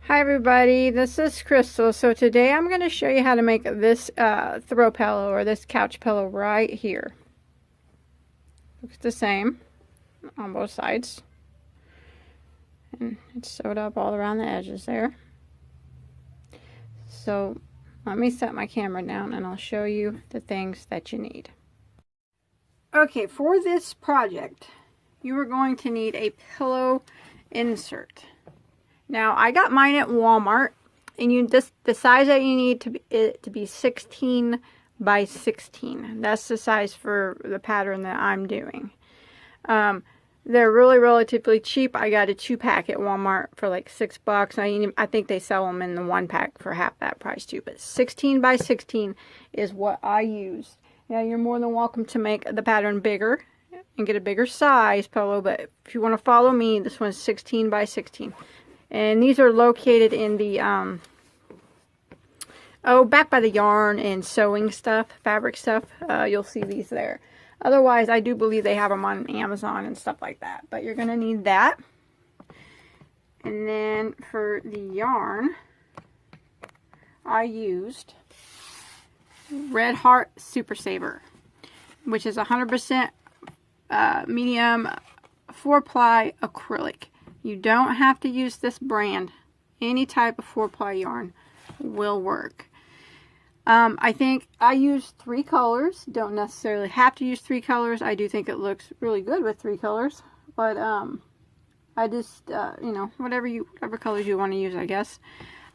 Hi everybody, this is Crystal. So today I'm going to show you how to make this throw pillow or this couch pillow right here. Looks the same on both sides. And it's sewed up all around the edges there. So let me set my camera down and I'll show you the things that you need. Okay, for this project, you are going to need a pillow insert. Now, I got mine at Walmart, and the size that you need to be 16 by 16. That's the size for the pattern that I'm doing. They're really relatively cheap. I got a 2-pack at Walmart for like $6. I think they sell them in the 1-pack for half that price too. But 16 by 16 is what I use. Now, you're more than welcome to make the pattern bigger and get a bigger size pillow. But if you want to follow me, this one's 16 by 16. And these are located in the, back by the yarn and sewing stuff, fabric stuff. You'll see these there. Otherwise, I do believe they have them on Amazon and stuff like that. But you're going to need that. And then for the yarn, I used Red Heart Super Saver, which is 100% medium 4-ply acrylic. You don't have to use this brand. Any type of 4-ply yarn will work. I think I used 3 colors. Don't necessarily have to use 3 colors. I do think it looks really good with 3 colors. But I just, you know, whatever colors you want to use, I guess.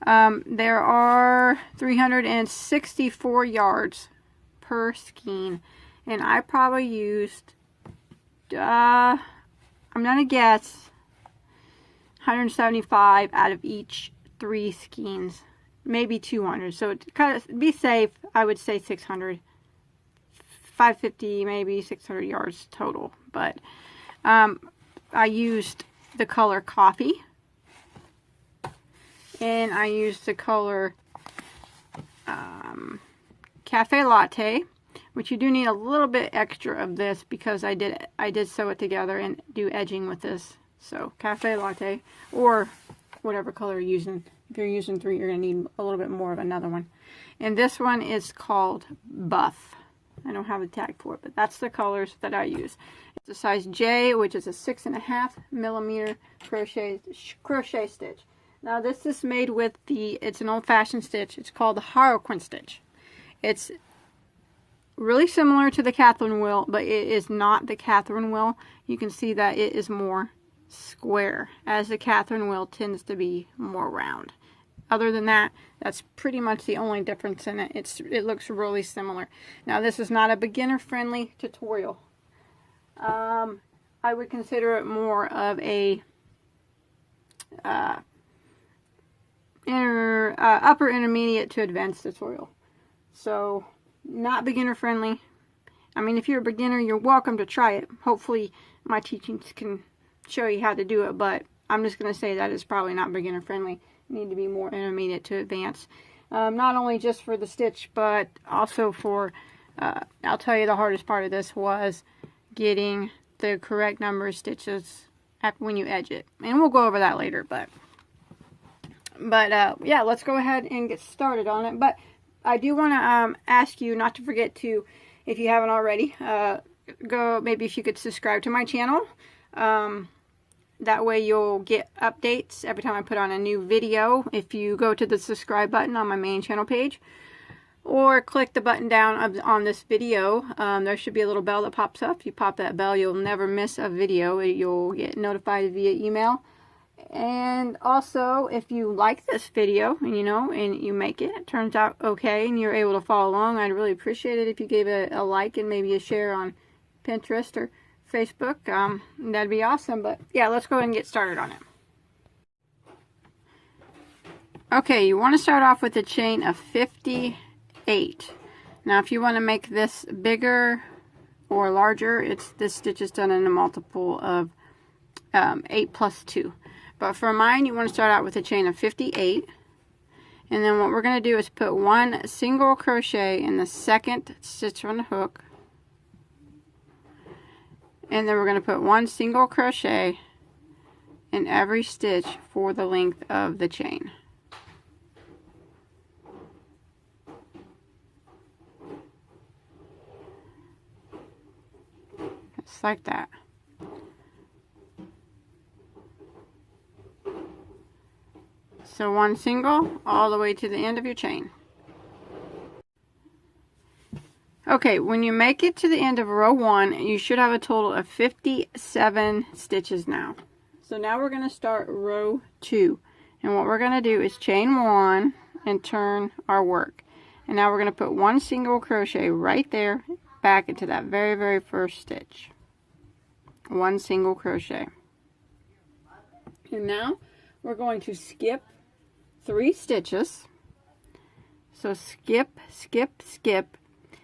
There are 364 yards per skein. And I probably used, I'm going to guess, 175 out of each 3 skeins, maybe 200. So to kind of be safe, I would say 600, 550, maybe 600 yards total. But I used the color coffee, and I used the color cafe latte, which you do need a little bit extra of this because I did sew it together and do edging with this. So, cafe latte, or whatever color you're using. If you're using 3, you're going to need a little bit more of another one. And this one is called Buff. I don't have a tag for it, but that's the colors that I use. It's a size J, which is a 6.5 millimeter crochet stitch. Now, this is made with it's an old-fashioned stitch. It's called the Harlequin stitch. It's really similar to the Catherine wheel, but it is not the Catherine wheel. You can see that it is more square, as the Catherine wheel tends to be more round. Other than that, that's pretty much the only difference in it. It looks really similar. Now, this is not a beginner-friendly tutorial. I would consider it more of a upper intermediate to advanced tutorial. So, not beginner-friendly. I mean, if you're a beginner, you're welcome to try it. Hopefully, my teachings can show you how to do it, but I'm just going to say that it's probably not beginner friendly. You need to be more intermediate to advanced. Not only just for the stitch, but also for, I'll tell you the hardest part of this was getting the correct number of stitches when you edge it. And we'll go over that later, but yeah, let's go ahead and get started on it. But I do want to ask you not to forget to, if you haven't already, maybe if you could subscribe to my channel. That way you'll get updates every time I put on a new video. If you go to the subscribe button on my main channel page, or click the button down on this video, there should be a little bell that pops up. If you pop that bell, you'll never miss a video. You'll get notified via email. And also, if you like this video, and you make it turns out okay, and you're able to follow along, I'd really appreciate it if you gave it a like and maybe a share on Pinterest or Facebook. That'd be awesome. But yeah, let's go ahead and get started on it. Okay, you want to start off with a chain of 58. Now, if you want to make this bigger or larger, this stitch is done in a multiple of 8 plus 2. But for mine, you want to start out with a chain of 58. And then what we're going to do is put 1 single crochet in the second stitch on the hook. And then we're going to put 1 single crochet in every stitch for the length of the chain. just like that. So one single all the way to the end of your chain. Okay, when you make it to the end of row 1, you should have a total of 57 stitches now. So now we're going to start row 2. And what we're going to do is chain 1 and turn our work. And now we're going to put one single crochet right there back into that very first stitch. One single crochet. And now we're going to skip 3 stitches. So skip, skip, skip.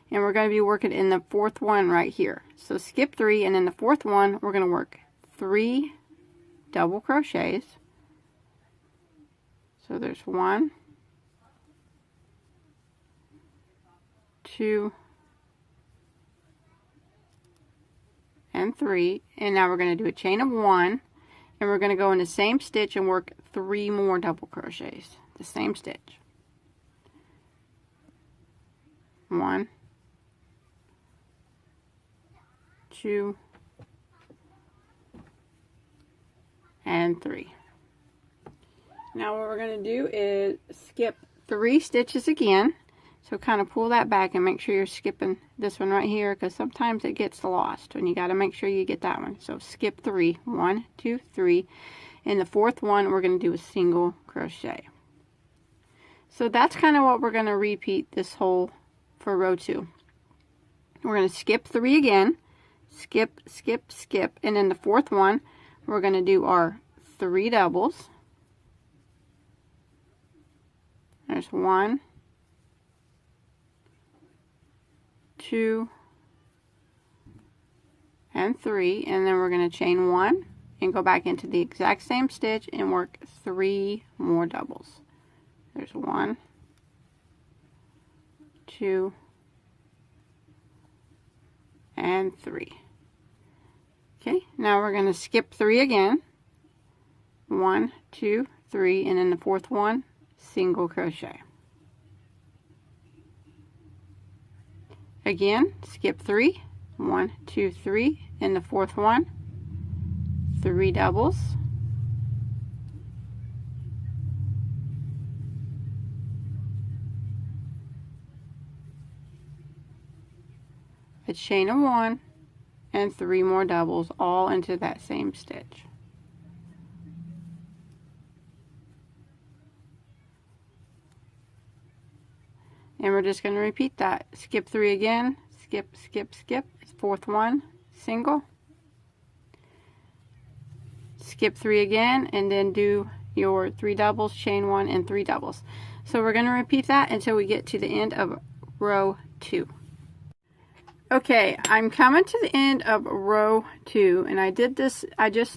And we're going to be working in the 4th one right here. So skip 3, and in the 4th one we're going to work 3 double crochets. So there's 1, 2, and 3. And now we're going to do a chain of 1, and we're going to go in the same stitch and work 3 more double crochets. The same stitch. 1, 2, and 3. Now what we're going to do is skip 3 stitches again. So kind of pull that back and make sure you're skipping this one right here, because sometimes it gets lost and you got to make sure you get that one. So skip 3, 1, 2, 3. In the 4th one we're going to do a single crochet. So that's kind of what we're going to repeat this whole for row 2. We're going to skip 3 again. Skip, skip, skip, and in the 4th one we're going to do our 3 doubles. There's 1, 2, and 3, and then we're going to chain 1 and go back into the exact same stitch and work 3 more doubles. There's 1, 2, and 3. Okay, now we're going to skip 3 again. 1, 2, 3, and in the 4th one, single crochet. Again, skip 3. 1, 2, 3. In the 4th one, 3 doubles. A chain of 1 and 3 more doubles, all into that same stitch. And we're just going to repeat that. Skip 3 again, skip, skip, skip. 4th one, single. Skip 3 again, and then do your 3 doubles, chain 1 and 3 doubles. So we're going to repeat that until we get to the end of row 2. Okay, I'm coming to the end of row 2, and I just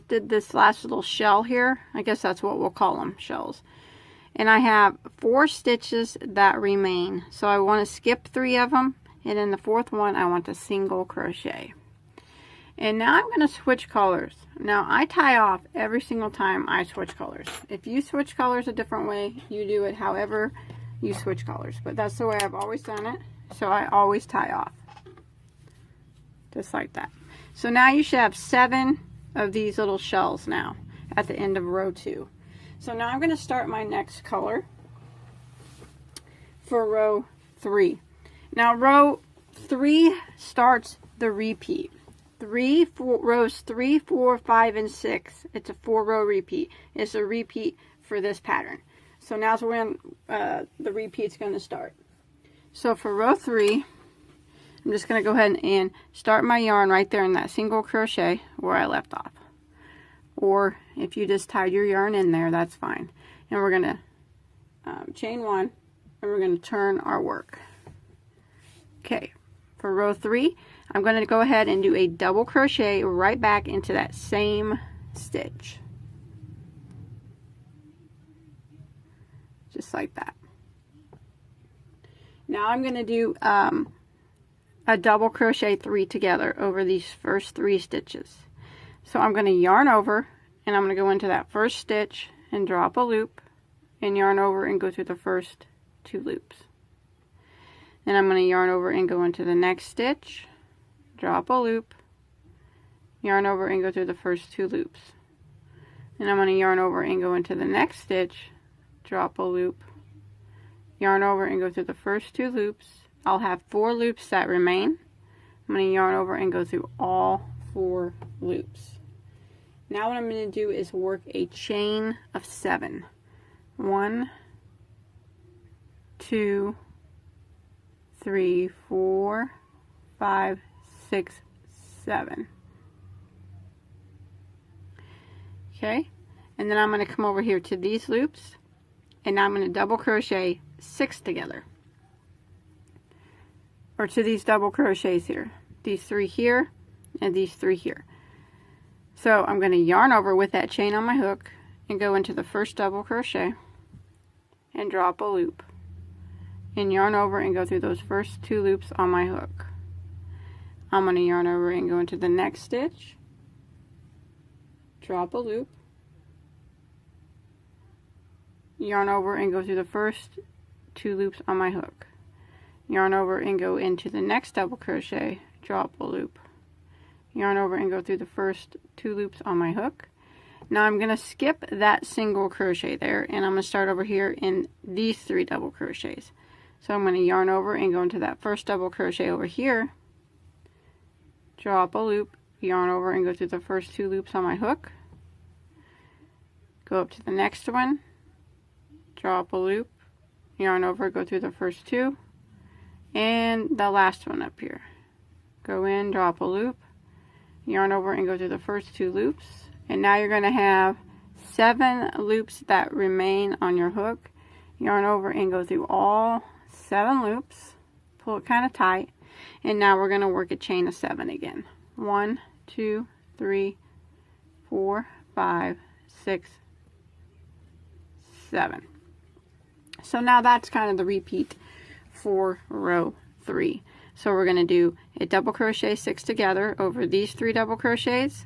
did this last little shell here. I guess that's what we'll call them, shells. And I have 4 stitches that remain. So I want to skip 3 of them, and in the 4th one I want to single crochet. And now I'm going to switch colors. Now I tie off every single time I switch colors. If you switch colors a different way, you do it however you switch colors. But that's the way I've always done it. So I always tie off. Just like that. So now you should have 7 of these little shells now at the end of row 2. So now I'm going to start my next color for row 3. Now row 3 starts the repeat. Rows 3, 4, 5, and 6. It's a 4-row repeat. It's a repeat for this pattern. So now's when the repeat's going to start. So for row 3, I'm just going to go ahead and start my yarn right there in that single crochet where I left off. Or if you just tied your yarn in there, that's fine. And we're going to chain 1, and we're going to turn our work. Okay, for row 3, I'm going to go ahead and do a double crochet right back into that same stitch. Just like that. Now I'm going to do a double crochet 3 together over these first 3 stitches. So I'm going to yarn over, and I'm going to go into that first stitch and drop a loop, and yarn over and go through the first 2 loops. Then I'm going to yarn over and go into the next stitch, drop a loop, yarn over and go through the first 2 loops. And I'm going to yarn over and go into the next stitch, drop a loop, yarn over and go through the first 2 loops. I'll have 4 loops that remain. I'm going to yarn over and go through all 4 loops. Now what I'm going to do is work a chain of 7. 1, 2, 3, 4, 5, 6, 7. Okay, and then I'm going to come over here to these loops, and now I'm going to double crochet 6 together, or to these double crochets here, these 3 here and these 3 here. So I'm going to yarn over with that chain on my hook and go into the first double crochet and drop a loop, and yarn over and go through those first 2 loops on my hook. I'm going to yarn over and go into the next stitch, drop a loop, yarn over and go through the first 2 loops on my hook, yarn over and go into the next double crochet, drop a loop, yarn over and go through the first 2 loops on my hook. Now I'm going to skip that single crochet there, and I'm going to start over here in these 3 double crochets. So I'm going to yarn over and go into that first double crochet over here, drop a loop, yarn over and go through the first 2 loops on my hook, go up to the next one, drop a loop, yarn over, go through the first 2, and the last one up here. Go in, drop a loop, yarn over and go through the first 2 loops, and now you're going to have 7 loops that remain on your hook. Yarn over and go through all 7 loops, pull it kind of tight, and now we're going to work a chain of 7 again. 1, 2, 3, 4, 5, 6, 7. So now that's kind of the repeat for row 3. So we're going to do a double crochet 6 together over these 3 double crochets,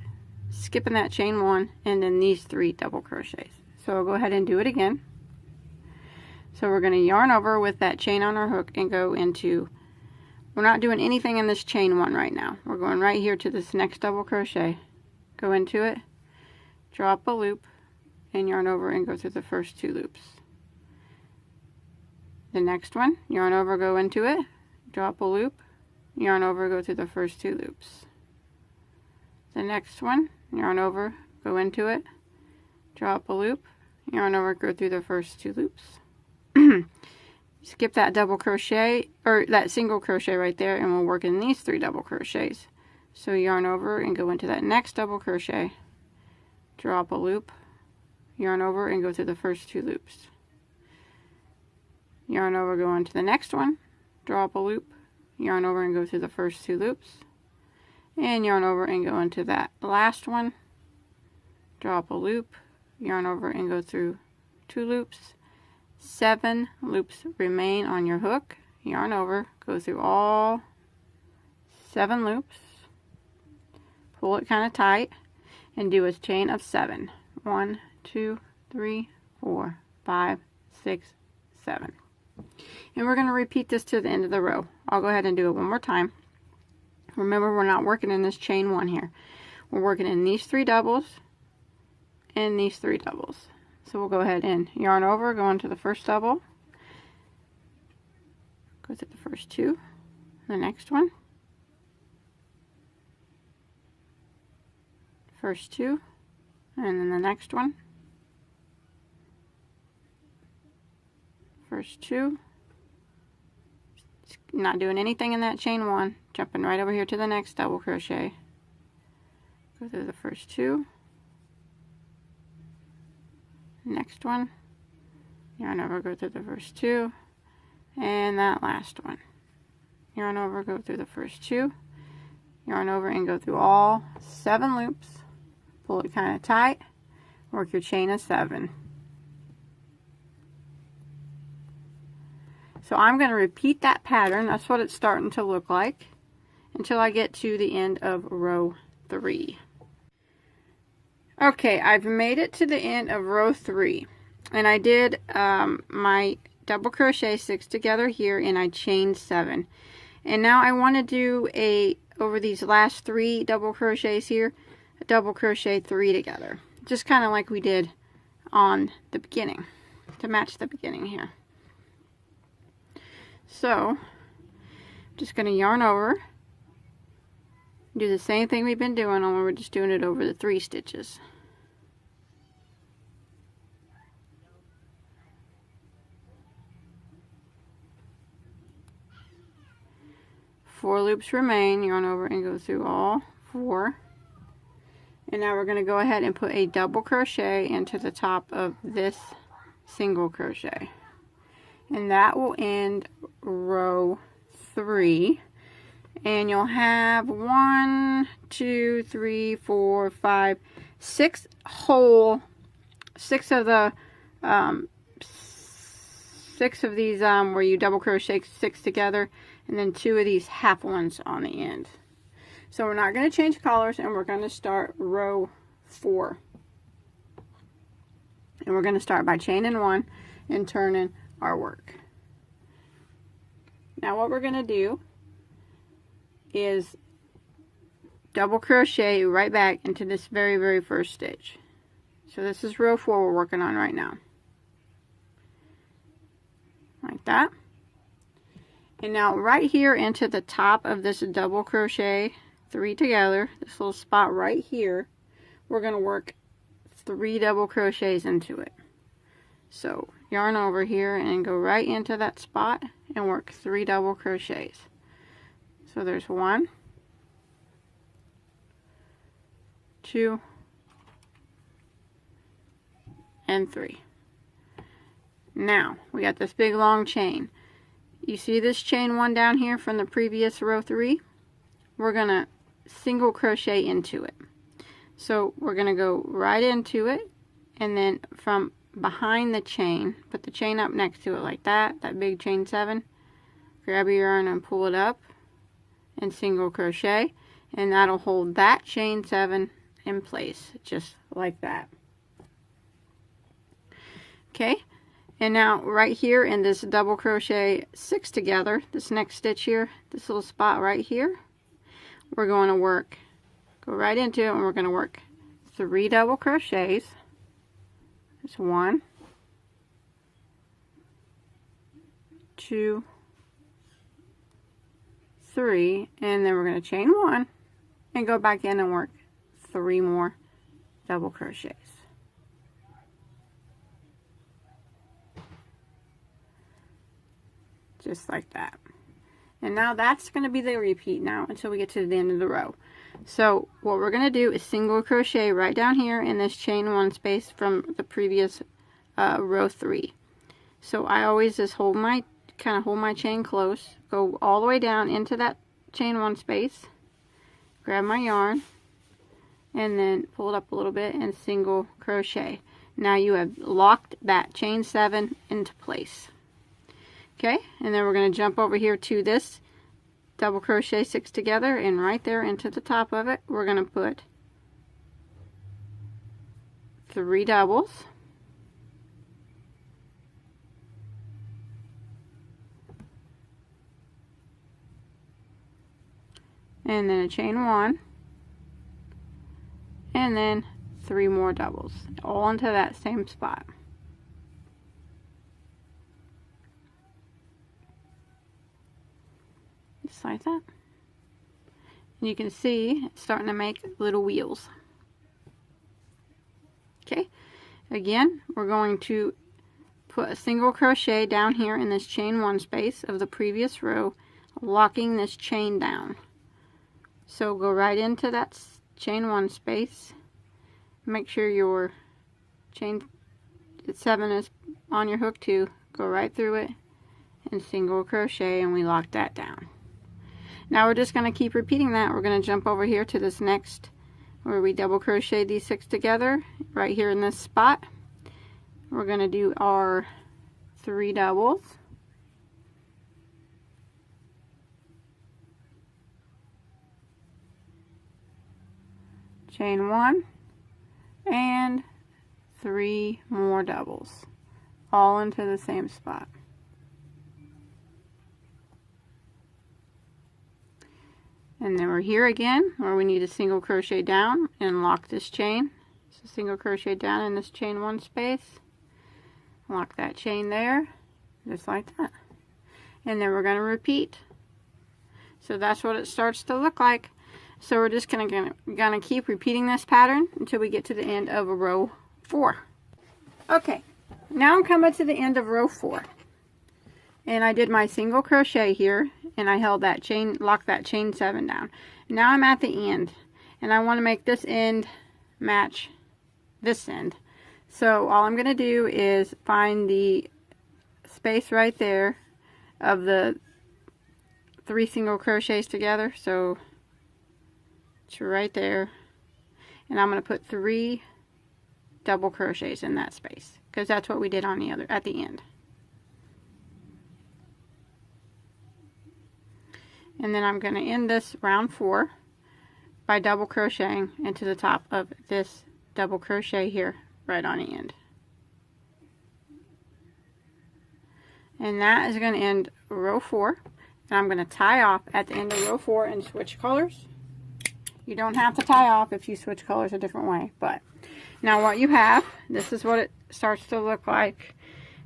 skipping that chain 1, and then these 3 double crochets. So we'll go ahead and do it again. So we're going to yarn over with that chain on our hook and go into, we're not doing anything in this chain 1 right now. We're going right here to this next double crochet, go into it, drop a loop, and yarn over and go through the first 2 loops. The next one, yarn over, go into it, drop a loop, yarn over, go through the first 2 loops. The next one, yarn over, go into it, drop a loop, yarn over, go through the first 2 loops. Skip that double crochet, or that single crochet right there, and we'll work in these 3 double crochets. So yarn over and go into that next double crochet, drop a loop, yarn over and go through the first 2 loops. Yarn over, go into the next one, drop a loop, yarn over and go through the first 2 loops, and yarn over and go into that last one, drop a loop, yarn over and go through 2 loops. 7 loops remain on your hook, yarn over, go through all 7 loops, pull it kind of tight, and do a chain of 7. 1, 2, 3, 4, 5, 6, 7. And we're going to repeat this to the end of the row. I'll go ahead and do it one more time. Remember, we're not working in this chain 1 here. We're working in these 3 doubles and these 3 doubles. So we'll go ahead and yarn over, go into the first double, go through the first 2, the next one, first 2, and then the next one, first 2, not doing anything in that chain 1, jumping right over here to the next double crochet, go through the first 2, next one, yarn over, go through the first 2, and that last one, yarn over, go through the first 2, yarn over and go through all 7 loops, pull it kind of tight, work your chain of 7. So I'm going to repeat that pattern, that's what it's starting to look like, until I get to the end of row 3. Okay, I've made it to the end of row 3, and I did my double crochet 6 together here, and I chained 7. And now I want to do a over these last 3 double crochets here, double crochet 3 together, just kind of like we did on the beginning, to match the beginning here. So just going to yarn over, do the same thing we've been doing, only we're just doing it over the 3 stitches. Four loops remain, yarn over and go through all 4. And now we're going to go ahead and put a double crochet into the top of this single crochet. And that will end row 3. And you'll have 1, 2, 3, 4, 5, 6 whole, 6 of the 6 of these where you double crochet 6 together, and then 2 of these half ones on the end. So we're not going to change colors, and we're going to start row 4. And we're going to start by chaining 1 and turning our work. Now what we're going to do is double crochet right back into this very first stitch. So this is row 4 we're working on right now. Like that. And now right here into the top of this double crochet 3 together, this little spot right here, we're going to work 3 double crochets into it. So yarn over here and go right into that spot and work 3 double crochets. So there's 1, 2, and 3. Now we got this big long chain. You see this chain 1 down here from the previous row 3? We're gonna single crochet into it. So we're gonna go right into it, and then from behind the chain, put the chain up next to it like that, that big chain 7, grab your yarn and pull it up and single crochet, and that'll hold that chain 7 in place just like that. Okay, and now right here in this double crochet 6 together, this next stitch here, this little spot right here, we're going to work, go right into it, and we're going to work 3 double crochets. There's 1, 2, 3, and then we're going to chain 1 and go back in and work 3 more double crochets. Just like that. And now that's going to be the repeat now until we get to the end of the row. So what we're going to do is single crochet right down here in this chain 1 space from the previous row 3. So I always just hold my chain close, go all the way down into that chain 1 space, grab my yarn, and then pull it up a little bit and single crochet. Now you have locked that chain 7 into place. Okay, and then we're going to jump over here to this double crochet 6 together, and right there into the top of it we're going to put 3 doubles, and then a chain 1, and then 3 more doubles, all into that same spot. Just like that. And you can see it's starting to make little wheels. Okay, again we're going to put a single crochet down here in this chain 1 space of the previous row, locking this chain down. So go right into that chain 1 space, make sure your chain 7 is on your hook too, go right through it and single crochet, and we lock that down. Now we're just going to keep repeating that. We're going to jump over here to this next where we double crochet these 6 together right here in this spot. We're going to do our 3 doubles, chain 1, and 3 more doubles, all into the same spot. And then we're here again where we need a single crochet down and lock this chain. So single crochet down in this chain 1 space, lock that chain there, just like that. And then we're going to repeat. So that's what it starts to look like. So we're just gonna keep repeating this pattern until we get to the end of row 4. Okay, now I'm coming to the end of row 4. And I did my single crochet here, and I held that chain, locked that chain 7 down. Now I'm at the end, and I want to make this end match this end. So all I'm going to do is find the space right there of the 3 single crochets together. So it's right there, and I'm going to put 3 double crochets in that space because that's what we did on the other at the end. And then I'm going to end this round 4 by double crocheting into the top of this double crochet here right on the end. And that is going to end row 4, and I'm going to tie off at the end of row 4 and switch colors. You don't have to tie off if you switch colors a different way, but now what you have, this is what it starts to look like.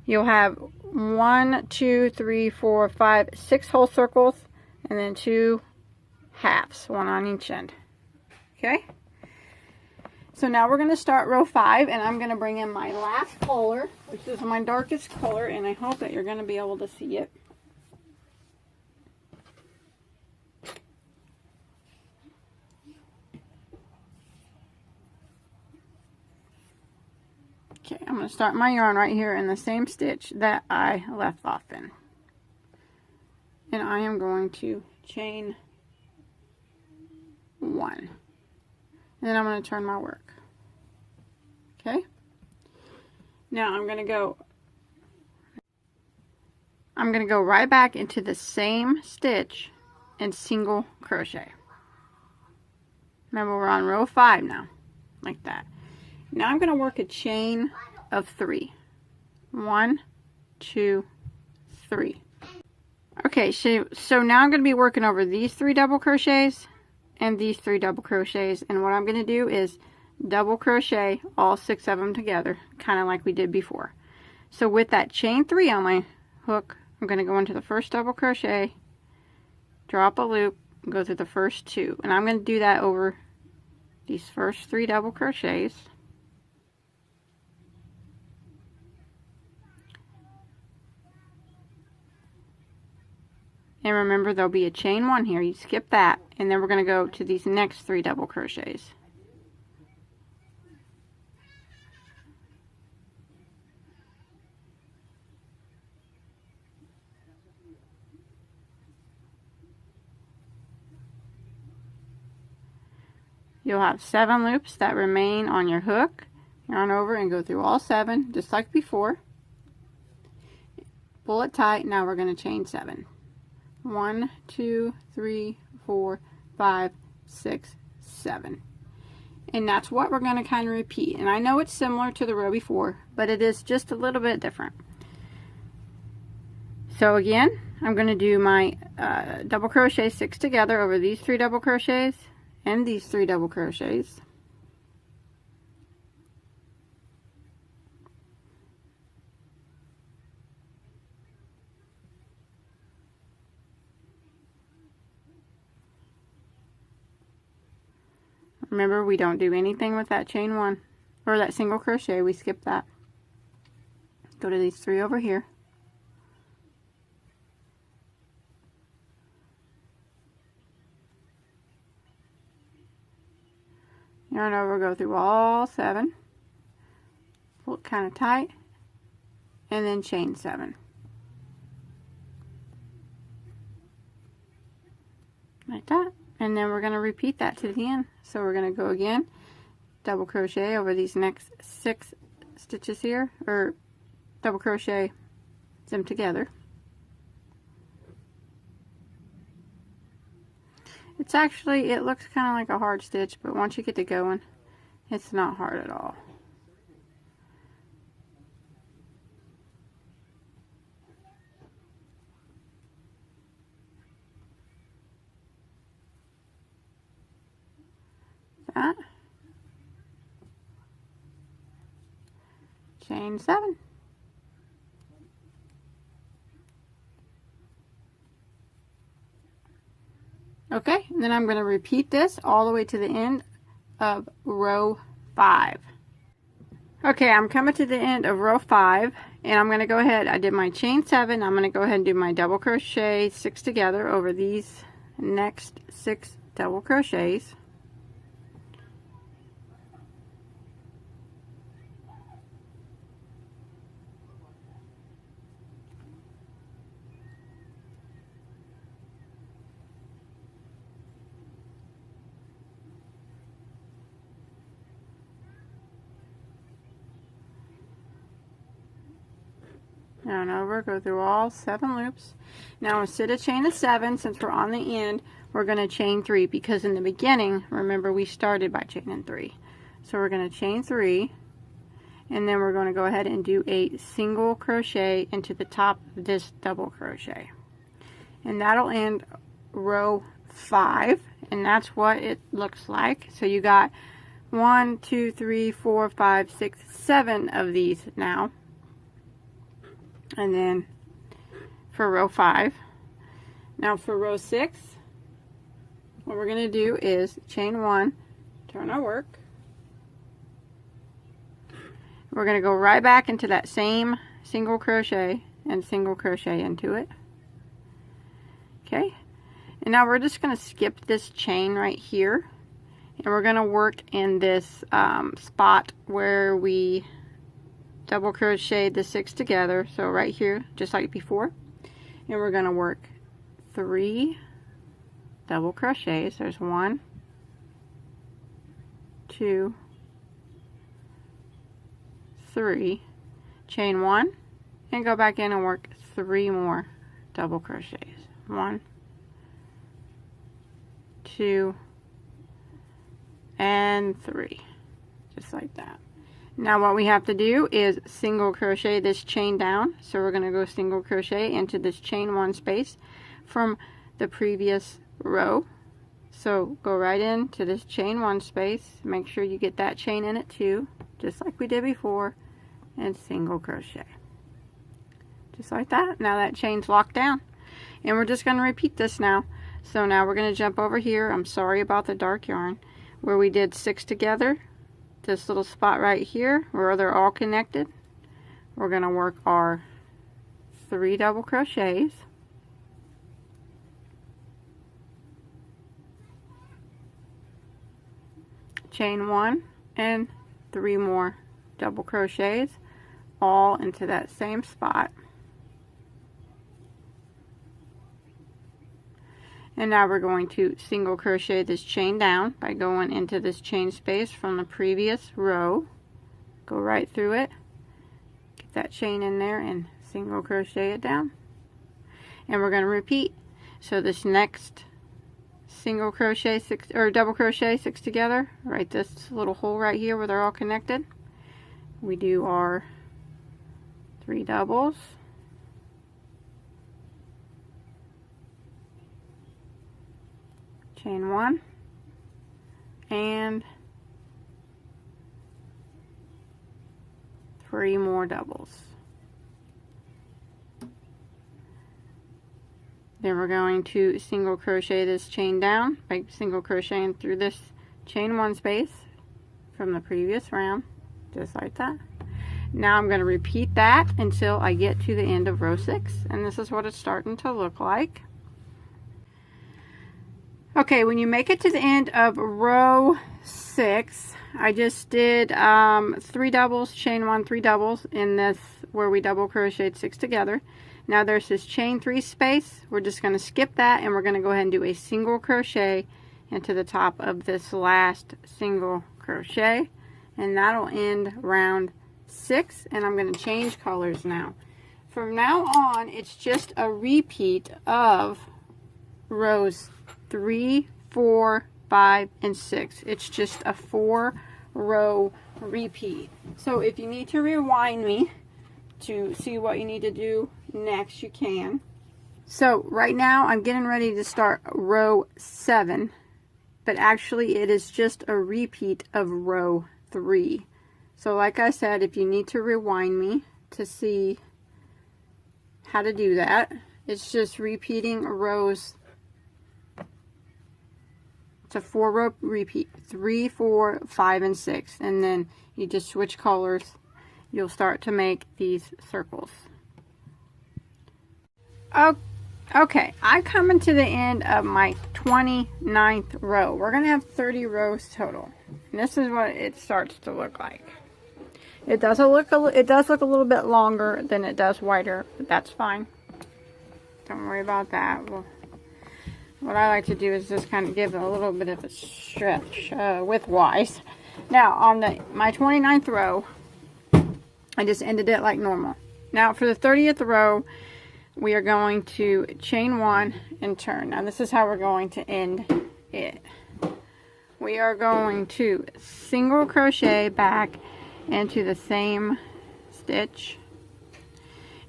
You'll have 1, 2, 3, 4, 5, 6 whole circles, and then 2 halves, 1 on each end. Okay? So now we're going to start row 5, and I'm going to bring in my last color, which is my darkest color, and I hope that you're going to be able to see it. Okay, I'm going to start my yarn right here in the same stitch that I left off in. And I am going to chain 1. And then I'm going to turn my work. Okay? Now I'm going to go right back into the same stitch and single crochet. Remember, we're on row 5 now, like that. Now I'm going to work a chain of 3. 1, 2, 3. Okay, so now I'm going to be working over these 3 double crochets and these 3 double crochets, and what I'm going to do is double crochet all 6 of them together, kind of like we did before. So with that chain 3 on my hook, I'm going to go into the first double crochet, drop a loop, and go through the first 2, and I'm going to do that over these first 3 double crochets. And remember, there'll be a chain 1 here. You skip that, and then we're going to go to these next 3 double crochets. You'll have 7 loops that remain on your hook. Yarn over and go through all 7, just like before. Pull it tight. Now we're going to chain 7. 1, 2, 3, 4, 5, 6, 7. And that's what we're going to kind of repeat. And I know it's similar to the row before, but it is just a little bit different. So again, I'm going to do my double crochet 6 together over these 3 double crochets and these 3 double crochets. Remember, we don't do anything with that chain 1 or that single crochet. We skip that. Go to these 3 over here. Yarn over, go through all 7. Pull it kind of tight, and then chain 7. Like that. And then we're going to repeat that to the end. So we're going to go again, double crochet over these next 6 stitches here, or double crochet them together. It's actually, it looks kind of like a hard stitch, but once you get to going, it's not hard at all. that. Chain 7. Okay, and then I'm going to repeat this all the way to the end of row 5. Okay, I'm coming to the end of row 5, and I'm going to go ahead, I did my chain 7, I'm going to go ahead and do my double crochet 6 together over these next 6 double crochets. Down over, go through all 7 loops. Now instead of chain a 7, since we're on the end, we're going to chain 3, because in the beginning, remember, we started by chaining 3. So we're going to chain 3, and then we're going to go ahead and do a single crochet into the top of this double crochet, and that'll end row 5, and that's what it looks like. So you got 1, 2, 3, 4, 5, 6, 7 of these now. And then for row 5. Now for row 6, what we're going to do is chain 1, turn our work. We're going to go right back into that same single crochet and single crochet into it. Okay, and now we're just going to skip this chain right here, and we're going to work in this spot where we double crochet the 6 together, so right here, just like before, and we're going to work 3 double crochets. There's 1, 2, 3, chain 1, and go back in and work 3 more double crochets. 1, 2, and 3, just like that. Now what we have to do is single crochet this chain down. So we're going to go single crochet into this chain 1 space from the previous row. So go right into this chain 1 space, make sure you get that chain in it too, just like we did before, and single crochet. Just like that. Now that chain's locked down, and we're just going to repeat this now. So now we're going to jump over here, I'm sorry about the dark yarn, where we did 6 together. This little spot right here where they're all connected, we're going to work our 3 double crochets, chain 1, and 3 more double crochets, all into that same spot. And now we're going to single crochet this chain down by going into this chain space from the previous row. Go right through it, get that chain in there, and single crochet it down. And we're going to repeat. So this next single crochet 6 or double crochet 6 together, right, this little hole right here where they're all connected, we do our 3 doubles, chain 1, and 3 more doubles. Then we're going to single crochet this chain down by single crocheting through this chain 1 space from the previous round, just like that. Now I'm going to repeat that until I get to the end of row 6, and this is what it's starting to look like. Okay, when you make it to the end of row 6, I just did 3 doubles, chain 1, 3 doubles in this where we double crocheted 6 together. Now there's this chain 3 space. We're just going to skip that, and we're going to go ahead and do a single crochet into the top of this last single crochet, and that'll end round 6. And I'm going to change colors now. From now on, it's just a repeat of rows 3, 4, 5, and 6. It's just a 4-row repeat. So if you need to rewind me to see what you need to do next, you can. So right now I'm getting ready to start row 7, but actually it is just a repeat of row 3. So like I said, if you need to rewind me to see how to do that, it's just repeating rows. It's a 4-row repeat, 3, 4, 5, and 6, and then you just switch colors. You'll start to make these circles. Okay, I come into the end of my 29th row. We're going to have 30 rows total. And this is what it starts to look like. It does look a little bit longer than it does wider, but that's fine. Don't worry about that. What I like to do is just kind of give it a little bit of a stretch width-wise. Now, on my 29th row, I just ended it like normal. Now, for the 30th row, we are going to chain 1 and turn. Now, this is how we're going to end it. We are going to single crochet back into the same stitch.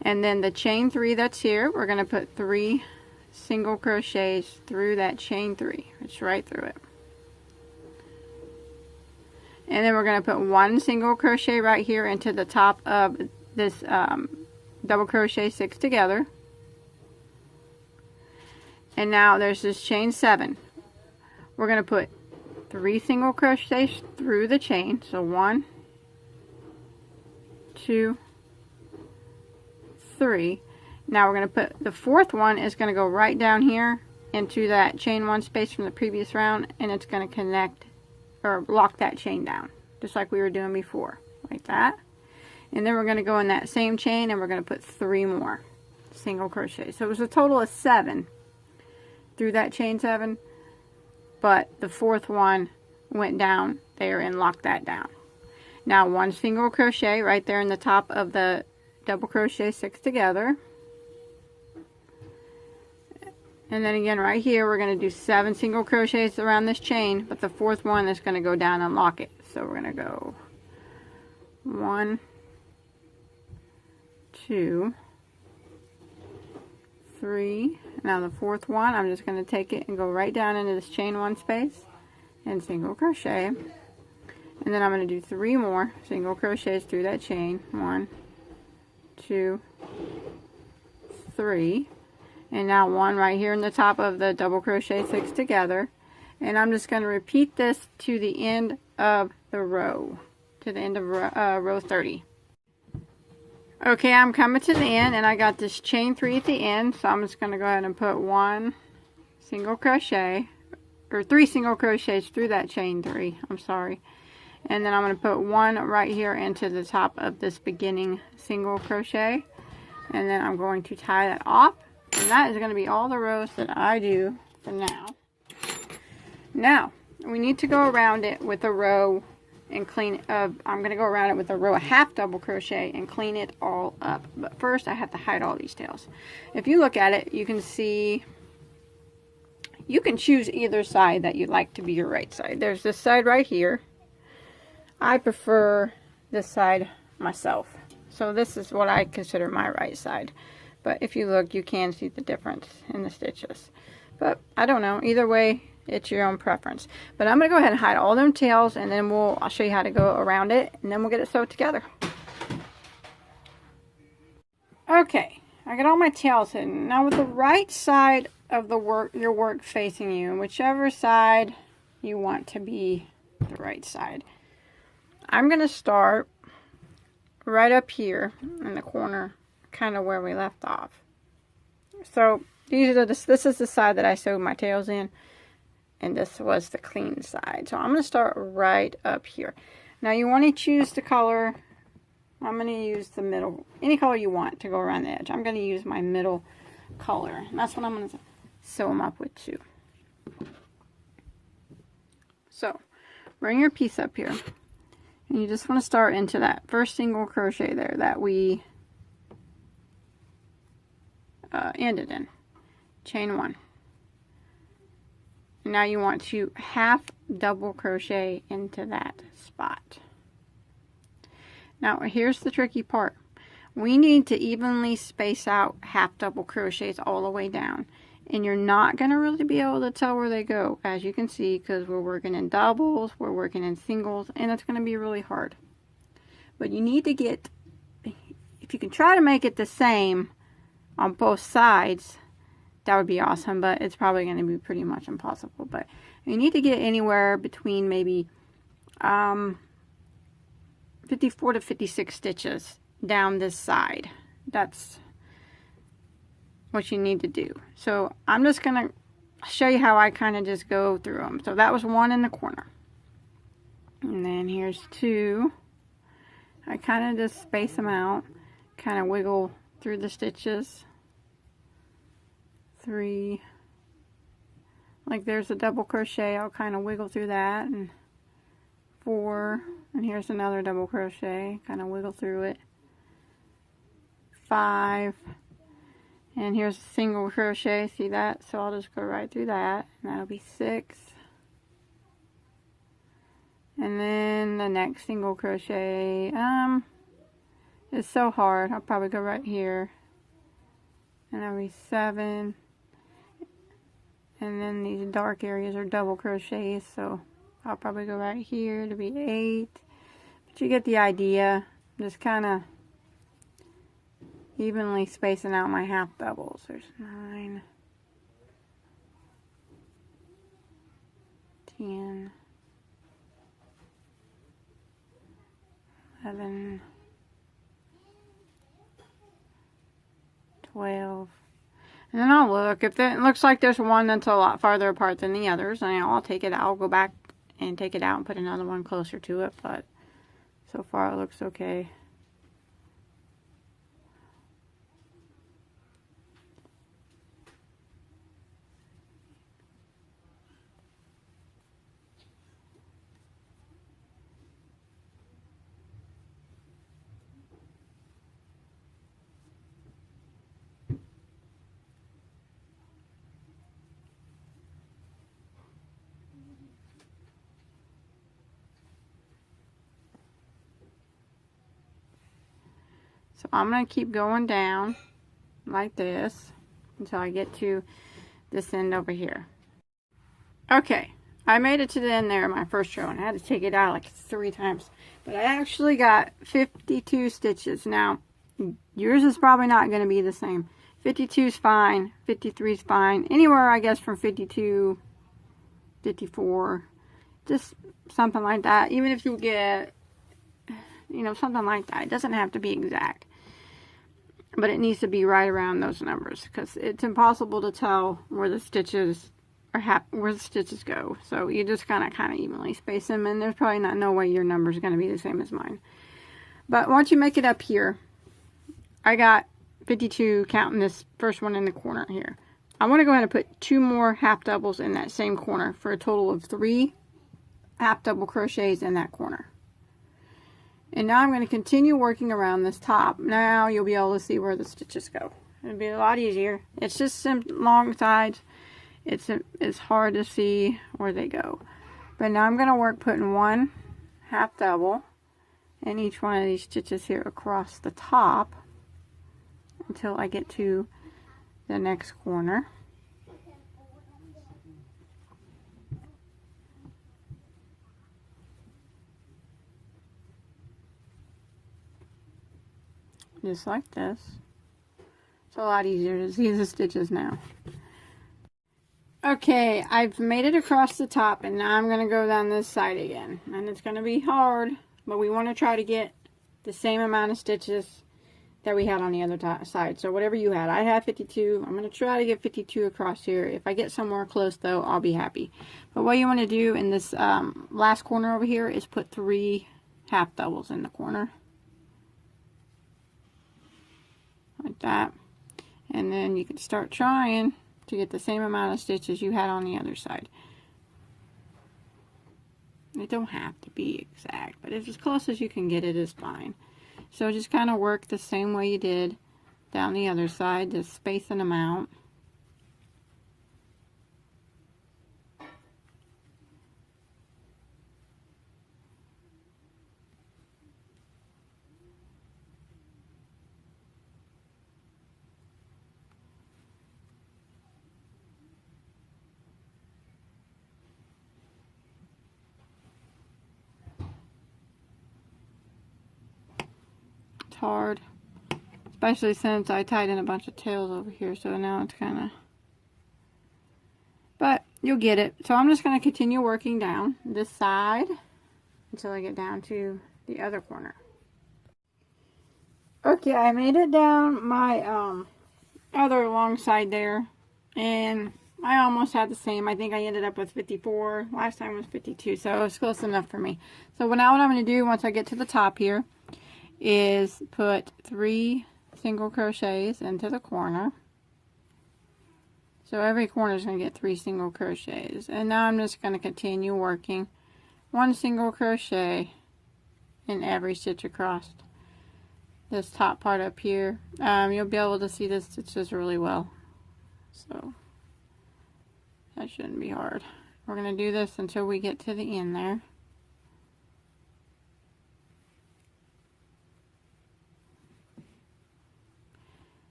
And then the chain 3 that's here, we're going to put 3 single crochets through that chain 3. It's right through it. And then we're going to put 1 single crochet right here into the top of this double crochet 6 together. And now there's this chain 7. We're going to put 3 single crochets through the chain. So 1, 2, 3. Now we're going to put the 4th one is going to go right down here into that chain 1 space from the previous round, and it's going to connect or lock that chain down just like we were doing before, like that. And then we're going to go in that same chain and we're going to put 3 more single crochets. So it was a total of 7 through that chain 7, but the 4th one went down there and locked that down. Now 1 single crochet right there in the top of the double crochet 6 together. And then again right here we're going to do 7 single crochets around this chain, but the 4th one is going to go down and lock it. So we're going to go 1, 2, 3. Now the 4th one, I'm just going to take it and go right down into this chain 1 space and single crochet. And then I'm going to do 3 more single crochets through that chain. 1, 2, 3. And now 1 right here in the top of the double crochet 6 together. And I'm just going to repeat this to the end of the row, to the end of row 30. Okay, I'm coming to the end and I got this chain 3 at the end, so I'm just going to go ahead and put 1 single crochet, or 3 single crochets through that chain 3, I'm sorry. And then I'm going to put 1 right here into the top of this beginning single crochet. And then I'm going to tie that off. And that is going to be all the rows that I do for now. Now, we need to go around it with a row and clean I'm going to go around it with a row of half double crochet and clean it all up. But first I have to hide all these tails. If you look at it, you can see, you can choose either side that you'd like to be your right side. There's this side right here. I prefer this side myself. So this is what I consider my right side. But if you look, you can see the difference in the stitches. But I don't know, either way, it's your own preference. But I'm going to go ahead and hide all them tails, and then I'll show you how to go around it, and then we'll get it sewed together. Okay, I got all my tails hidden. Now with the right side of your work facing you, whichever side you want to be the right side, I'm going to start right up here in the corner, kind of where we left off. So this is the side that I sewed my tails in, and this was the clean side. So I'm going to start right up here. Now you want to choose the color. I'm going to use the middle, any color you want to go around the edge. I'm going to use my middle color, and that's what I'm going to sew them up with too. So bring your piece up here, and you just want to start into that first single crochet there that we ended in. Chain 1. Now you want to half double crochet into that spot. Now here's the tricky part. We need to evenly space out half double crochets all the way down. and you're not going to really be able to tell where they go, as you can see, because we're working in doubles, we're working in singles, and it's going to be really hard. But you need to get, if you can try to make it the same on both sides, that would be awesome, but it's probably going to be pretty much impossible. But you need to get anywhere between maybe 54 to 56 stitches down this side. That's what you need to do. So I'm just going to show you how I kind of just go through them. So that was one in the corner. And then here's two. I kind of just space them out, kind of wiggle through the stitches. 3. Like there's a double crochet, I'll kind of wiggle through that. And 4. And here's another double crochet, kind of wiggle through it. 5. And here's a single crochet, see that? So I'll just go right through that, and that'll be 6. And then the next single crochet, it's so hard. I'll probably go right here, and that'll be 7. And then these dark areas are double crochets, so I'll probably go right here to be 8. But you get the idea. Just kind of evenly spacing out my half doubles. There's 9, 10, 11, 12. And then I'll look. If it looks like there's one that's a lot farther apart than the others, then I'll take it out. I'll go back and take it out and put another one closer to it. But so far it looks okay. So I'm going to keep going down like this until I get to this end over here. Okay, I made it to the end there in my first row, and I had to take it out like 3 times. But I actually got 52 stitches. Now, yours is probably not going to be the same. 52 is fine, 53 is fine. Anywhere, I guess, from 52, 54, just something like that. Even if you get, you know, something like that. It doesn't have to be exact. But it needs to be right around those numbers, because it's impossible to tell where the stitches are where the stitches go. So you just kind of evenly space them, and there's probably no way your number is going to be the same as mine. But once you make it up here, I got 52 counting this first one in the corner here. I want to go ahead and put 2 more half doubles in that same corner for a total of 3 half double crochets in that corner. And now I'm going to continue working around this top. Now you'll be able to see where the stitches go. It'll be a lot easier. It's just some long sides. It's hard to see where they go. But now I'm going to work putting 1 half double in each one of these stitches here across the top until I get to the next corner. Just like this. It's a lot easier to see the stitches now. Okay, I've made it across the top, and now I'm going to go down this side again. And it's going to be hard, but we want to try to get the same amount of stitches that we had on the other side. So whatever you had. I had 52. I'm going to try to get 52 across here. If I get somewhere close, though, I'll be happy. But what you want to do in this last corner over here is put 3 half doubles in the corner. Like that. And then you can start trying to get the same amount of stitches you had on the other side. It don't have to be exact, but it's as close as you can get it is fine. So just kind of work the same way you did down the other side, just spacing them out. hard, especially since I tied in a bunch of tails over here, so now it's kind of, but you'll get it. So I'm just going to continue working down this side until I get down to the other corner. Okay, I made it down my other long side there, and I almost had the same. I think I ended up with 54. Last time was 52, so it was close enough for me. So now what I'm going to do once I get to the top here is put 3 single crochets into the corner. So every corner is going to get 3 single crochets. And now I'm just going to continue working 1 single crochet in every stitch across this top part up here. You'll be able to see the stitches really well, so that shouldn't be hard. We're going to do this until we get to the end there.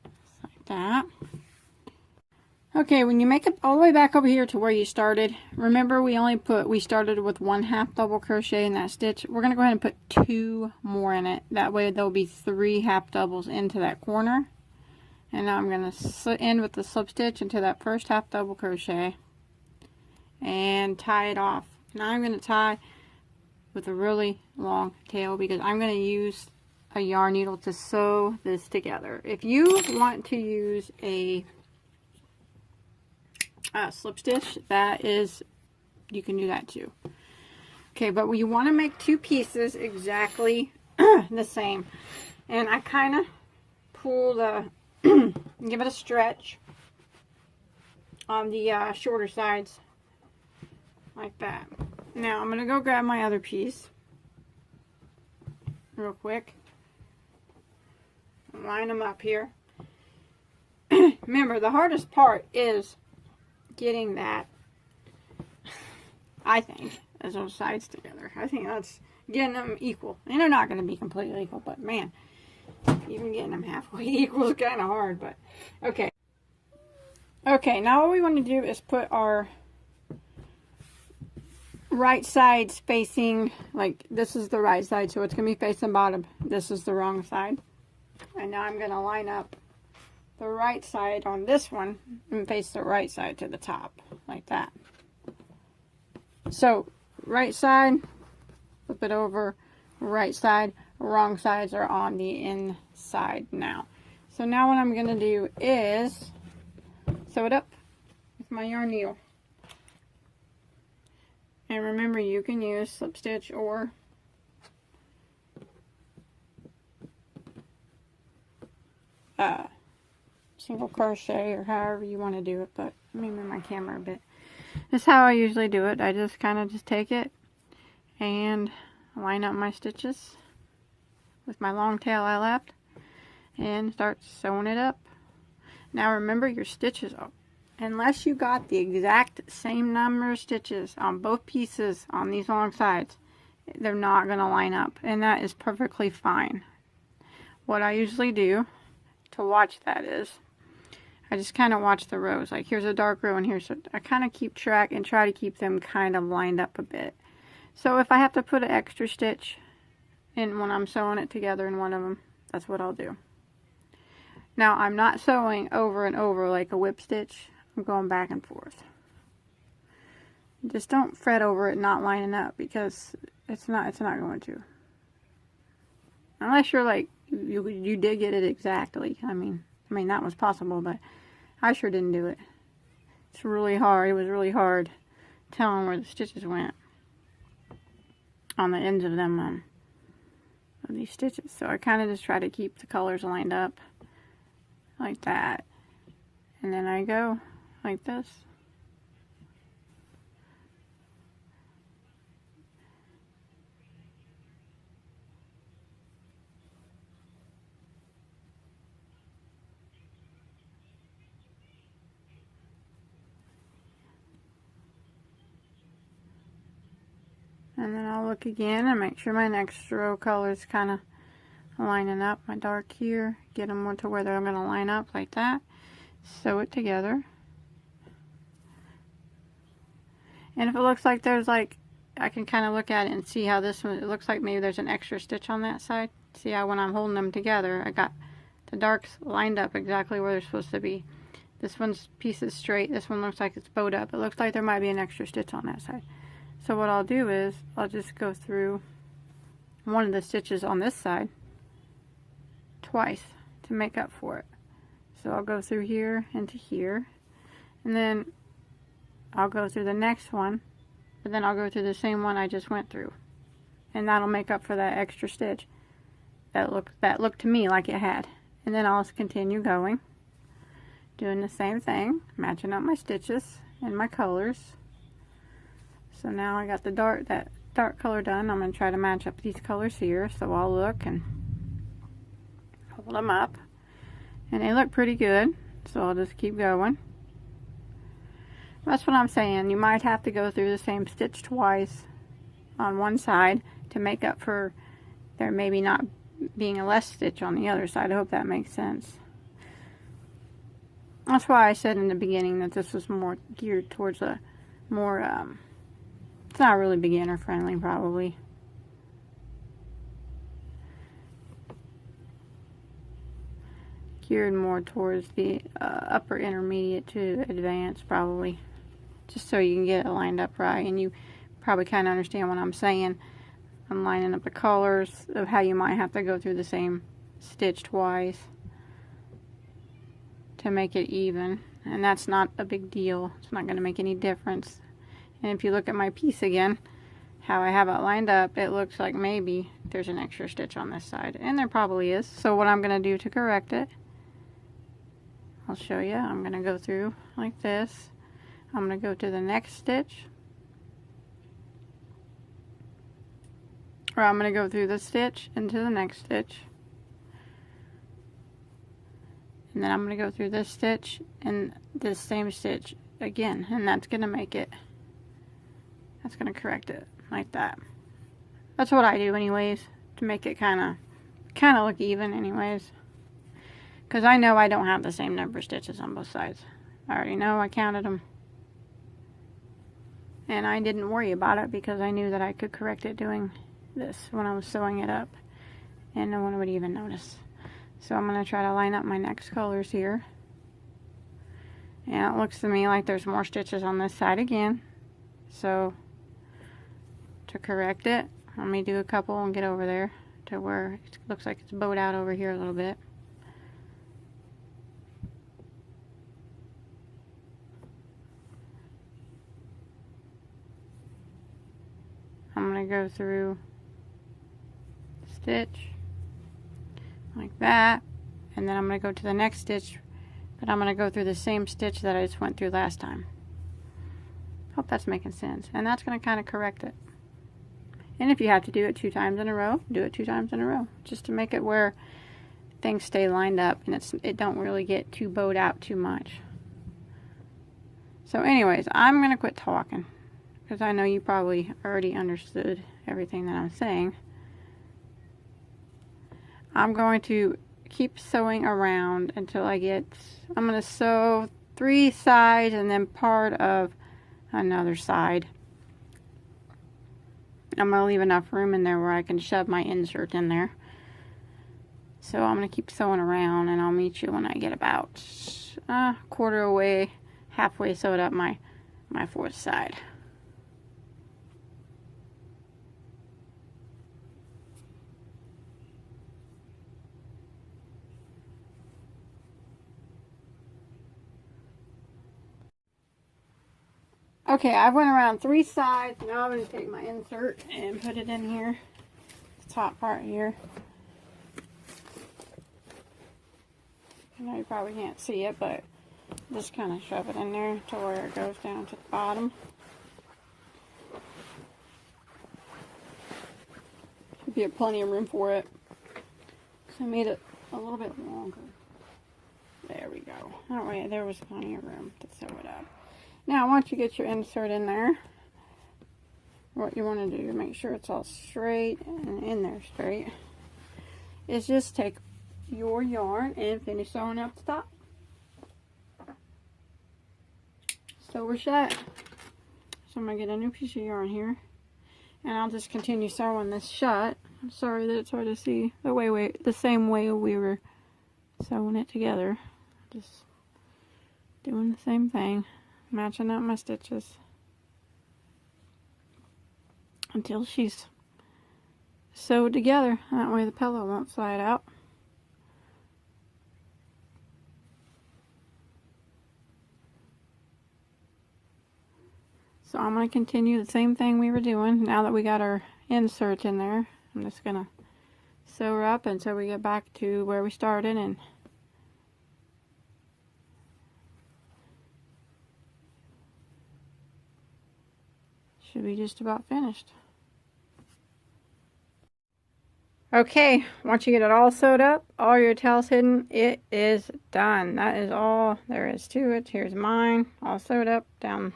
Just like that. Okay, when you make it all the way back over here to where you started, remember we started with 1/2 double crochet in that stitch. We're going to go ahead and put 2 more in it. That way there'll be 3 half doubles into that corner. And now I'm going to end with the slip stitch into that first half double crochet and tie it off. Now I'm going to tie with a really long tail because I'm going to use a yarn needle to sew this together. If you want to use a slip stitch, you can do that too. Okay, but you want to make 2 pieces exactly the same, and I kind of pull the give it a stretch on the shorter sides like that. Now I'm going to go grab my other piece real quick, line them up here. Remember, the hardest part is getting that, I think, as those sides together. I think that's getting them equal. And they're not going to be completely equal, but man, even getting them halfway equal is kind of hard. But okay. Okay, now what we want to do is put our right sides facing, like this is the right side, so it's going to be facing bottom. This is the wrong side. And now I'm going to line up the right side on this one and face the right side to the top like that. So right side, flip it over, right side, wrong sides are on the inside now. So now what I'm going to do is sew it up with my yarn needle. And remember, you can use slip stitch or single crochet or however you want to do it, but let me move my camera a bit. This is how I usually do it. I just kind of take it and line up my stitches with my long tail I left and start sewing it up. Now remember, your stitches, unless you got the exact same number of stitches on both pieces on these long sides, they're not going to line up, and that is perfectly fine. What I usually do to watch that is I just kind of watch the rows. Like here's a dark row and here's I kind of keep track and try to keep them kind of lined up a bit. So if I have to put an extra stitch in when I'm sewing it together in one of them, that's what I'll do. Now I'm not sewing over and over like a whip stitch. I'm going back and forth. Just don't fret over it not lining up, because it's not going to. Unless you're like you did get it exactly. I mean that was possible, but I sure didn't do it. It's really hard. It was really hard telling where the stitches went on the ends of them of these stitches. So I kind of just try to keep the colors lined up like that, and then I go like this. And then I'll look again and make sure my next row color is kind of lining up. My dark here, get them to where they're going to line up like that. Sew it together. And if it looks like there's like, I can kind of look at it and see how this one, it looks like maybe there's an extra stitch on that side. See how when I'm holding them together, I got the darks lined up exactly where they're supposed to be. This one's piece is straight. This one looks like it's bowed up. It looks like there might be an extra stitch on that side. So what I'll do is I'll just go through one of the stitches on this side twice to make up for it. So I'll go through here into here, and then I'll go through the next one, but then I'll go through the same one I just went through, and that'll make up for that extra stitch that looked to me like it had. And then I'll continue going, doing the same thing, matching up my stitches and my colors. So now I got that dark color done. I'm going to try to match up these colors here. So I'll look and hold them up, and they look pretty good. So I'll just keep going. That's what I'm saying. You might have to go through the same stitch twice on one side to make up for there maybe not being a less stitch on the other side. I hope that makes sense. That's why I said in the beginning that this was more geared towards a more, it's not really beginner friendly probably. Geared more towards the upper intermediate to advanced probably. Just so you can get it lined up right, and you probably kind of understand what I'm saying. I'm lining up the colors of how you might have to go through the same stitch twice to make it even, and that's not a big deal. It's not going to make any difference. And if you look at my piece again, how I have it lined up, it looks like maybe there's an extra stitch on this side, and there probably is. So what I'm going to do to correct it, I'll show you. I'm going to go through like this. I'm going to go to the next stitch, or I'm going to go through the stitch into the next stitch, and then I'm going to go through this stitch and this same stitch again, and that's going to make it, that's going to correct it like that. That's what I do anyways, to make it kind of look even anyways, because I know I don't have the same number of stitches on both sides. I already know, I counted them. And I didn't worry about it because I knew that I could correct it doing this when I was sewing it up, and no one would even notice. So I'm going to try to line up my next colors here. And it looks to me like there's more stitches on this side again. So to correct it, let me do a couple and get over there to where it looks like it's bowed out over here a little bit. I'm going to go through stitch like that, and then I'm going to go to the next stitch, but I'm going to go through the same stitch that I just went through last time. Hope that's making sense. And that's going to kind of correct it. And if you have to do it 2 times in a row, do it 2 times in a row, just to make it where things stay lined up and it don't really get too bowed out too much. So anyways, I'm going to quit talking, because I know you probably already understood everything that I'm saying. I'm going to keep sewing around until I get, I'm going to sew 3 sides and then part of another side. I'm going to leave enough room in there where I can shove my insert in there. So I'm going to keep sewing around, and I'll meet you when I get about a quarter away, halfway sewed up my 4th side. Okay, I went around 3 sides. Now I'm going to take my insert and put it in here, the top part here. I know you probably can't see it, but just kind of shove it in there to where it goes down to the bottom. Should be plenty of room for it. So I made it a little bit longer. There we go. That way there was plenty of room to sew it up. Now, once you get your insert in there, what you want to do to make sure it's all straight and in there straight is just take your yarn and finish sewing up the top. So we're set. So I'm going to get a new piece of yarn here. And I'll just continue sewing this shut. I'm sorry that it's hard to see the same way we were sewing it together. Just doing the same thing. Matching up my stitches. Until she's sewed together. That way the pillow won't slide out. So I'm going to continue the same thing we were doing. Now that we got our insert in there, I'm just going to sew her up until we get back to where we started, and should be just about finished. Okay, once you get it all sewed up, all your tails hidden, it is done. That is all there is to it. Here's mine, all sewed up down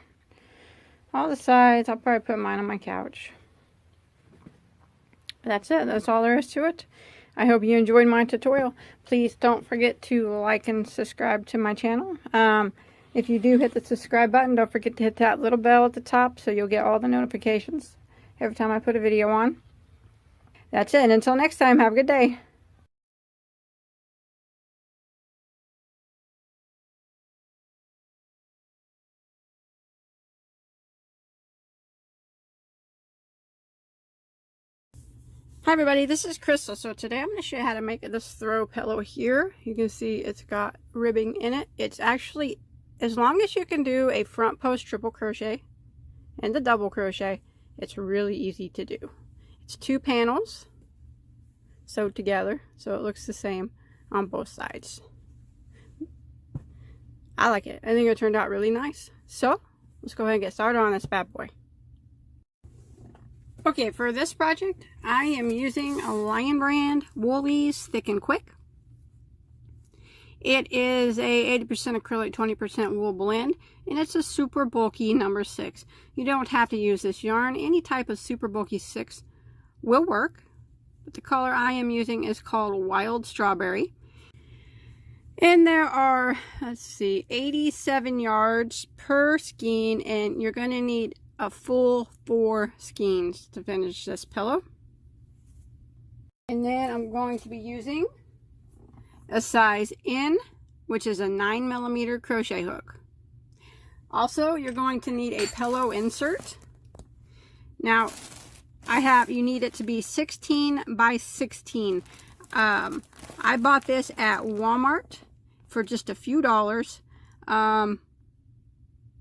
all the sides. I'll probably put mine on my couch. That's it. That's all there is to it. I hope you enjoyed my tutorial. Please don't forget to like and subscribe to my channel. If you do hit the subscribe button, don't forget to hit that little bell at the top so you'll get all the notifications every time I put a video on. That's it. And until next time, have a good day. Hi everybody, this is Crystal. So today I'm going to show you how to make this throw pillow here. You can see it's got ribbing in it. It's actually, as long as you can do a front post triple crochet and the double crochet, it's really easy to do. It's 2 panels sewed together, so it looks the same on both sides. I like it. I think it turned out really nice. So let's go ahead and get started on this bad boy. Okay, for this project, I am using a Lion Brand Woolies Thick and Quick. It is a 80% acrylic, 20% wool blend, and it's a super bulky number 6. You don't have to use this yarn. Any type of super bulky 6 will work, but the color I am using is called Wild Strawberry. And there are, let's see, 87 yards per skein, and you're going to need a full 4 skeins to finish this pillow. And then I'm going to be using a size N, which is a 9mm crochet hook. Also, you're going to need a pillow insert. Now, you need it to be 16 by 16. I bought this at Walmart for just a few dollars.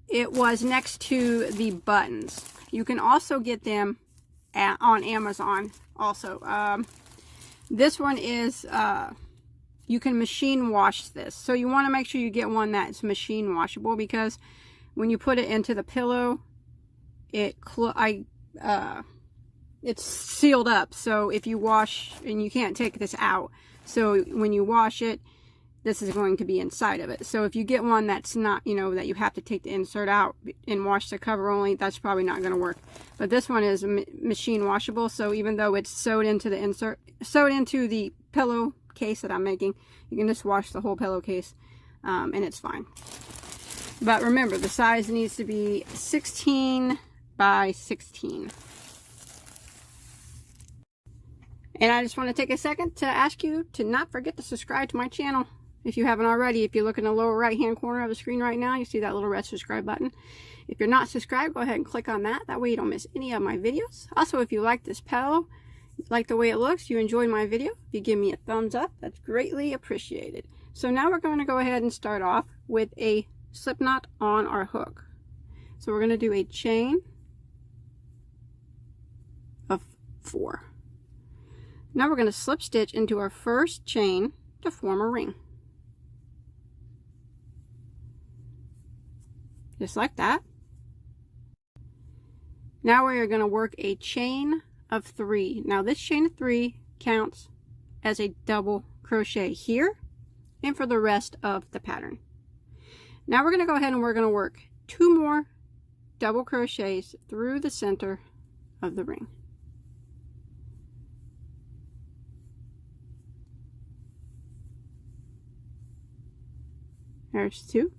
It was next to the buttons. You can also get them on Amazon also. This one is, you can machine wash this. So you want to make sure you get one that's machine washable, because when you put it into the pillow, it's sealed up. So if you wash, and you can't take this out, so when you wash it, this is going to be inside of it. So if you get one that's not, you know, that you have to take the insert out and wash the cover only, that's probably not going to work. But this one is machine washable, so even though it's sewed into the insert, sewed into the pillow case that I'm making, you can just wash the whole pillowcase, and it's fine. But remember, the size needs to be 16 by 16. And I just want to take a second to ask you to not forget to subscribe to my channel. If you haven't already, if you look in the lower right hand corner of the screen right now, you see that little red subscribe button. If you're not subscribed, go ahead and click on that. That way you don't miss any of my videos. Also, if you like this pillow, like the way it looks, you enjoyed my video, if you give me a thumbs up, that's greatly appreciated. So now we're going to go ahead and start off with a slip knot on our hook. So we're going to do a chain of 4. Now we're going to slip stitch into our first chain to form a ring. Just like that. Now we are going to work a chain of 3. Now this chain of 3 counts as a double crochet here and for the rest of the pattern. Now we're going to go ahead and we're going to work 2 more double crochets through the center of the ring. There's 2.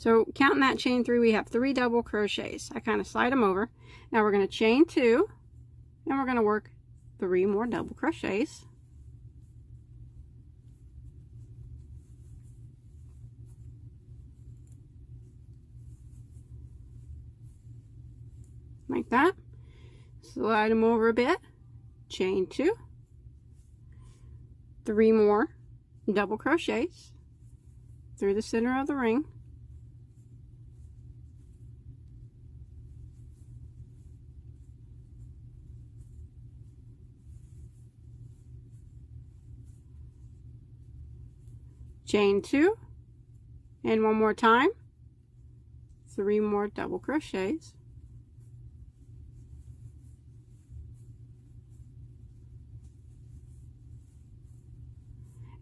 So counting that chain 3, we have 3 double crochets. I kind of slide them over. Now we're going to chain 2, and we're going to work 3 more double crochets. Like that. Slide them over a bit. Chain 2. 3 more double crochets through the center of the ring. Chain 2, and one more time, 3 more double crochets.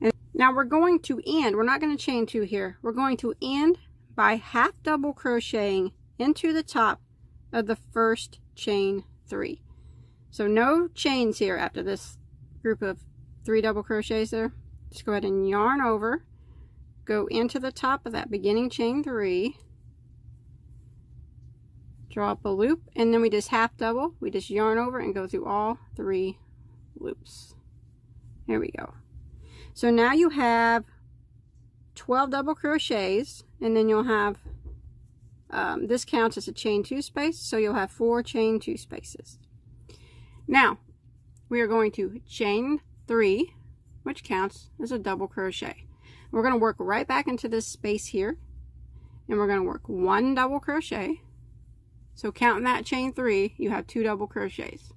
And now we're going to end, we're not going to chain 2 here, we're going to end by half double crocheting into the top of the first chain 3. So no chains here after this group of 3 double crochets there. Just go ahead and yarn over. Go into the top of that beginning chain 3, draw up a loop, and then we just half double. We just yarn over and go through all 3 loops. There we go. So now you have 12 double crochets, and then you'll have, this counts as a chain 2 space, so you'll have 4 chain 2 spaces. Now, we are going to chain 3, which counts as a double crochet. We're going to work right back into this space here, and we're going to work 1 double crochet. So counting that chain 3, you have 2 double crochets.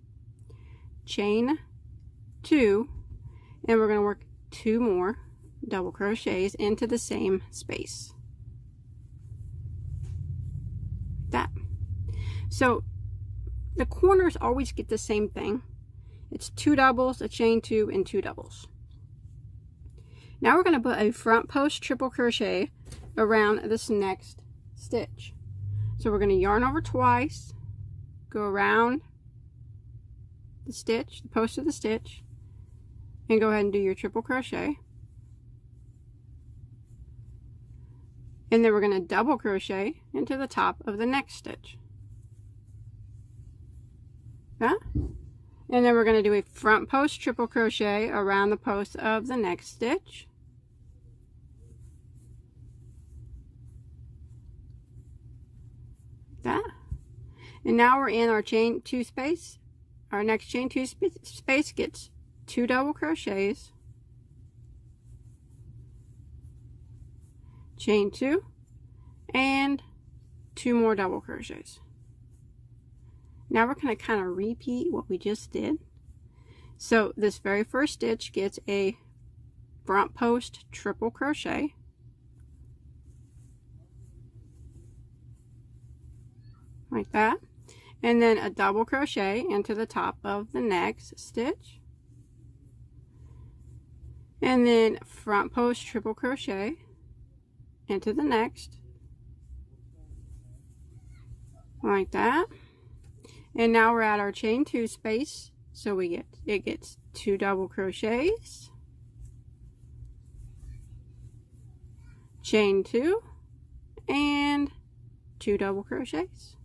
Chain 2, and we're going to work 2 more double crochets into the same space. That. So the corners always get the same thing. It's 2 doubles, a chain 2, and 2 doubles. Now we're going to put a front post triple crochet around this next stitch. So we're going to yarn over twice, go around the stitch, the post of the stitch, and go ahead and do your triple crochet. And then we're going to double crochet into the top of the next stitch. Yeah? And then we're going to do a front post triple crochet around the post of the next stitch. That. And now we're in our chain 2 space. Our next chain 2 space gets 2 double crochets, chain 2, and 2 more double crochets. Now we're going to kind of repeat what we just did. So this very first stitch gets a front post triple crochet, like that, and then a double crochet into the top of the next stitch, and then front post triple crochet into the next, like that. And now we're at our chain 2 space, so it gets 2 double crochets, chain 2, and 2 double crochets.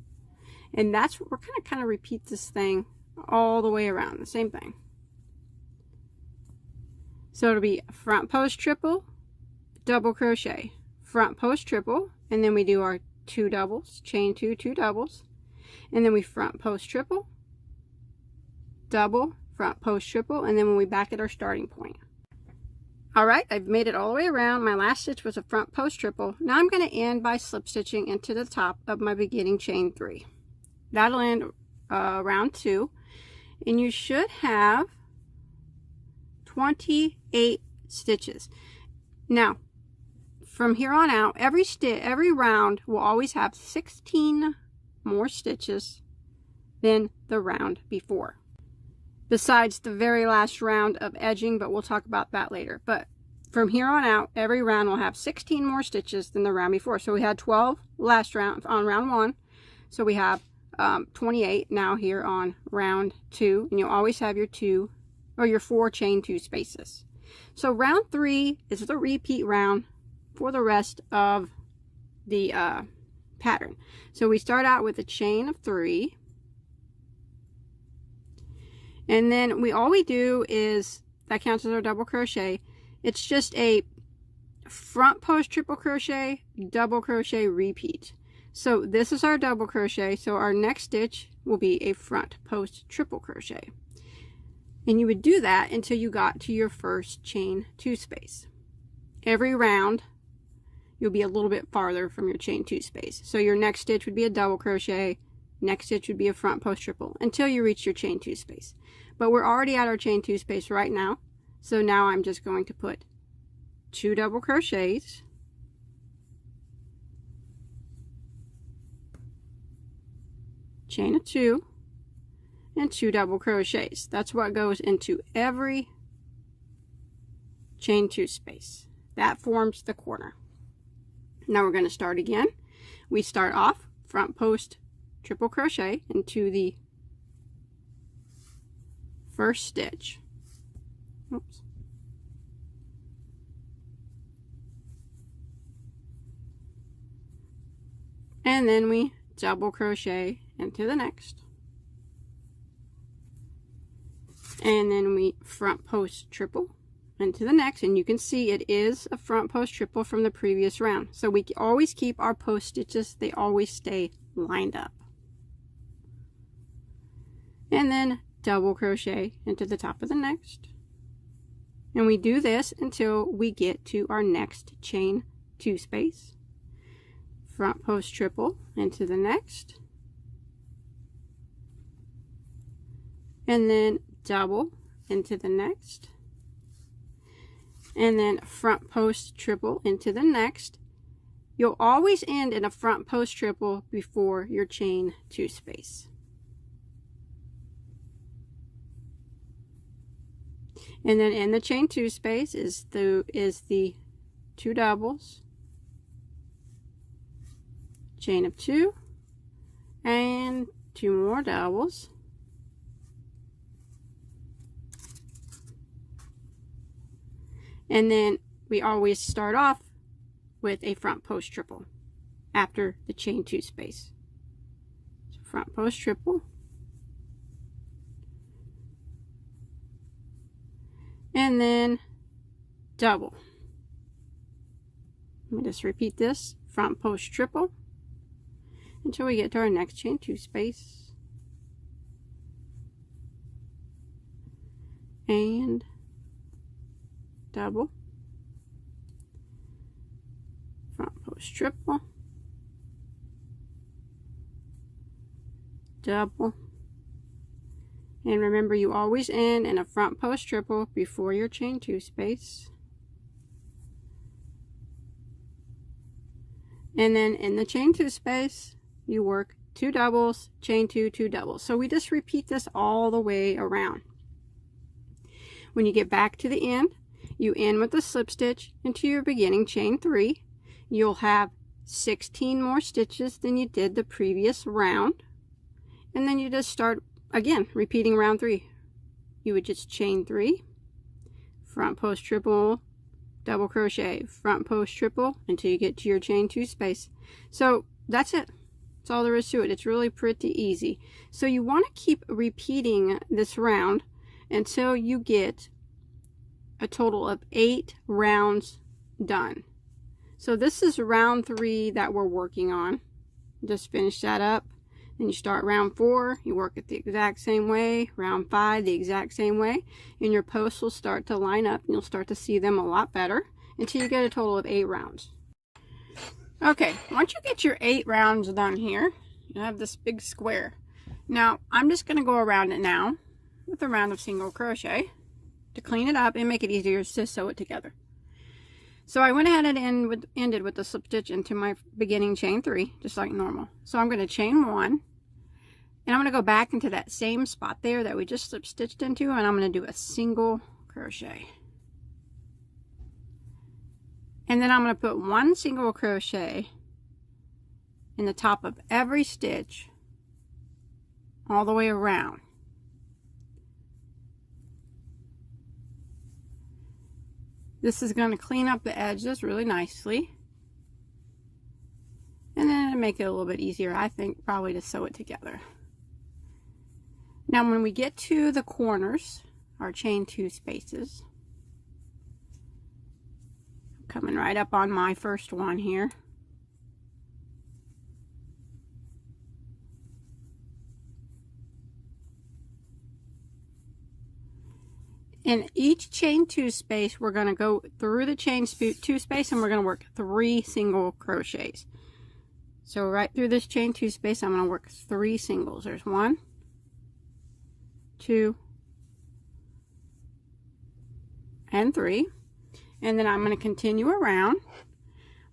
And that's what we're going to kind of repeat this thing all the way around, the same thing. So it'll be front post triple, double crochet, front post triple, and then we do our 2 doubles, chain 2, 2 doubles, and then we front post triple, double, front post triple, and then when we back at our starting point. Alright, I've made it all the way around. My last stitch was a front post triple. Now I'm going to end by slip stitching into the top of my beginning chain 3. That'll end round 2, and you should have 28 stitches. Now, from here on out, every round will always have 16 more stitches than the round before, besides the very last round of edging, but we'll talk about that later. But from here on out, every round will have 16 more stitches than the round before. So we had 12 last round on round 1, so we have 28 now here on round 2, and you'll always have your 2 or your 4 chain 2 spaces. So round 3 is the repeat round for the rest of the pattern. So we start out with a chain of 3, and then all we do is, that counts as our double crochet. It's just a front post triple crochet, double crochet, repeat. So this is our double crochet, so our next stitch will be a front post triple crochet, and you would do that until you got to your first chain 2 space. Every round you'll be a little bit farther from your chain 2 space, so your next stitch would be a double crochet, next stitch would be a front post triple until you reach your chain 2 space. But we're already at our chain 2 space right now, so now I'm just going to put 2 double crochets, chain of 2, and 2 double crochets. That's what goes into every chain 2 space. That forms the corner. Now we're going to start again. We start off front post triple crochet into the first stitch. Oops. And then we double crochet into the next, and then we front post triple into the next, and you can see it is a front post triple from the previous round. So we always keep our post stitches, they always stay lined up, and then double crochet into the top of the next, and we do this until we get to our next chain 2 space, front post triple into the next, and then double into the next, and then front post triple into the next. You'll always end in a front post triple before your chain 2 space. And then in the chain 2 space is the 2 doubles, chain of 2, and 2 more doubles, and then we always start off with a front post triple after the chain 2 space. So front post triple, and then double. Let me just repeat this, front post triple until we get to our next chain 2 space, and double, front post triple, double, and remember you always end in a front post triple before your chain 2 space. And then in the chain 2 space you work 2 doubles, chain 2, 2 doubles. So we just repeat this all the way around. When you get back to the end, you end with a slip stitch into your beginning chain 3. You'll have 16 more stitches than you did the previous round, and then you just start again repeating round 3. You would just chain 3, front post triple, double crochet, front post triple until you get to your chain 2 space. So that's it. That's all there is to it. It's really pretty easy. So you want to keep repeating this round until you get a total of 8 rounds done. So this is round 3 that we're working on. Just finish that up. Then you start round 4, you work it the exact same way, round 5 the exact same way, and your posts will start to line up and you'll start to see them a lot better until you get a total of 8 rounds. Okay, once you get your 8 rounds done here, you have this big square. Now I'm just going to go around it now with a round of single crochet to clean it up and make it easier to sew it together. So I went ahead and ended with the slip stitch into my beginning chain 3, just like normal. So I'm going to chain 1, and I'm going to go back into that same spot there that we just slip stitched into, and I'm going to do a single crochet. And then I'm going to put 1 single crochet in the top of every stitch all the way around. This is going to clean up the edges really nicely. make it a little bit easier, I think, probably to sew it together. Now when we get to the corners, our chain 2 spaces, coming right up on my first one here. In each chain 2 space, we're going to go through the chain 2 space and we're going to work 3 single crochets. So right through this chain 2 space, I'm going to work 3 singles. There's 1, 2, and 3. And then I'm going to continue around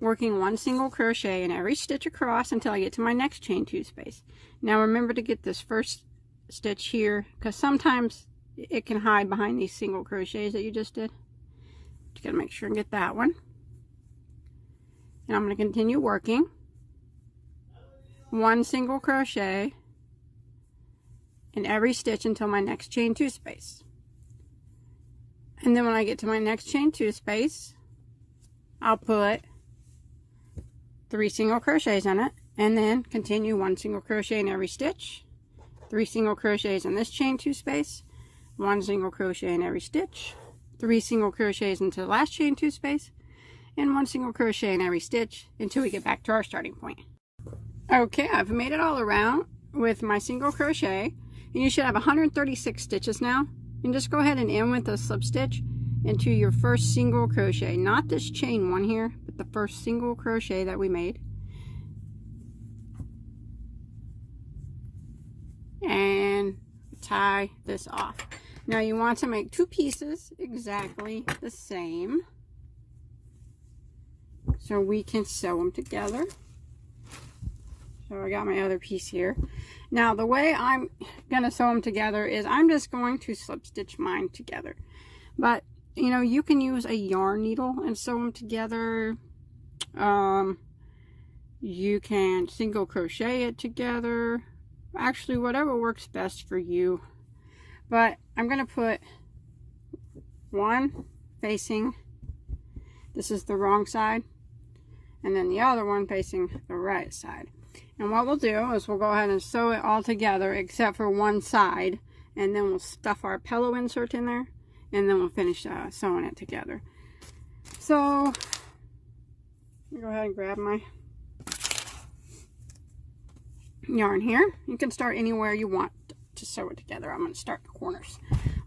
working 1 single crochet in every stitch across until I get to my next chain 2 space. Now remember to get this first stitch here, because sometimes it can hide behind these single crochets that you just did. You gotta make sure and get that one. And I'm going to continue working 1 single crochet in every stitch until my next chain 2 space. And then when I get to my next chain 2 space, I'll put 3 single crochets in it, and then continue 1 single crochet in every stitch, 3 single crochets in this chain 2 space, 1 single crochet in every stitch, 3 single crochets into the last chain 2 space, and 1 single crochet in every stitch until we get back to our starting point. Okay, I've made it all around with my single crochet, and you should have 136 stitches now. And just go ahead and end with a slip stitch into your first single crochet, not this chain 1 here, but the first single crochet that we made. And tie this off. Now you want to make 2 pieces exactly the same so we can sew them together. So I got my other piece here. Now the way I'm going to sew them together is I'm just going to slip stitch mine together. But you know, you can use a yarn needle and sew them together. You can single crochet it together. Actually, whatever works best for you. But I'm going to put 1 facing, this is the wrong side, and then the other one facing the right side. And what we'll do is we'll go ahead and sew it all together except for one side, and then we'll stuff our pillow insert in there, and then we'll finish sewing it together. So, let me go ahead and grab my yarn here. You can start anywhere you want to sew it together. I'm going to start the corners.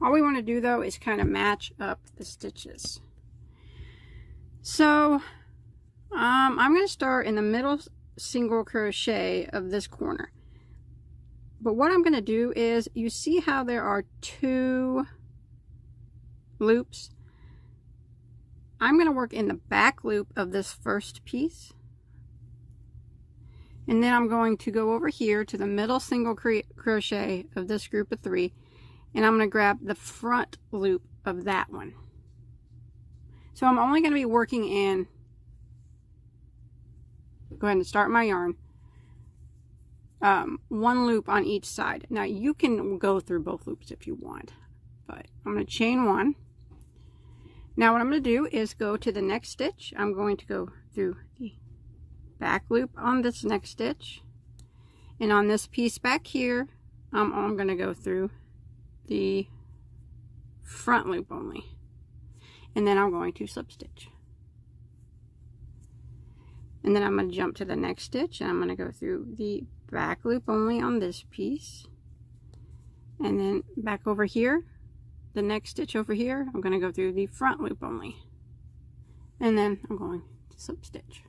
All we want to do though is kind of match up the stitches. So I'm going to start in the middle single crochet of this corner. But what I'm going to do is, you see how there are 2 loops? I'm going to work in the back loop of this first piece. And then I'm going to go over here to the middle single crochet of this group of 3, and I'm going to grab the front loop of that one. So I'm only going to be working in, go ahead and start my yarn, 1 loop on each side. Now you can go through both loops if you want, but I'm going to chain 1. Now what I'm going to do is go to the next stitch. I'm going to go through the back loop on this next stitch, and on this piece back here I'm going to go through the front loop only, and then I'm going to slip stitch, and then I'm going to jump to the next stitch, and I'm going to go through the back loop only on this piece, and then back over here, the next stitch over here, I'm going to go through the front loop only, and then I'm going to slip stitch.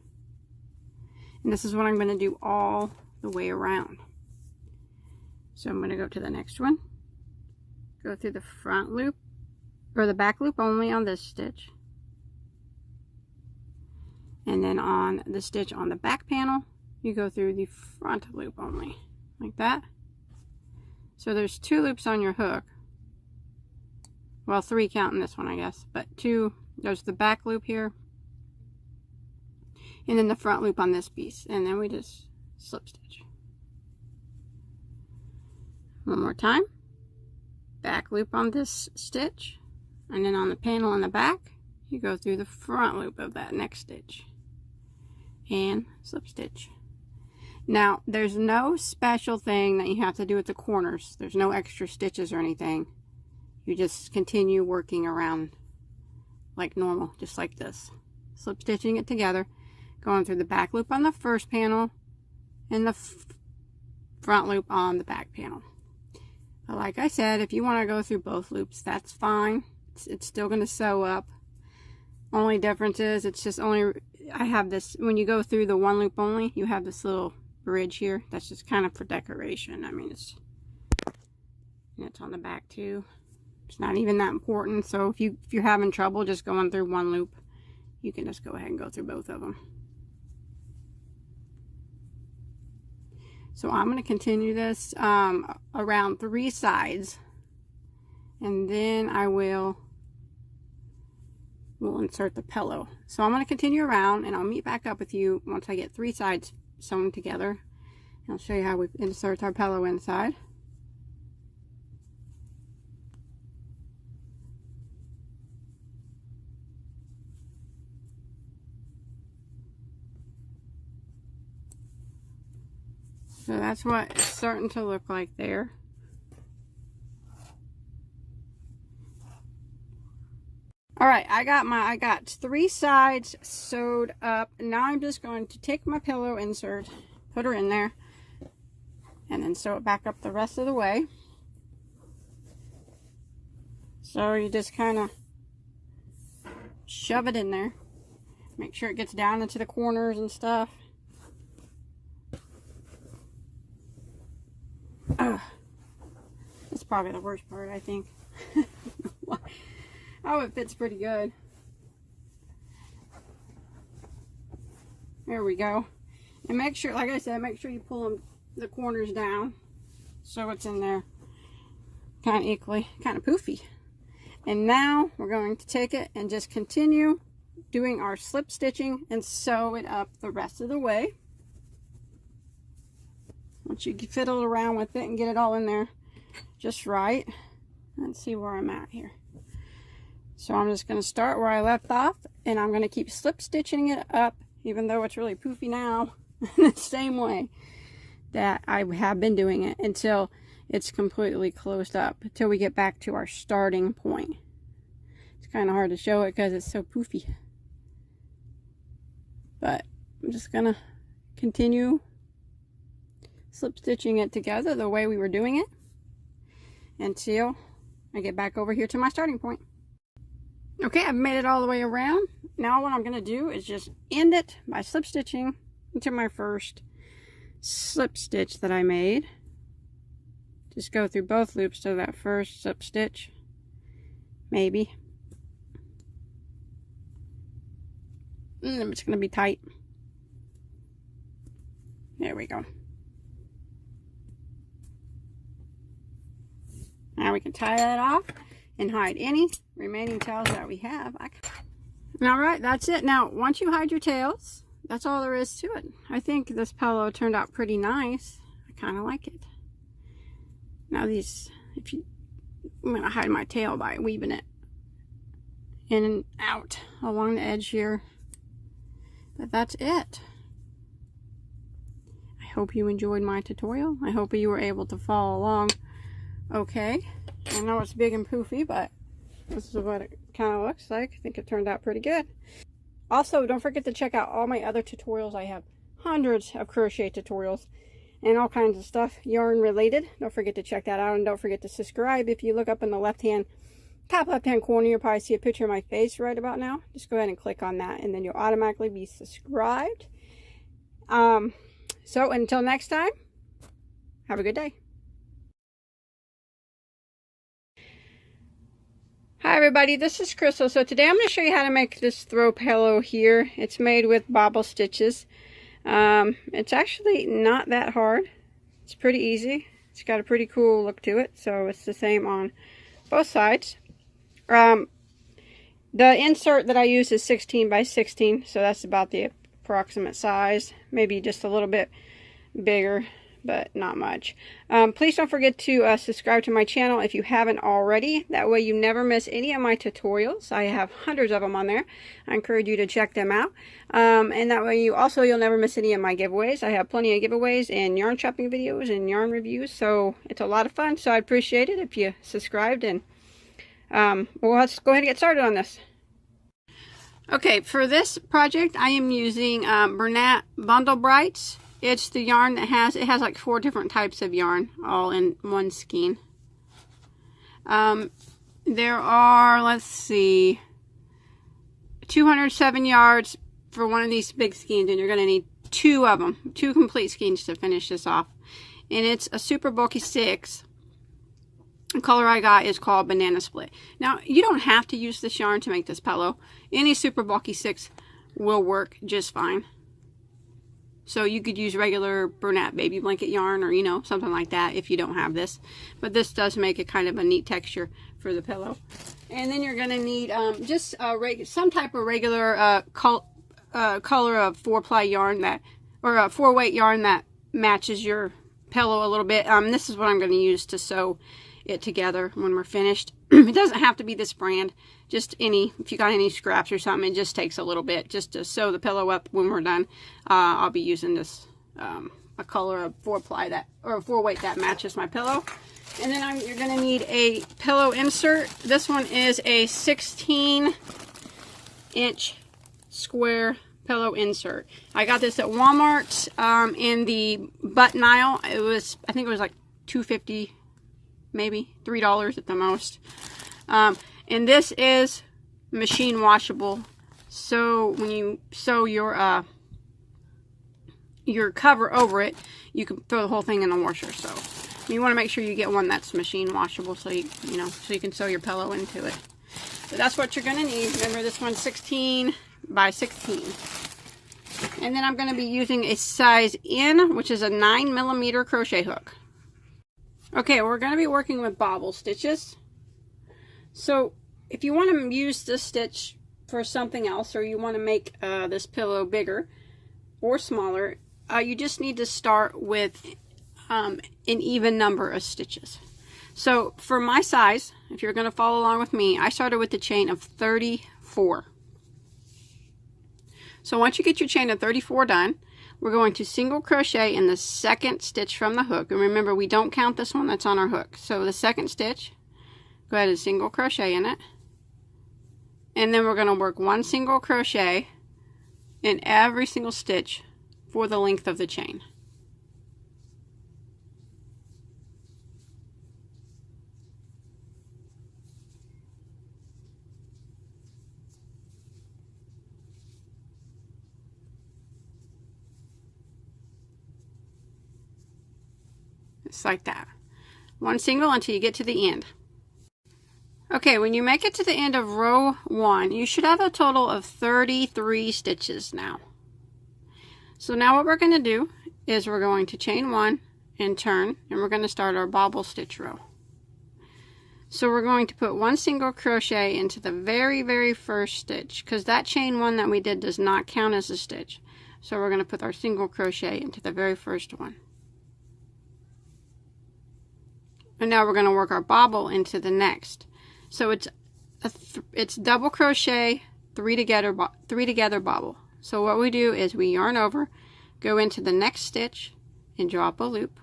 And this is what I'm going to do all the way around. So I'm going to go to the next one, go through the front loop, or the back loop only on this stitch, and then on the stitch on the back panel, you go through the front loop only, like that. So there's 2 loops on your hook. Well, 3 counting this one, I guess, but 2, there's the back loop here, and then the front loop on this piece, and then we just slip stitch. One more time, back loop on this stitch, and then on the panel in the back, you go through the front loop of that next stitch and slip stitch. Now, there's no special thing that you have to do at the corners. There's no extra stitches or anything. You just continue working around like normal, just like this. Slip stitching it together, going through the back loop on the first panel and the front loop on the back panel. But like I said, if you want to go through both loops, that's fine. It's still going to sew up. Only difference is it's just only, I have this, when you go through the one loop only, you have this little bridge here. That's just kind of for decoration. I mean, it's on the back too. It's not even that important. So if you're having trouble just going through one loop, you can just go ahead and go through both of them. So I'm going to continue this around 3 sides, and then we'll insert the pillow. So I'm going to continue around, and I'll meet back up with you once I get 3 sides sewn together. I'll show you how we insert our pillow inside. So that's what it's starting to look like there. All right, I got 3 sides sewed up. Now I'm just going to take my pillow insert, put her in there, and then sew it back up the rest of the way. So you just kind of shove it in there. Make sure it gets down into the corners and stuff. That's probably the worst part, I think. Oh, it fits pretty good. There we go. And make sure, like I said, make sure you pull the corners down so it's in there kind of equally, kind of poofy. And now we're going to take it and just continue doing our slip stitching and sew it up the rest of the way. Once you fiddle around with it and get it all in there just right. Let's see where I'm at here. So I'm just going to start where I left off, and I'm going to keep slip stitching it up, even though it's really poofy now, the same way that I have been doing it until it's completely closed up, until we get back to our starting point. It's kind of hard to show it because it's so poofy. But I'm just going to continue slip stitching it together the way we were doing it until I get back over here to my starting point. Okay, I've made it all the way around. Now what I'm going to do is just end it by slip stitching into my first slip stitch that I made. Just go through both loops to that first slip stitch, maybe. It's going to be tight. There we go. Now we can tie that off and hide any remaining tails that we have. All right, that's it. Now, once you hide your tails, that's all there is to it. I think this pillow turned out pretty nice. I kind of like it. Now these, I'm going to hide my tail by weaving it in and out along the edge here. But that's it. I hope you enjoyed my tutorial. I hope you were able to follow along. Okay, I know it's big and poofy, but this is what it kind of looks like. I think it turned out pretty good. Also, don't forget to check out all my other tutorials. I have hundreds of crochet tutorials and all kinds of stuff yarn related. Don't forget to check that out, and don't forget to subscribe. If you look up in the top left hand corner, you'll probably see a picture of my face right about now. Just go ahead and click on that, and then you'll automatically be subscribed. So until next time, have a good day. Hi everybody, this is Crystal. So today I'm going to show you how to make this throw pillow here. It's made with bobble stitches. It's actually not that hard. It's pretty easy. It's got a pretty cool look to it, so it's the same on both sides. The insert that I use is 16 by 16, so that's about the approximate size. Maybe just a little bit bigger, but not much. Please don't forget to subscribe to my channel if you haven't already. That way you never miss any of my tutorials. I have hundreds of them on there. I encourage you to check them out. And that way you'll never miss any of my giveaways. I have plenty of giveaways and yarn shopping videos and yarn reviews, so it's a lot of fun. So I'd appreciate it if you subscribed, and well, let's go ahead and get started on this. Okay, for this project I am using Bernat Bundle Brights. It's the yarn that has like 4 different types of yarn all in one skein. There are, let's see, 207 yards for one of these big skeins, and you're going to need 2 of them, 2 complete skeins to finish this off. And it's a super bulky 6. The color I got is called Banana Split. Now, you don't have to use this yarn to make this pillow. Any super bulky 6 will work just fine. So you could use regular Bernat baby blanket yarn, or, you know, something like that if you don't have this. But this does make it kind of a neat texture for the pillow. And then you're going to need just some type of regular color of 4-ply yarn or a 4-weight yarn that matches your pillow a little bit. This is what I'm going to use to sew it together when we're finished. It doesn't have to be this brand, just if you got any scraps or something. It just takes a little bit just to sew the pillow up when we're done. I'll be using this a color of 4-ply or a 4-weight that matches my pillow. And then you're going to need a pillow insert. This one is a 16-inch square pillow insert. I got this at Walmart in the button aisle. I think it was like $2.50, maybe $3 at the most. And this is machine washable, so when you sew your cover over it, you can throw the whole thing in the washer. So you want to make sure you get one that's machine washable, so you can sew your pillow into it. But that's what you're going to need. Remember, this one's 16 by 16. And then I'm going to be using a size N, which is a 9mm crochet hook. Okay, we're going to be working with bobble stitches. So if you want to use this stitch for something else, or you want to make this pillow bigger or smaller, you just need to start with an even number of stitches. So for my size, if you're going to follow along with me, I started with the chain of 34. So once you get your chain of 34 done, we're going to single crochet in the second stitch from the hook. And remember, we don't count this one that's on our hook. So the second stitch, go ahead and single crochet in it. And then we're going to work 1 single crochet in every single stitch for the length of the chain. Just like that. 1 single until you get to the end. Okay, when you make it to the end of row 1, you should have a total of 33 stitches now. So now what we're going to do is we're going to chain 1 and turn, and we're going to start our bobble stitch row. So we're going to put 1 single crochet into the very first stitch, because that chain 1 that we did does not count as a stitch. So we're going to put our single crochet into the very first one. And now we're going to work our bobble into the next. So it's double crochet, 3 together bobble. So what we do is we yarn over, go into the next stitch and drop a loop,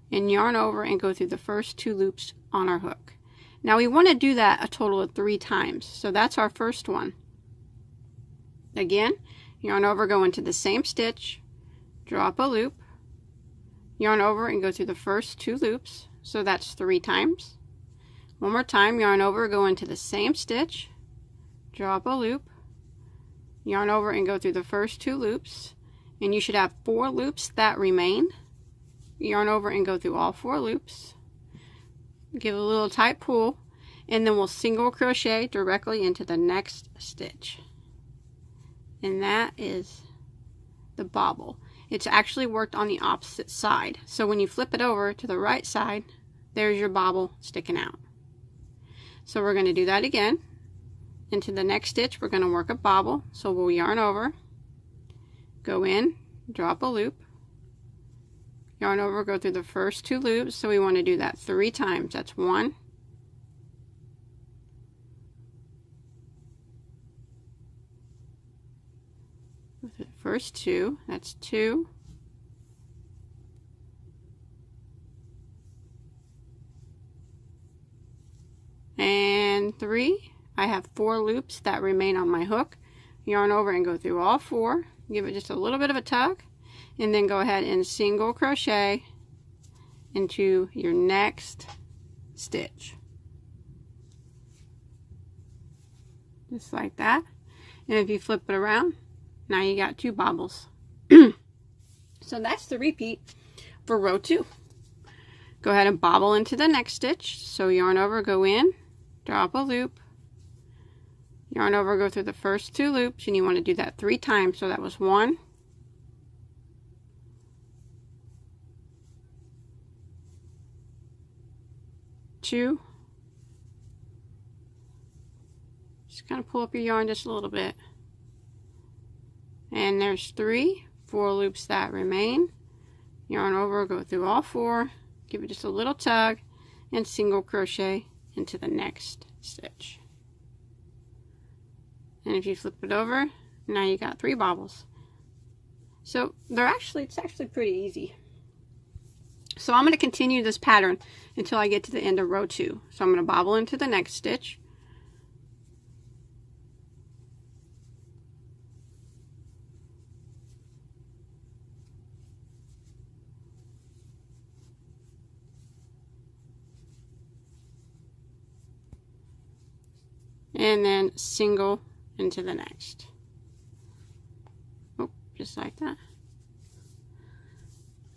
and yarn over and go through the first 2 loops on our hook. Now we want to do that a total of 3 times. So that's our first one. Again, yarn over, go into the same stitch, drop a loop, yarn over and go through the first 2 loops. So that's 3 times. One more time, yarn over, go into the same stitch, drop a loop, yarn over and go through the first 2 loops, and you should have 4 loops that remain. Yarn over and go through all 4 loops, give a little tight pull, and then we'll single crochet directly into the next stitch. And that is the bobble. It's actually worked on the opposite side. So when you flip it over to the right side, there's your bobble sticking out. So we're going to do that again. Into the next stitch, we're going to work a bobble. So we'll yarn over, go in, drop a loop, yarn over, go through the first 2 loops. So we want to do that 3 times. That's 1, go through the first 2, that's 2, and 3. I have 4 loops that remain on my hook. Yarn over and go through all 4, give it just a little bit of a tug, and then go ahead and single crochet into your next stitch, just like that. And if you flip it around, now you got 2 bobbles. So that's the repeat for row 2. Go ahead and bobble into the next stitch. So yarn over, go in, drop a loop, yarn over, go through the first 2 loops, and you want to do that 3 times. So that was 1, 2, just kind of pull up your yarn just a little bit, and there's 3, 4 loops that remain. Yarn over, go through all 4, give it just a little tug, and single crochet into the next stitch. And if you flip it over, now you got 3 bobbles. So it's actually pretty easy. So I'm going to continue this pattern until I get to the end of row 2. So I'm going to bobble into the next stitch, and then single into the next. Oh, just like that.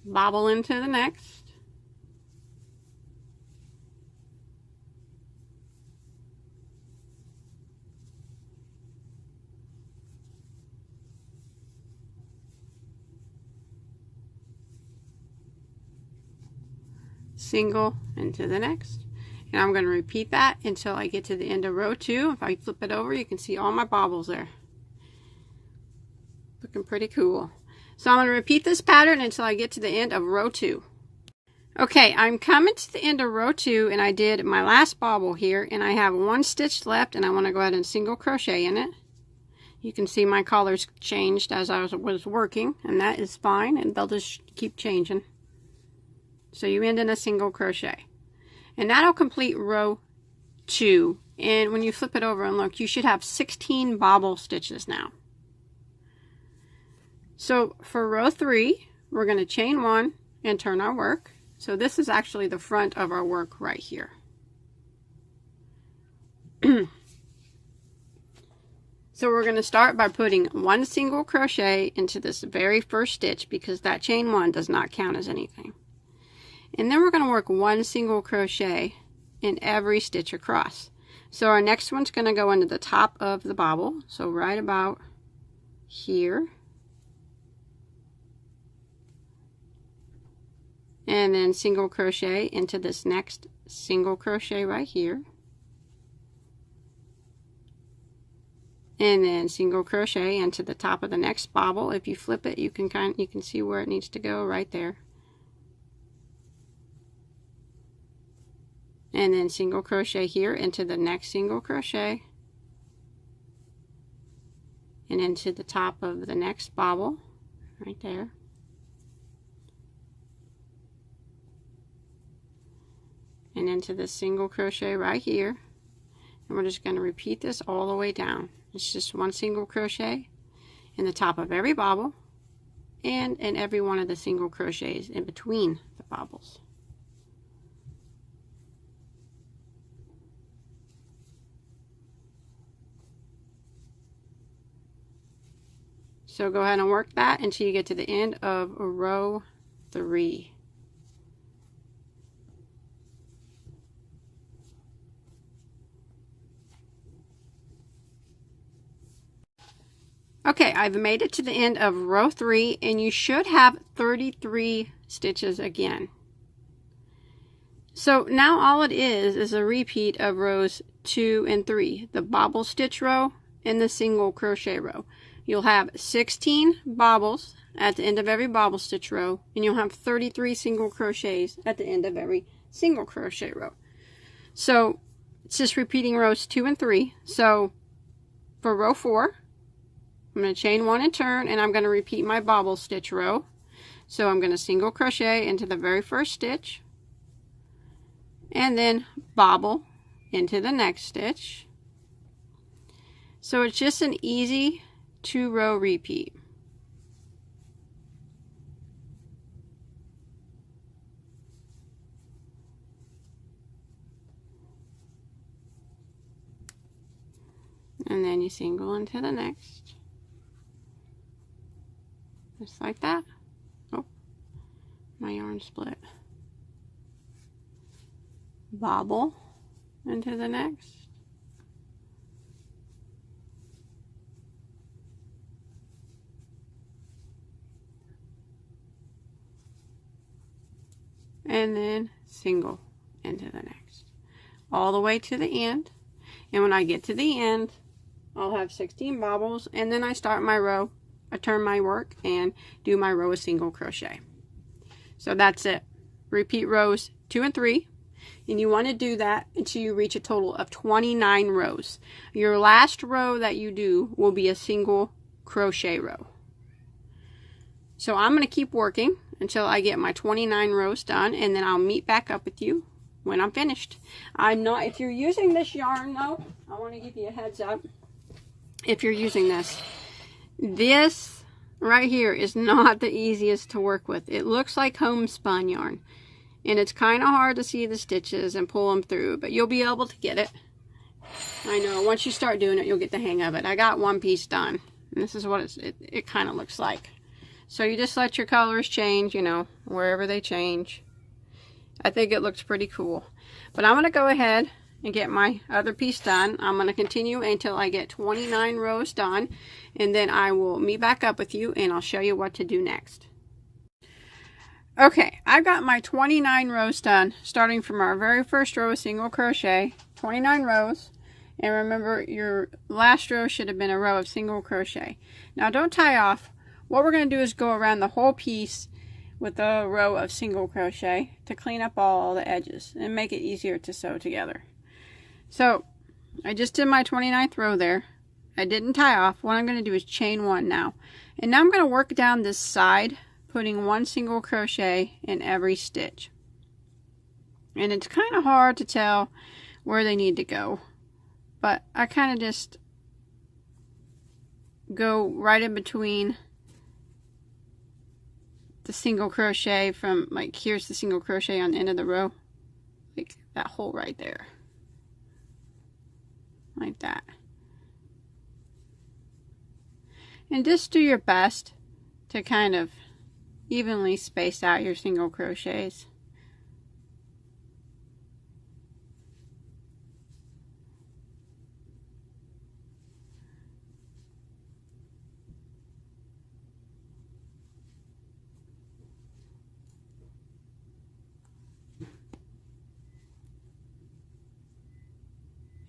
Bobble into the next, single into the next, and I'm going to repeat that until I get to the end of row 2. If I flip it over, you can see all my bobbles there. Looking pretty cool. So I'm going to repeat this pattern until I get to the end of row 2. Okay, I'm coming to the end of row 2, and I did my last bobble here, and I have 1 stitch left, and I want to go ahead and single crochet in it. You can see my colors changed as I was working, and that is fine, and they'll just keep changing. So you end in a single crochet, and that'll complete row 2. And when you flip it over and look, you should have 16 bobble stitches now. So for row 3, we're going to chain 1 and turn our work. So this is actually the front of our work right here. So we're going to start by putting 1 single crochet into this very first stitch, because that chain 1 does not count as anything. And then we're going to work 1 single crochet in every stitch across. So our next one's going to go into the top of the bobble, so right about here. And then single crochet into this next single crochet right here, and then single crochet into the top of the next bobble. If you flip it, you can see where it needs to go right there, and then single crochet here into the next single crochet and into the top of the next bobble right there. And into this single crochet right here, and we're just going to repeat this all the way down. It's just 1 single crochet in the top of every bobble and in every one of the single crochets in between the bobbles. So go ahead and work that until you get to the end of row 3. Okay, I've made it to the end of row 3, and you should have 33 stitches again. So now all it is a repeat of rows 2 and 3, the bobble stitch row and the single crochet row. you'll have 16 bobbles at the end of every bobble stitch row, and you'll have 33 single crochets at the end of every single crochet row. So it's just repeating rows 2 and 3. So for row 4, I'm going to chain 1 and turn, and I'm going to repeat my bobble stitch row. So I'm going to single crochet into the very first stitch, and then bobble into the next stitch. So it's just an easy 2-row repeat. And then you single into the next, just like that. Oh, my yarn split. Bobble into the next, and then single into the next, all the way to the end. And when I get to the end, I'll have 16 bobbles, and then I start my row. I turn my work and do my row of single crochet. So that's it. Repeat rows 2 and 3, and you want to do that until you reach a total of 29 rows. Your last row that you do will be a single crochet row. So I'm going to keep working until I get my 29 rows done, and then I'll meet back up with you when I'm finished. If you're using this yarn though, I want to give you a heads up. If you're using this right here is not the easiest to work with. It looks like homespun yarn, and it's kind of hard to see the stitches and pull them through, but you'll be able to get it. I know, once you start doing it, you'll get the hang of it. I got one piece done, and this is what it kind of looks like. So you just let your colors change, you know, wherever they change. I think it looks pretty cool. But I'm going to go ahead and get my other piece done. I'm going to continue until I get 29 rows done, and then I will meet back up with you and I'll show you what to do next. Okay, I've got my 29 rows done, starting from our very first row of single crochet, 29 rows. And remember, your last row should have been a row of single crochet. Now don't tie off. What we're going to do is go around the whole piece with a row of single crochet to clean up all the edges and make it easier to sew together. So I just did my 29th row there. I didn't tie off. What I'm going to do is chain 1 now. And now I'm going to work down this side, putting 1 single crochet in every stitch. And it's kind of hard to tell where they need to go, but I kind of just go right in between the single crochet from, like, here's the single crochet on the end of the row, like that hole right there, like that. And just do your best to kind of evenly space out your single crochets.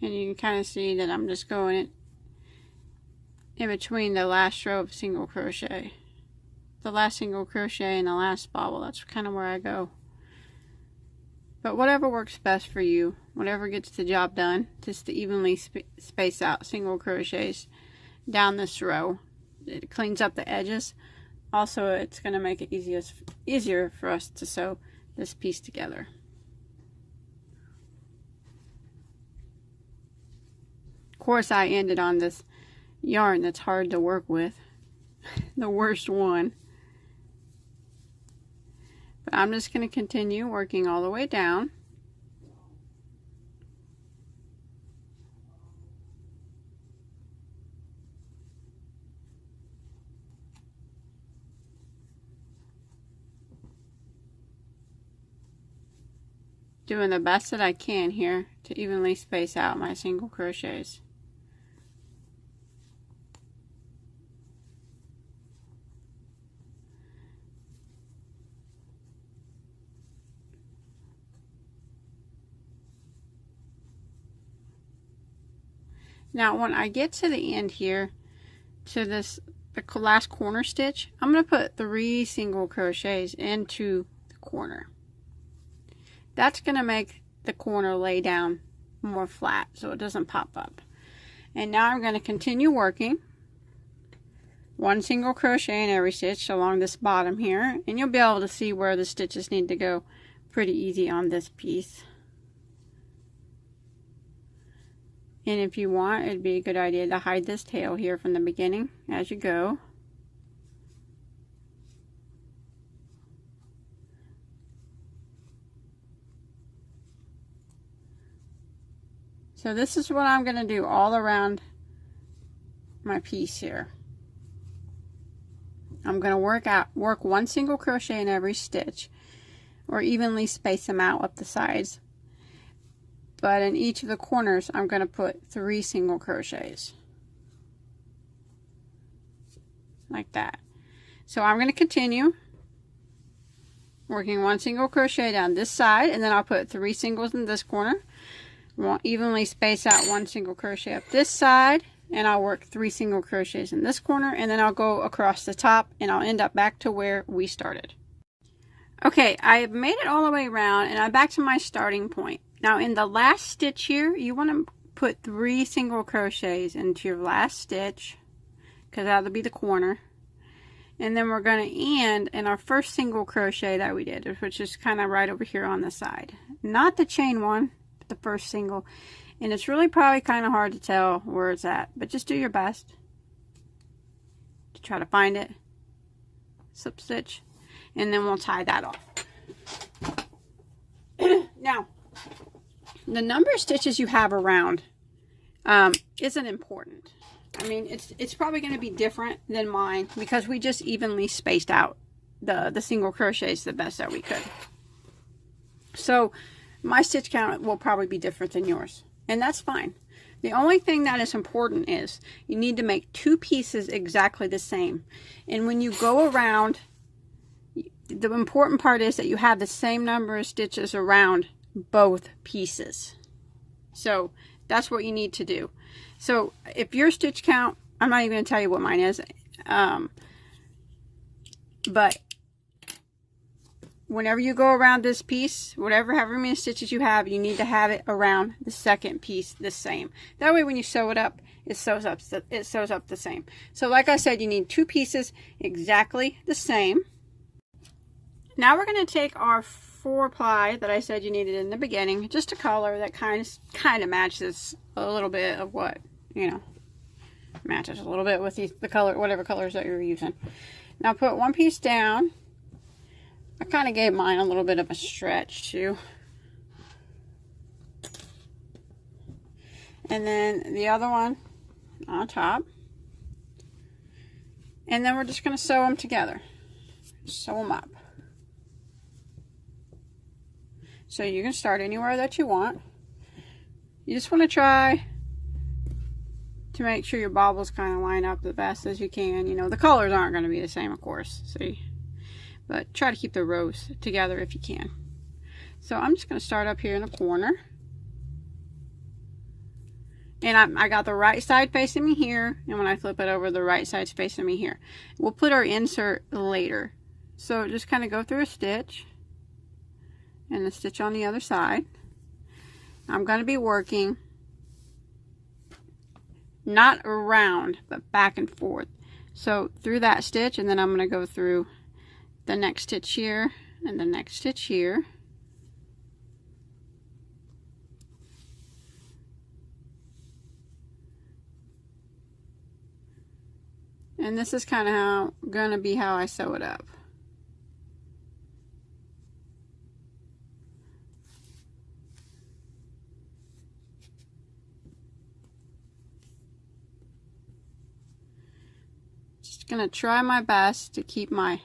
And you can kind of see that I'm just going in between the last row of single crochet. The last single crochet and the last bobble. That's kind of where I go. But whatever works best for you. Whatever gets the job done. Just to evenly space out single crochets down this row. It cleans up the edges. Also, it's going to make it easier for us to sew this piece together. Of course, I ended on this yarn that's hard to work with. The worst one. But I'm just going to continue working all the way down. Doing the best that I can here to evenly space out my single crochets. Now when I get to the end here, to the last corner stitch, I'm going to put 3 single crochets into the corner. That's going to make the corner lay down more flat so it doesn't pop up. And now I'm going to continue working 1 single crochet in every stitch along this bottom here, and you'll be able to see where the stitches need to go pretty easy on this piece. And if you want, it'd be a good idea to hide this tail here from the beginning as you go. So this is what I'm going to do all around my piece here. I'm going to work 1 single crochet in every stitch, or evenly space them out up the sides. But in each of the corners, I'm going to put 3 single crochets. Like that. So I'm going to continue working 1 single crochet down this side, and then I'll put 3 singles in this corner. We'll evenly space out 1 single crochet up this side, and I'll work 3 single crochets in this corner, and then I'll go across the top, and I'll end up back to where we started. Okay, I've made it all the way around, and I'm back to my starting point. Now in the last stitch here, you want to put 3 single crochets into your last stitch, because that'll be the corner. And then we're going to end in our first single crochet that we did, which is kind of right over here on the side. Not the chain one, but the first single. And it's really probably kind of hard to tell where it's at, but just do your best to try to find it. Slip stitch, and then we'll tie that off. Now, the number of stitches you have around isn't important. I mean, it's probably going to be different than mine because we just evenly spaced out the single crochets the best that we could. So my stitch count will probably be different than yours, and that's fine. The only thing that is important is you need to make 2 pieces exactly the same. And when you go around, the important part is that you have the same number of stitches around both pieces. So that's what you need to do. So if your stitch count, I'm not even going to tell you what mine is, but whenever you go around this piece, however many stitches you have, you need to have it around the second piece the same. That way when you sew it up, it sews up the same. So like I said, you need 2 pieces exactly the same. Now we're going to take our 4-ply that I said you needed in the beginning, just a color that kind of matches a little bit of what, matches a little bit with the color, whatever colors that you're using. Now put 1 piece down. I kind of gave mine a little bit of a stretch too. And then the other one on top. And then we're just going to sew them together. Sew them up. So you can start anywhere that you want. You just want to try to make sure your bobbles kind of line up the best as you can. The colors aren't going to be the same, of course. See? But try to keep the rows together if you can. So I'm just going to start up here in the corner. And I got the right side facing me here. And when I flip it over, the right side's facing me here. We'll put our insert later. So just kind of go through a stitch. And a stitch on the other side. I'm going to be working not around, but back and forth. So through that stitch, and then I'm going to go through the next stitch here and the next stitch here. And this is kind of going to be how I sew it up. Gonna try my best to keep my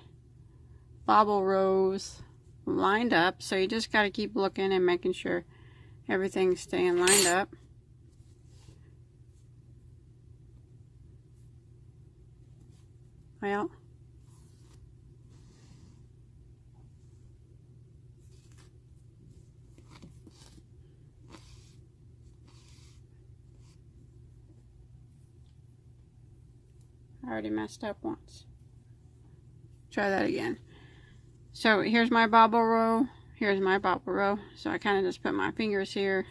bobble rows lined up, so you just got to keep looking and making sure everything's staying lined up. Well, I already messed up once. Try that again. So here's my bobble row. Here's my bobble row. So I kind of just put my fingers here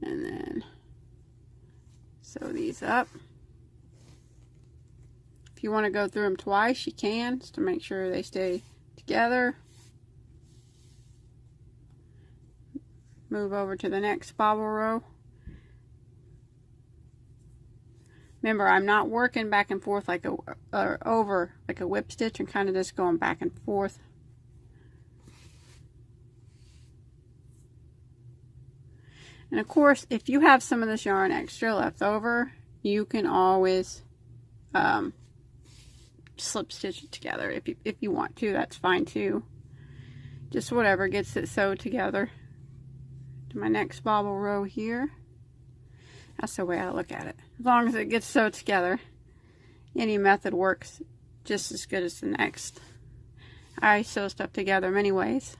and then sew these up. If you want to go through them twice, you can, just to make sure they stay together. Move over to the next bobble row. Remember, I'm not working back and forth like over like a whip stitch. I'm kind of just going back and forth. And of course, if you have some of this yarn extra left over, you can always slip stitch it together if you want to. That's fine too. Just whatever gets it sewed together. To my next bobble row here. That's the way I look at it. As long as it gets sewed together, any method works just as good as the next. I sew stuff together many ways.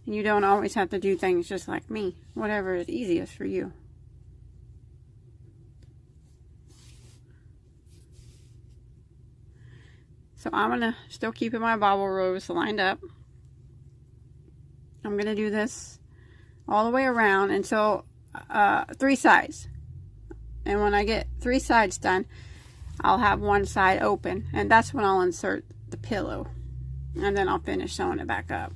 And you don't always have to do things just like me. Whatever is easiest for you. So I'm going to still keep my bobble rows lined up. I'm going to do this all the way around until 3 sides. And when I get 3 sides done, I'll have one side open. And that's when I'll insert the pillow. And then I'll finish sewing it back up.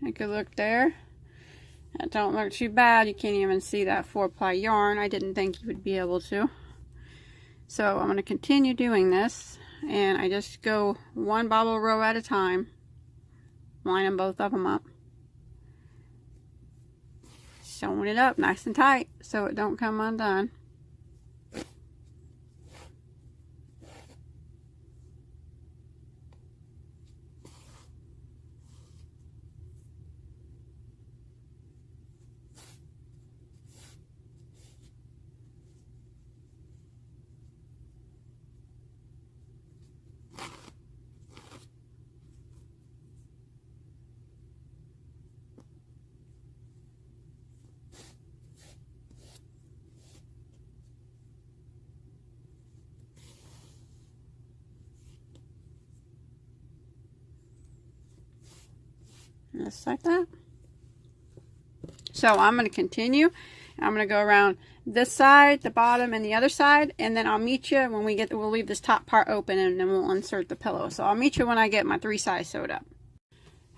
Take a look there. That don't look too bad. You can't even see that 4-ply yarn. I didn't think you would be able to. So I'm going to continue doing this. And I just go one bobble row at a time. Lining both of them up. Sewing it up nice and tight so it don't come undone. Just like that. So I'm going to continue. I'm going to go around this side, the bottom, and the other side, and then I'll meet you when we'll leave this top part open, and then we'll insert the pillow. So I'll meet you when I get my 3 sides sewed up.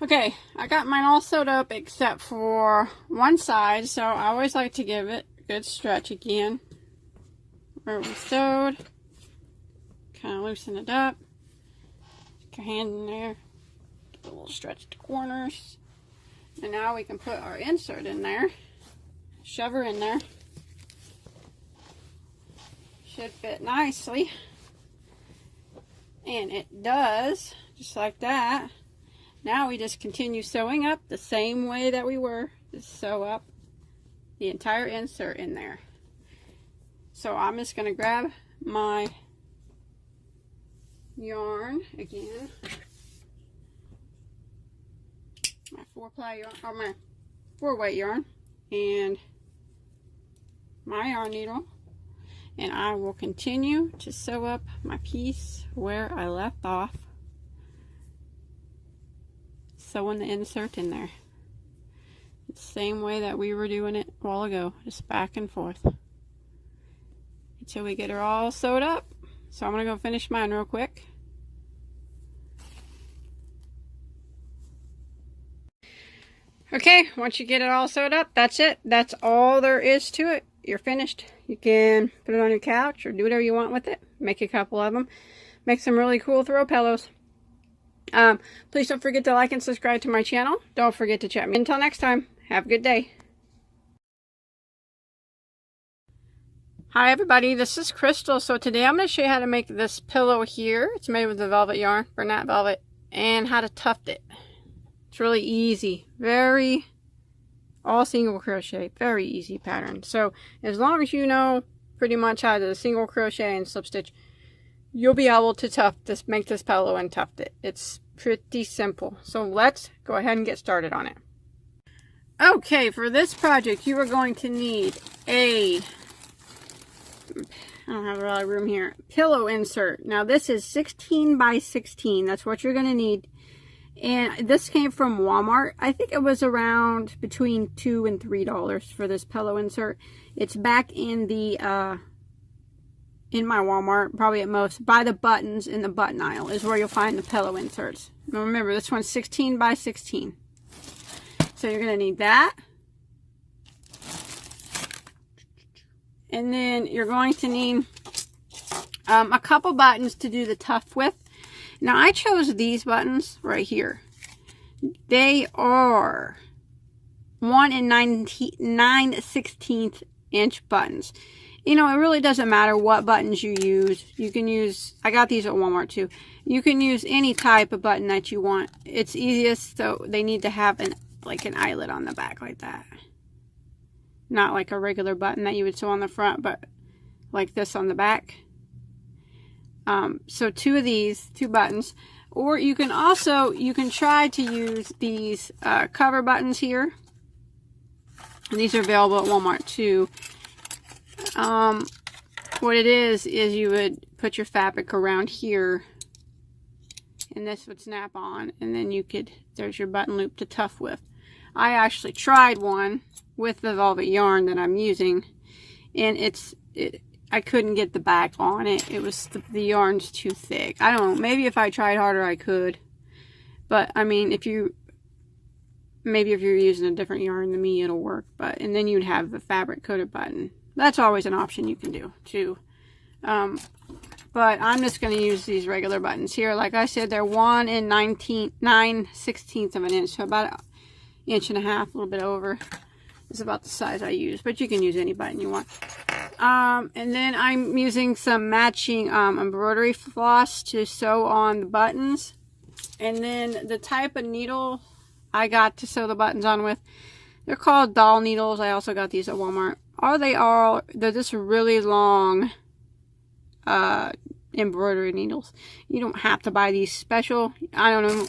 Okay, I got mine all sewed up except for one side, so I always like to give it a good stretch again. Where we sewed, kind of loosen it up. Stick your hand in there. A little stretch at the corners, and now we can put our insert in there. Shove her in there. Should fit nicely, and it does, just like that. Now we just continue sewing up the same way that we were. Just sew up the entire insert in there. So I'm just going to grab my yarn again. My 4-ply yarn, or my 4-weight yarn, and my yarn needle, and I will continue to sew up my piece where I left off, sewing the insert in there the same way that we were doing it a while ago, just back and forth until we get her all sewed up. So I'm gonna go finish mine real quick. Okay, once you get it all sewed up, that's it. That's all there is to it. You're finished. You can put it on your couch or do whatever you want with it. Make a couple of them. Make some really cool throw pillows. Please don't forget to like and subscribe to my channel. Don't forget to chat me. Until next time, have a good day. Hi everybody, this is Crystal. So today I'm going to show you how to make this pillow here. It's made with the velvet yarn, Bernat velvet, and how to tuft it. It's really easy, very all single crochet, very easy pattern. So as long as you know pretty much how to single crochet and slip stitch, you'll be able to make this pillow and tuft it. It's pretty simple. So let's go ahead and get started on it. Okay, for this project, you are going to need I don't have a lot of room here, pillow insert. Now this is 16 by 16. That's what you're going to need. And this came from Walmart. I think it was around between $2 and $3 for this pillow insert. It's back in the in my Walmart, probably at most, by the buttons in the button aisle is where you'll find the pillow inserts. Now remember, this one's 16 by 16. So you're going to need that. And then you're going to need a couple buttons to do the tuft with. Now I chose these buttons right here. They are 1 9/16 inch buttons. You know, it really doesn't matter what buttons you use. You can use, I got these at Walmart too. You can use any type of button that you want. It's easiest, so they need to have like an eyelet on the back like that. Not like a regular button that you would sew on the front, but like this on the back. So 2 of these, 2 buttons. Or you can try to use these cover buttons here. And these are available at Walmart too. What it is you would put your fabric around here, and this would snap on, and then there's your button loop to tuft with. I actually tried one with the velvet yarn that I'm using, and I couldn't get the back on it. It was, the yarn's too thick. I don't know, maybe if I tried harder I could. But I mean, maybe if you're using a different yarn than me, it'll work. And then you'd have the fabric coated button. That's always an option you can do too. But I'm just going to use these regular buttons here. Like I said, they're 1 9/16 of an inch, so about 1.5 inches, a little bit over. Is about the size I use, but you can use any button you want. And then I'm using some matching embroidery floss to sew on the buttons. And then the type of needle I got to sew the buttons on with, they're called doll needles. I also got these at Walmart. They're just really long embroidery needles. You don't have to buy these special. I don't know.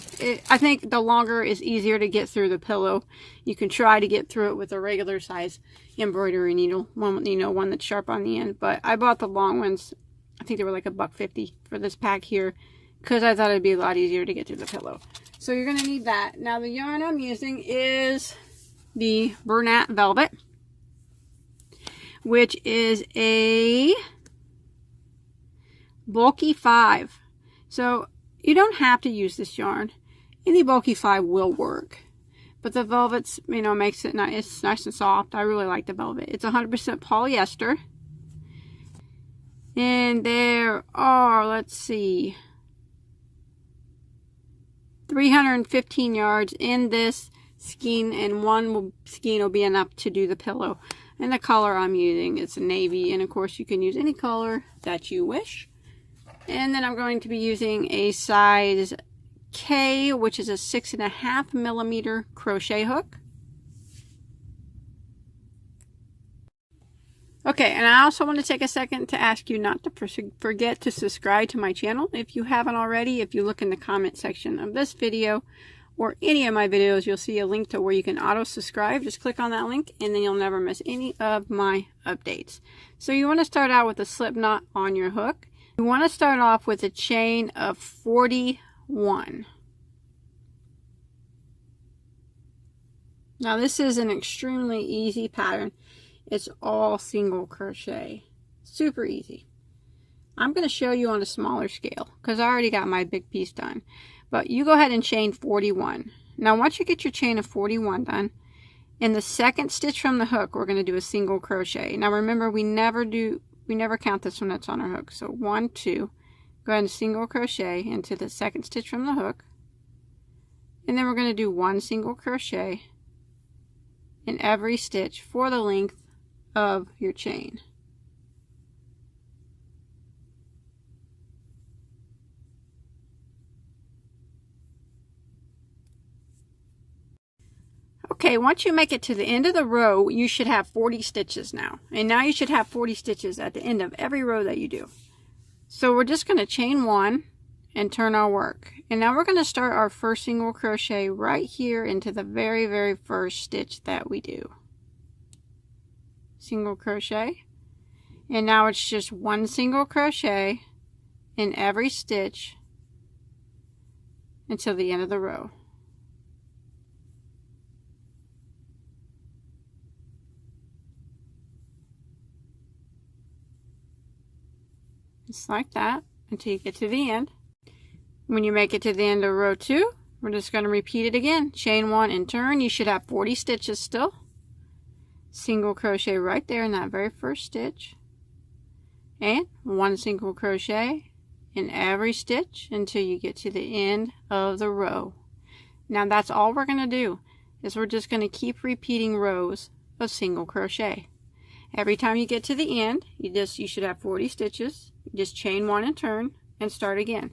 I think the longer is easier to get through the pillow. You can try to get through it with a regular size embroidery needle, one that's sharp on the end. But I bought the long ones. I think they were like $1.50 for this pack here, because I thought it'd be a lot easier to get through the pillow. So you're gonna need that. Now the yarn I'm using is the Bernat Velvet, which is a bulky 5. So you don't have to use this yarn. Any bulky 5 will work, but the velvet's, makes it nice. It's nice and soft. I really like the velvet. It's 100% polyester, and there are, let's see, 315 yards in this skein, and one skein will be enough to do the pillow. And the color I'm using is navy, and of course you can use any color that you wish. And then I'm going to be using a size K, which is a 6.5 millimeter crochet hook. Okay, and I also want to take a second to ask you not to forget to subscribe to my channel if you haven't already. If you look in the comment section of this video or any of my videos, you'll see a link to where you can auto subscribe. Just click on that link and then you'll never miss any of my updates. So you want to start out with a slip knot on your hook. You want to start off with a chain of 41. Now this is an extremely easy pattern. It's all single crochet. Super easy. I'm going to show you on a smaller scale because I already got my big piece done. But you go ahead and chain 41. Now once you get your chain of 41 done, in the second stitch from the hook, we're going to do a single crochet. Now remember, we never count this one that's on our hook. So 1, 2, go ahead and single crochet into the second stitch from the hook. And then we're going to do 1 single crochet in every stitch for the length of your chain. Okay, once you make it to the end of the row, you should have 40 stitches now. And now you should have 40 stitches at the end of every row that you do. So we're just going to chain 1 and turn our work. And now we're going to start our first single crochet right here into the very, very first stitch that we do. Single crochet. And now it's just 1 single crochet in every stitch until the end of the row. Just like that until you get to the end. When you make it to the end of row 2, we're just going to repeat it again. Chain 1 and turn. You should have 40 stitches still. Single crochet right there in that very first stitch. And 1 single crochet in every stitch until you get to the end of the row. Now that's all we're going to do, is we're just going to keep repeating rows of single crochet. Every time you get to the end, you should have 40 stitches. You just chain 1 and turn and start again.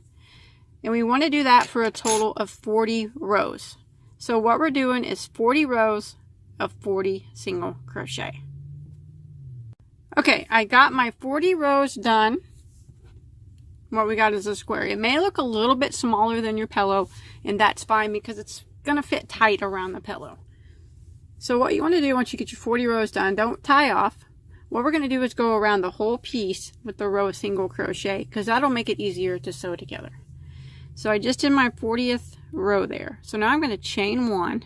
And we want to do that for a total of 40 rows. So what we're doing is 40 rows of 40 single crochet. Okay, I got my 40 rows done. What we got is a square. It may look a little bit smaller than your pillow, and that's fine because it's going to fit tight around the pillow. So what you want to do once you get your 40 rows done, don't tie off. What we're going to do is go around the whole piece with the row of single crochet, because that'll make it easier to sew together. So I just did my 40th row there. So now I'm going to chain 1,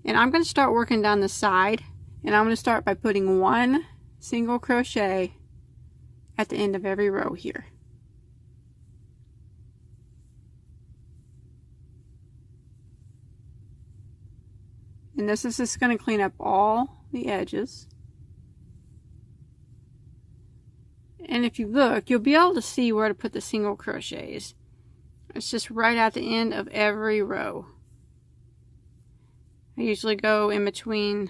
and I'm going to start working down the side, and I'm going to start by putting 1 single crochet at the end of every row here. And this is just going to clean up all the edges. And if you look, you'll be able to see where to put the single crochets. It's just right at the end of every row. I usually go in between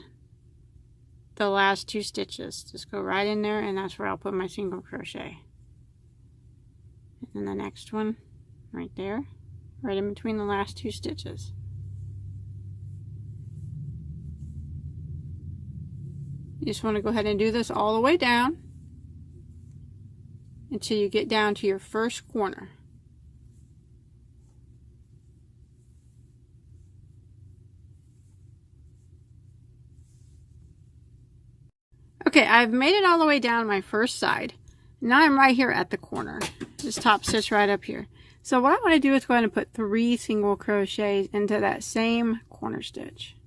the last 2 stitches. Just go right in there, and that's where I'll put my single crochet. And then the next one right there, right in between the last 2 stitches. You just want to go ahead and do this all the way down until you get down to your first corner. Okay, I've made it all the way down my first side. Now I'm right here at the corner. This top stitch right up here. So what I want to do is go ahead and put 3 single crochets into that same corner stitch.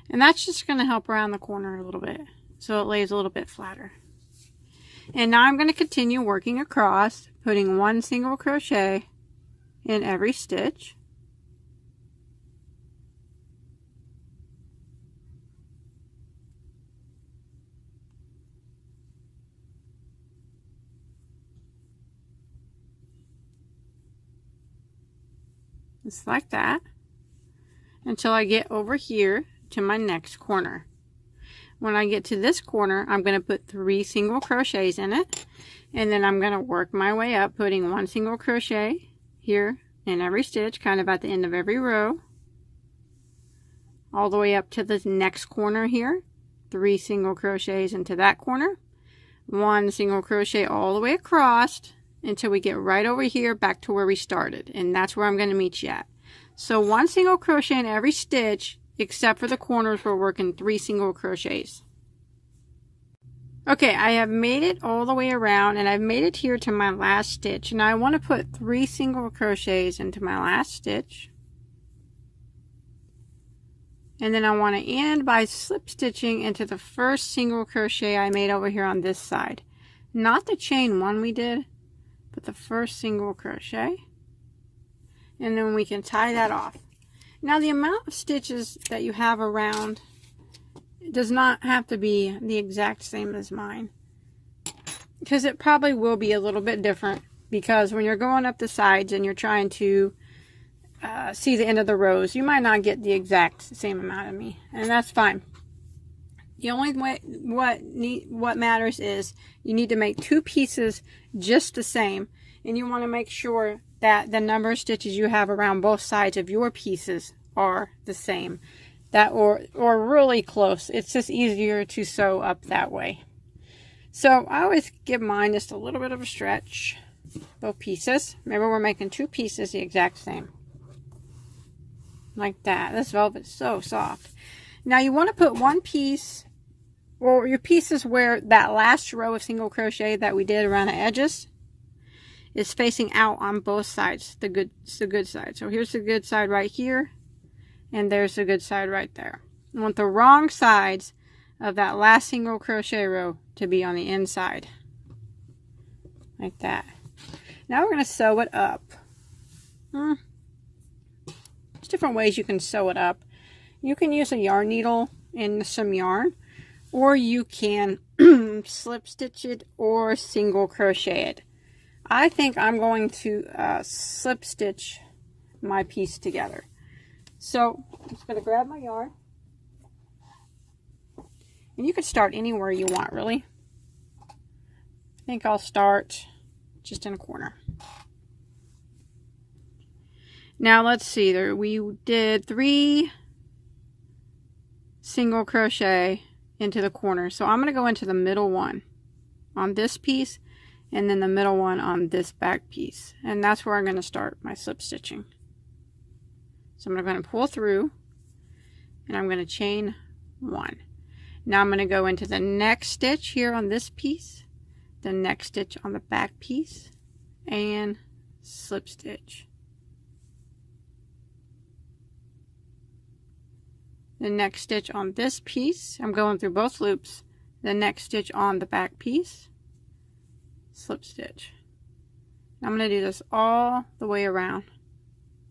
And that's just going to help around the corner a little bit, so it lays a little bit flatter. And now I'm going to continue working across, putting 1 single crochet in every stitch. Just like that, until I get over here to my next corner. When I get to this corner, I'm going to put 3 single crochets in it, and then I'm going to work my way up, putting 1 single crochet here in every stitch, kind of at the end of every row, all the way up to the next corner here, 3 single crochets into that corner, 1 single crochet all the way across until we get right over here back to where we started, and that's where I'm going to meet you at. So 1 single crochet in every stitch, except for the corners, we're working 3 single crochets. Okay, I have made it all the way around, and I've made it here to my last stitch. Now I want to put 3 single crochets into my last stitch, and then I want to end by slip stitching into the first single crochet I made over here on this side. Not the chain 1 we did, but the first single crochet, and then we can tie that off. Now the amount of stitches that you have around does not have to be the exact same as mine, because it probably will be a little bit different, because when you're going up the sides and you're trying to see the end of the rows, you might not get the exact same amount of me, and that's fine. The only way what matters is you need to make 2 pieces just the same, and you want to make sure that the number of stitches you have around both sides of your pieces are the same, that or really close. It's just easier to sew up that way. So I always give mine just a little bit of a stretch, both pieces. Remember, we're making 2 pieces the exact same. Like that. This velvet is so soft. Now you want to put one piece, or your pieces where that last row of single crochet that we did around the edges is facing out on both sides. It's the good side. So here's the good side right here, and there's the good side right there. You want the wrong sides of that last single crochet row to be on the inside. Like that. Now we're going to sew it up. There's different ways you can sew it up. You can use a yarn needle and some yarn, or you can slip stitch it or single crochet it. I think I'm going to slip stitch my piece together. So I'm just going to grab my yarn. And you can start anywhere you want, really. I think I'll start just in a corner. Now let's see, we did 3 single crochet into the corner. So I'm going to go into the middle one on this piece, and then the middle one on this back piece. And that's where I'm going to start my slip stitching. So I'm going to pull through, and I'm going to chain 1. Now I'm going to go into the next stitch here on this piece, the next stitch on the back piece, and slip stitch. The next stitch on this piece, I'm going through both loops, the next stitch on the back piece, slip stitch. I'm going to do this all the way around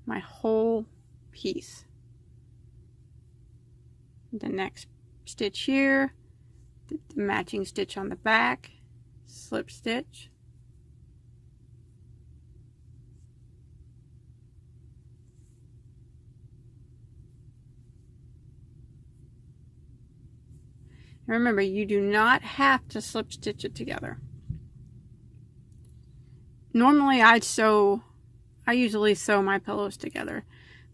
my whole piece. The next stitch here, the matching stitch on the back, slip stitch. Remember, you do not have to slip stitch it together. Normally I usually sew my pillows together,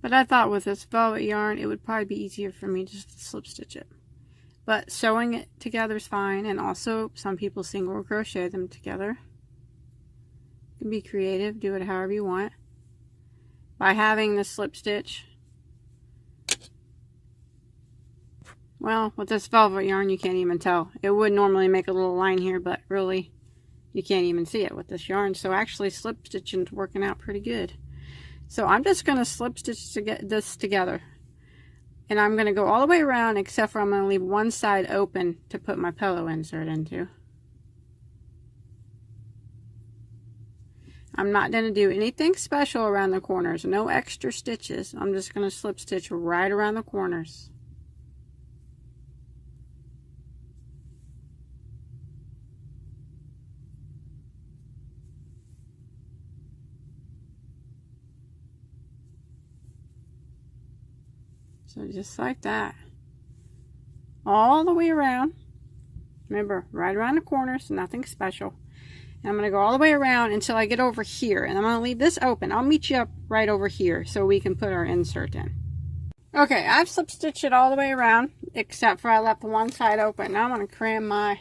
but I thought with this velvet yarn it would probably be easier for me just to slip stitch it. But sewing it together is fine, and also some people single crochet them together. You can be creative, do it however you want. By having the slip stitch, well, with this velvet yarn you can't even tell. It would normally make a little line here, but really you can't even see it with this yarn. So actually slip stitching is working out pretty good. So I'm just going to slip stitch to get this together. And I'm going to go all the way around, except for I'm going to leave one side open to put my pillow insert into. I'm not going to do anything special around the corners. No extra stitches. I'm just going to slip stitch right around the corners. So just like that. All the way around. Remember, right around the corners, nothing special. And I'm going to go all the way around until I get over here. And I'm going to leave this open. I'll meet you up right over here so we can put our insert in. Okay, I've slip stitched it all the way around, except for I left one side open. Now I'm going to cram my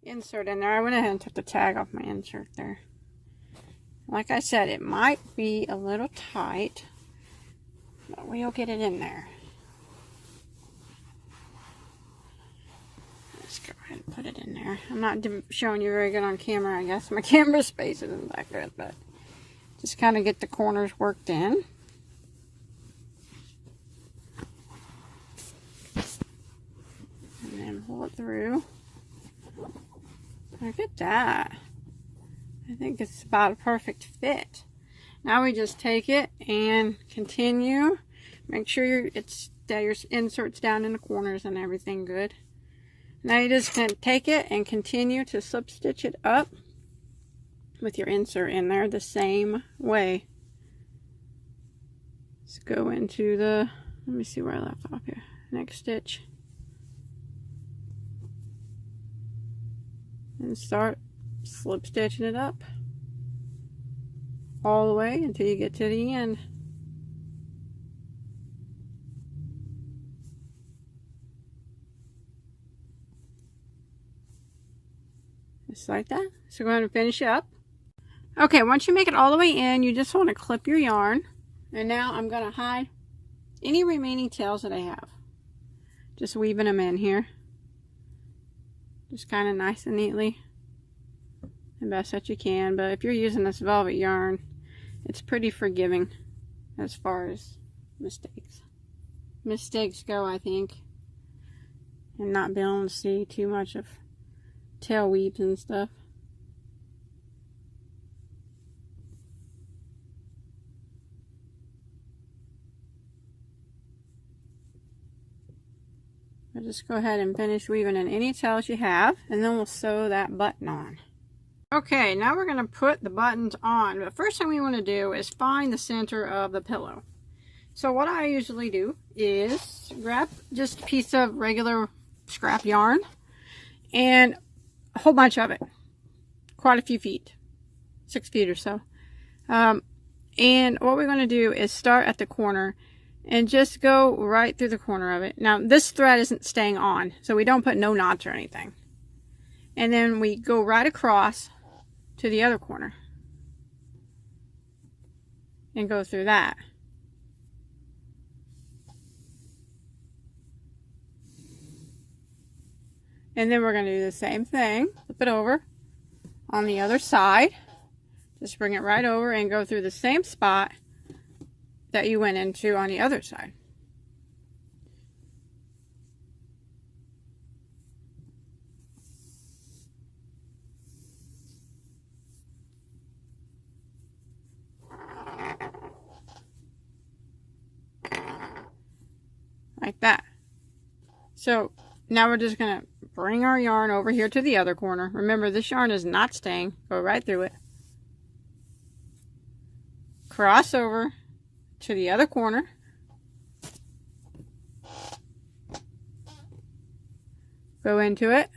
insert in there. I went ahead and took the tag off my insert there. Like I said, it might be a little tight, but we'll get it in there. Let's go ahead and put it in there. I'm not showing you very good on camera, I guess. My camera space isn't that good, but just kind of get the corners worked in. And then pull it through. Look at that. I think it's about a perfect fit. Now we just take it and continue. Make sure your insert's down in the corners and everything good. Now you just can take it and continue to slip stitch it up with your insert in there the same way. Let's go into the, let me see where I left off here. Next stitch. And start slip stitching it up all the way until you get to the end. Just like that. So go ahead and finish up. Okay, once you make it all the way in, you just want to clip your yarn. And now I'm going to hide any remaining tails that I have. Just weaving them in here. Just kind of nice and neatly. The best that you can. But if you're using this velvet yarn, it's pretty forgiving as far as mistakes go, I think. And not being able to see too much of tail weaves and stuff. I'll just go ahead and finish weaving in any tails you have, and then we'll sew that button on. Okay, now we're going to put the buttons on, but first thing we want to do is find the center of the pillow. So what I usually do is grab just a piece of regular scrap yarn and a whole bunch of it, quite a few feet, 6 feet or so. And what we're going to do is start at the corner and just go right through the corner of it. Now this thread isn't staying on, so we don't put no knots or anything. And then we go right across to the other corner and go through that. And then we're going to do the same thing, flip it over on the other side. Just bring it right over and go through the same spot that you went into on the other side. Like that. So now we're just going to bring our yarn over here to the other corner. Remember, this yarn is not staying. Go right through it. Cross over to the other corner. Go into it.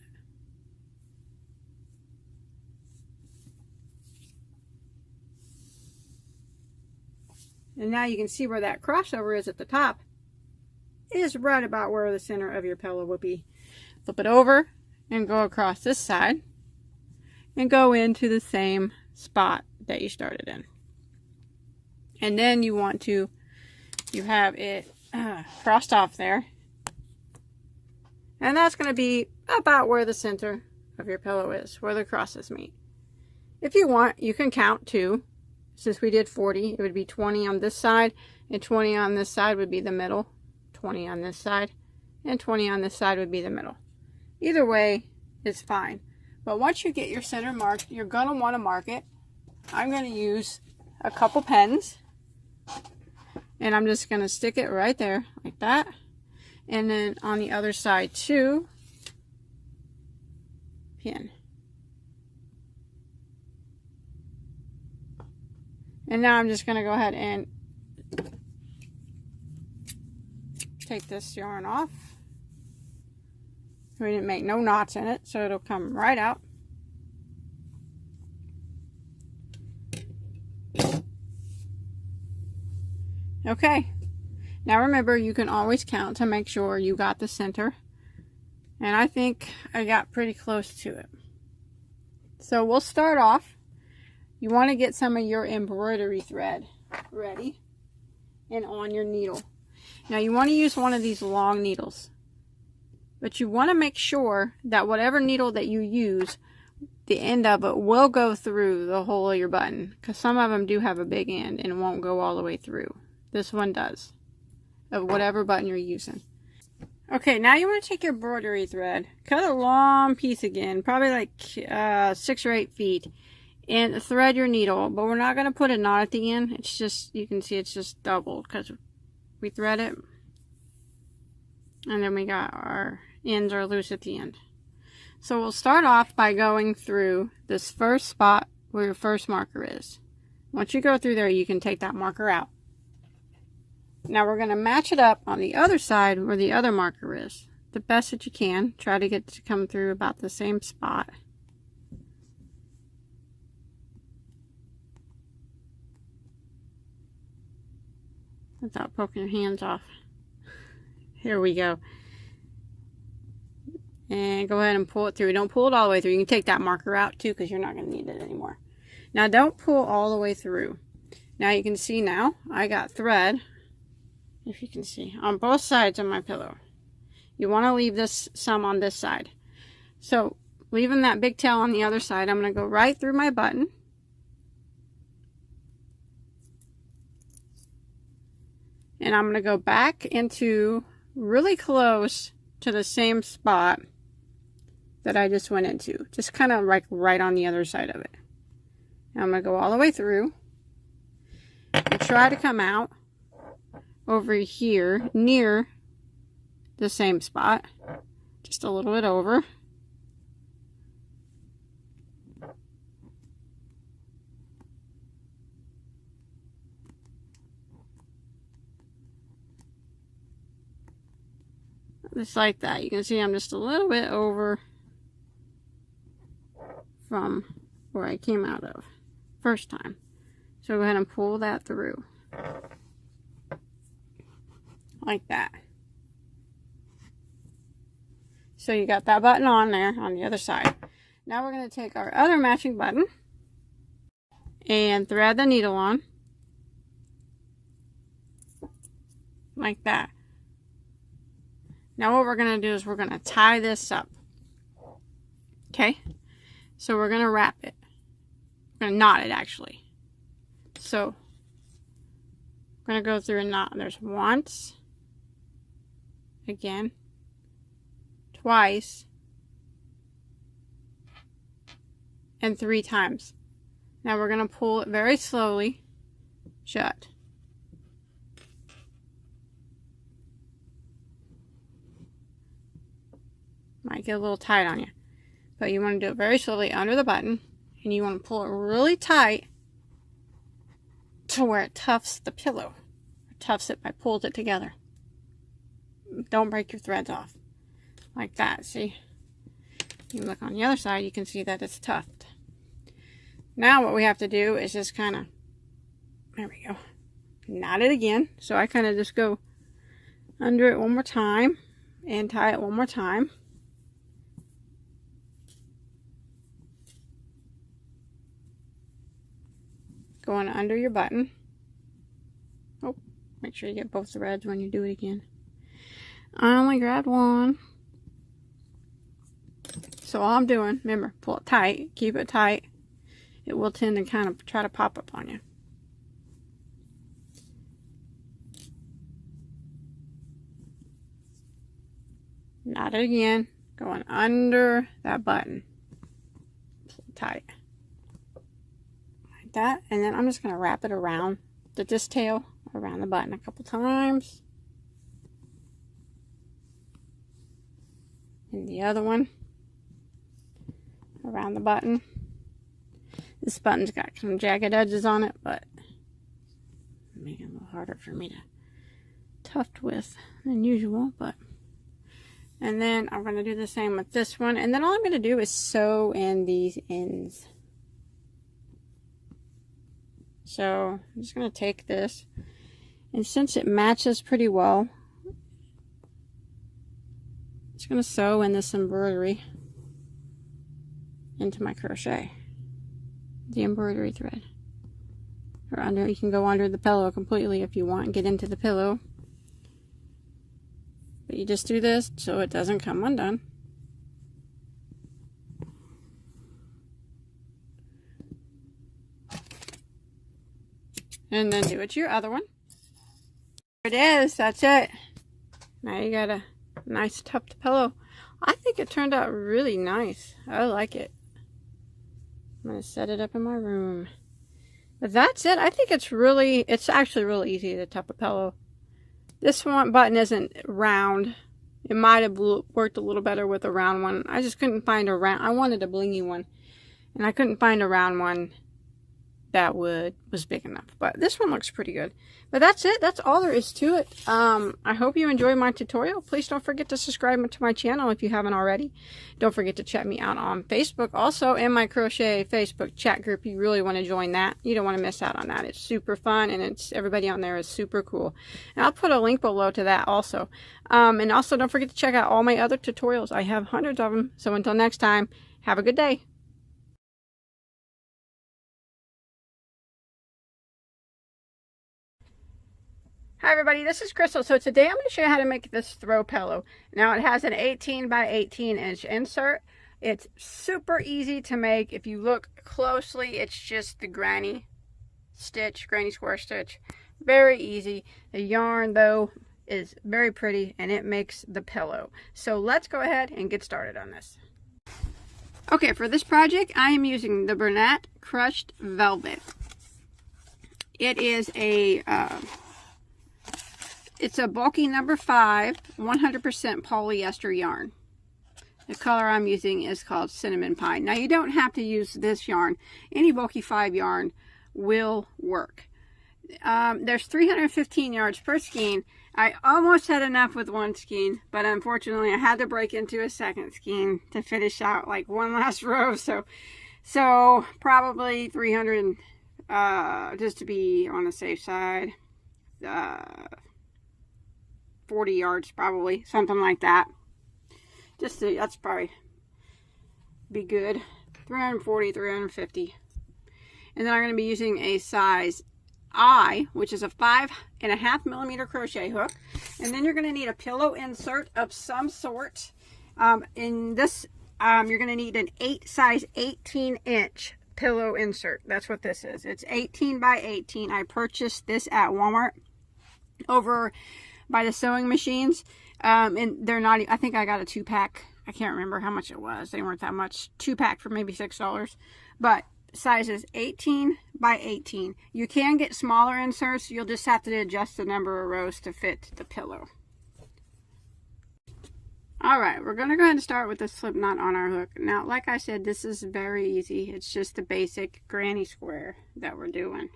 And now you can see where that crossover is at the top. It is right about where the center of your pillow will be. Flip it over and go across this side and go into the same spot that you started in. And then you want to, you have it crossed off there. And that's going to be about where the center of your pillow is, where the crosses meet. If you want, you can count too. Since we did 40, it would be 20 on this side, and 20 on this side would be the middle. 20 on this side, and 20 on this side would be the middle. Either way is fine. But once you get your center marked, you're going to want to mark it. I'm going to use a couple pens. And I'm just going to stick it right there, like that. And then on the other side too, pin. And now I'm just going to go ahead and take this yarn off. We didn't make no knots in it, so it'll come right out. Okay, now remember, you can always count to make sure you got the center, and I think I got pretty close to it. So we'll start off. You want to get some of your embroidery thread ready and on your needle. Now you want to use one of these long needles, but you want to make sure that whatever needle that you use, the end of it will go through the whole of your button, because some of them do have a big end and it won't go all the way through. This one does, of whatever button you're using. Okay, now you want to take your embroidery thread, cut a long piece again, probably like 6 or 8 feet, and thread your needle. But we're not going to put a knot at the end. It's just, you can see it's just doubled because we thread it, and then we got our ends are loose at the end. So we'll start off by going through this first spot where your first marker is. Once you go through there, you can take that marker out. Now we're going to match it up on the other side where the other marker is. The best that you can. Try to get it to come through about the same spot. Without poking your hands off. Here we go. And go ahead and pull it through. Don't pull it all the way through. You can take that marker out too because you're not going to need it anymore. Now don't pull all the way through. Now you can see now I got thread, if you can see, on both sides of my pillow. You want to leave this some on this side. So leaving that big tail on the other side, I'm going to go right through my button. And I'm going to go back into really close to the same spot that I just went into. Just kind of like right on the other side of it. Now I'm going to go all the way through. And try to come out over here near the same spot. Just a little bit over. Just like that. You can see I'm just a little bit over from where I came out of first time. So go ahead and pull that through. Like that. So you got that button on there on the other side. Now we're going to take our other matching button and thread the needle on. Like that. Now what we're going to do is we're going to tie this up. Okay? So we're going to wrap it. We're going to knot it actually. So I'm going to go through and knot. There's once, again, twice, and 3 times. Now we're going to pull it very slowly shut. Might get a little tight on you, but you want to do it very slowly under the button, and you want to pull it really tight to where it tufts the pillow. Or tufts it by pulls it together. Don't break your threads off. Like that, see? You look on the other side, you can see that it's tufted. Now what we have to do is just kind of, there we go, knot it again. So I kind of just go under it one more time and tie it one more time. Going under your button. Oh, make sure you get both threads when you do it again. I only grabbed one. So all I'm doing, remember, pull it tight, keep it tight. It will tend to kind of try to pop up on you. Knot it again, going under that button. Pull it tight. Like that, and then I'm just going to wrap it around this tail, around the button a couple times. And the other one around the button. This button's got some jagged edges on it, but make it a little harder for me to tuft with than usual. But and then I'm going to do the same with this one, and then all I'm going to do is sew in these ends. So I'm just going to take this, and since it matches pretty well, I'm just going to sew in this embroidery into my crochet, the embroidery thread, or under. You can go under the pillow completely if you want and get into the pillow, but you just do this so it doesn't come undone. And then do it to your other one. There it is. That's it. Now you got a nice tucked pillow. I think it turned out really nice. I like it. I'm going to set it up in my room. But that's it. I think it's actually really easy to tuck a pillow. This one button isn't round. It might have worked a little better with a round one. I just couldn't find a round. I wanted a blingy one, and I couldn't find a round one that was big enough. But this one looks pretty good. But that's it. That's all there is to it. I hope you enjoyed my tutorial. Please don't forget to subscribe to my channel if you haven't already. Don't forget to check me out on Facebook. Also, in my crochet Facebook chat group, you really want to join that. You don't want to miss out on that. It's super fun, and everybody on there is super cool. And I'll put a link below to that also. And also, don't forget to check out all my other tutorials. I have hundreds of them. So until next time, have a good day. Hi everybody, this is Crystal. So today I'm going to show you how to make this throw pillow. Now it has an 18 by 18 inch insert. It's super easy to make. If you look closely, it's just the granny square stitch. Very easy. The yarn though is very pretty and it makes the pillow. So let's go ahead and get started on this. Okay, for this project I am using the Bernat Crushed Velvet. It is it's a bulky number 5, 100% polyester yarn. The color I'm using is called Cinnamon Pine. Now you don't have to use this yarn. Any bulky 5 yarn will work. There's 315 yards per skein. I almost had enough with one skein, but unfortunately I had to break into a second skein to finish out like one last row. So probably 300, just to be on the safe side. 40 yards probably, something like that. Just to, that's probably be good. 340, 350. And then I'm going to be using a size I, which is a 5.5 millimeter crochet hook. And then you're going to need a pillow insert of some sort. In this, you're going to need an size 18 inch pillow insert. That's what this is. It's 18 by 18. I purchased this at Walmart over by the sewing machines, and they're not, I think I got a 2-pack. I can't remember how much it was. They weren't that much. 2-pack for maybe $6, but sizes 18 by 18. You can get smaller inserts. You'll just have to adjust the number of rows to fit the pillow. All right, we're going to go ahead and start with the slip knot on our hook. Now, like I said, this is very easy. It's just the basic granny square that we're doing.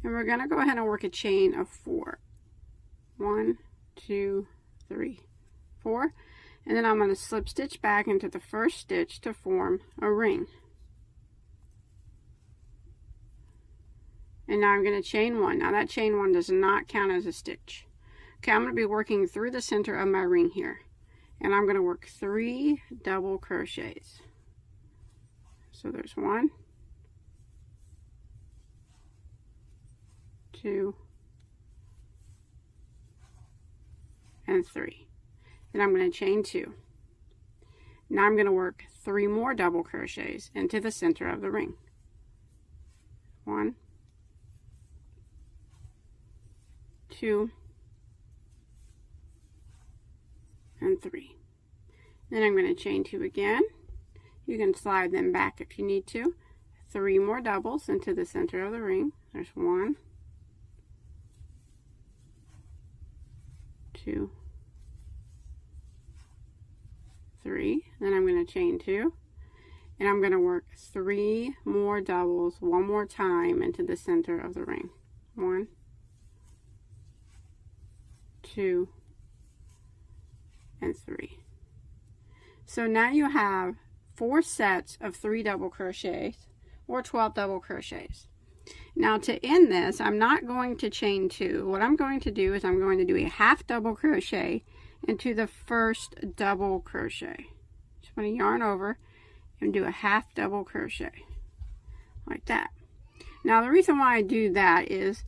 And we're going to go ahead and work a chain of 4. 1, 2, 3, 4. And then I'm going to slip stitch back into the first stitch to form a ring. And now I'm going to chain 1. Now that chain 1 does not count as a stitch. Okay, I'm going to be working through the center of my ring here. And I'm going to work 3 double crochets. So there's 1, 2, and 3. Then I'm going to chain 2. Now I'm going to work 3 more double crochets into the center of the ring. 1, 2, and 3. Then I'm going to chain 2 again. You can slide them back if you need to. 3 more doubles into the center of the ring. There's 1, 2, 3. Then I'm going to chain 2, and I'm going to work 3 more doubles one more time into the center of the ring. 1, 2, and 3. So now you have 4 sets of 3 double crochets or 12 double crochets. Now to end this, I'm not going to chain 2. What I'm going to do is I'm going to do a half double crochet into the first double crochet. Just going to yarn over and do a half double crochet like that. Now the reason why I do that is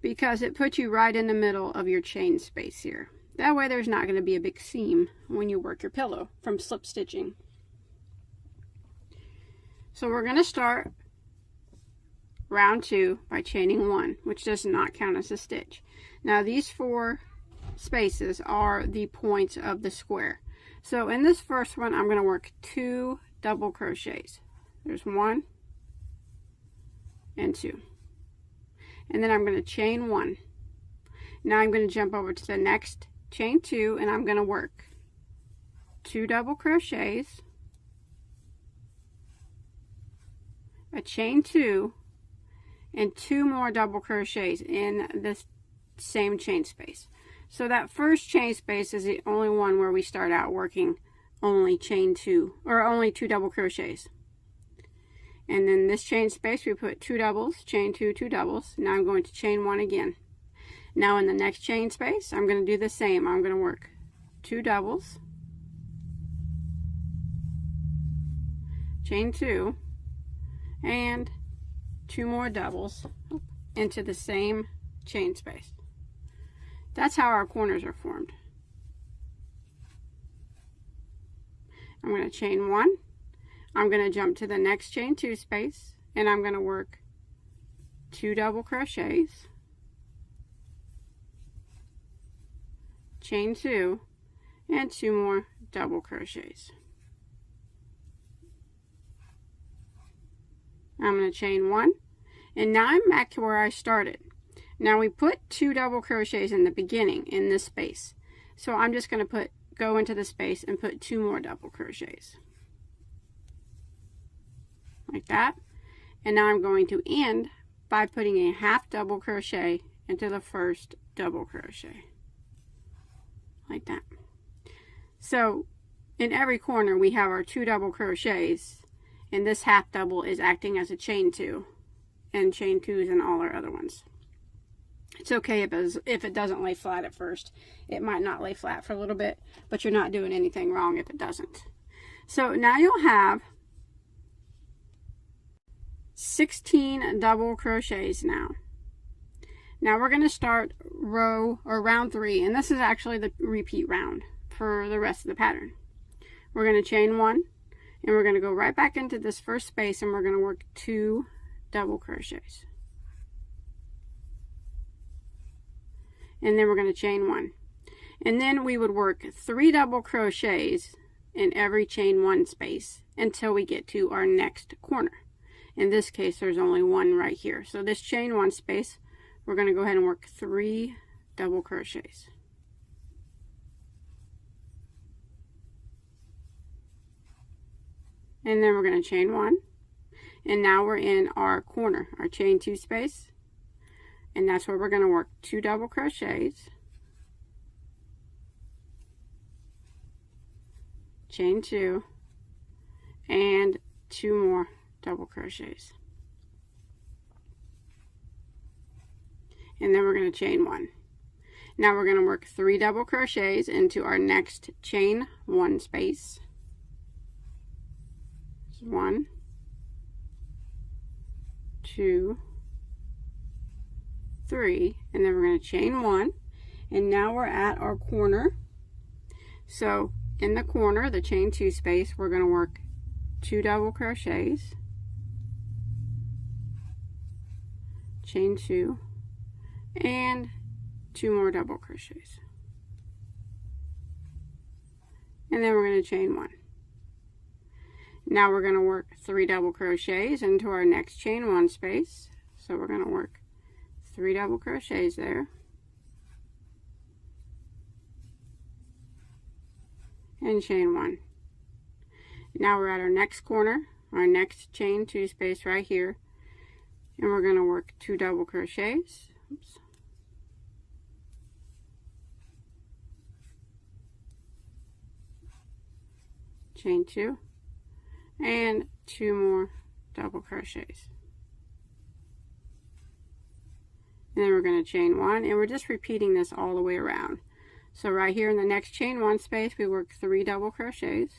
because it puts you right in the middle of your chain space here. That way there's not going to be a big seam when you work your pillow from slip stitching. So we're going to start round 2 by chaining 1, which does not count as a stitch. Now these 4 spaces are the points of the square. So in this first one, I'm going to work 2 double crochets. There's 1 and 2. And then I'm going to chain 1. Now I'm going to jump over to the next, chain 2, and I'm going to work 2 double crochets a chain 2 and 2 more double crochets in this same chain space. So that first chain space is the only one where we start out working only chain 2 or only 2 double crochets. And then this chain space we put 2 doubles, chain 2, 2 doubles. Now I'm going to chain 1 again. Now in the next chain space I'm going to do the same. I'm going to work 2 doubles, chain 2, and 2 more doubles into the same chain space. That's how our corners are formed. I'm going to chain 1. I'm going to jump to the next chain 2 space, and I'm going to work 2 double crochets, chain 2, and 2 more double crochets. I'm going to chain 1, and now I'm back to where I started. Now we put 2 double crochets in the beginning in this space, so I'm just going to go into the space and put 2 more double crochets like that. And now I'm going to end by putting a half double crochet into the first double crochet like that. So in every corner we have our 2 double crochets, and this half double is acting as a chain 2, and chain 2s in all our other ones. It's okay if it doesn't lay flat at first. It might not lay flat for a little bit, but you're not doing anything wrong if it doesn't. So now you'll have 16 double crochets now. Now we're going to start round 3, and this is actually the repeat round for the rest of the pattern. We're going to chain 1, and we're going to go right back into this first space, and we're going to work 2 double crochets. And then we're going to chain 1. And then we would work 3 double crochets in every chain 1 space until we get to our next corner. In this case, there's only 1 right here. So this chain 1 space, we're going to go ahead and work 3 double crochets. And then we're going to chain 1. And now we're in our corner, our chain 2 space. And that's where we're going to work 2 double crochets, chain 2, and 2 more double crochets. And then we're going to chain 1. Now we're going to work 3 double crochets into our next chain 1 space. 1, 2, 3, and then we're going to chain 1, and now we're at our corner. So in the corner, the chain 2 space, we're going to work 2 double crochets, chain 2, and 2 more double crochets, and then we're going to chain 1. Now we're going to work 3 double crochets into our next chain 1 space. So we're going to work 3 double crochets there, and chain 1. Now we're at our next corner, our next chain 2 space right here, and we're going to work 2 double crochets. Oops. Chain 2, and 2 more double crochets. And then we're going to chain 1, and we're just repeating this all the way around. So right here in the next chain 1 space, we work 3 double crochets,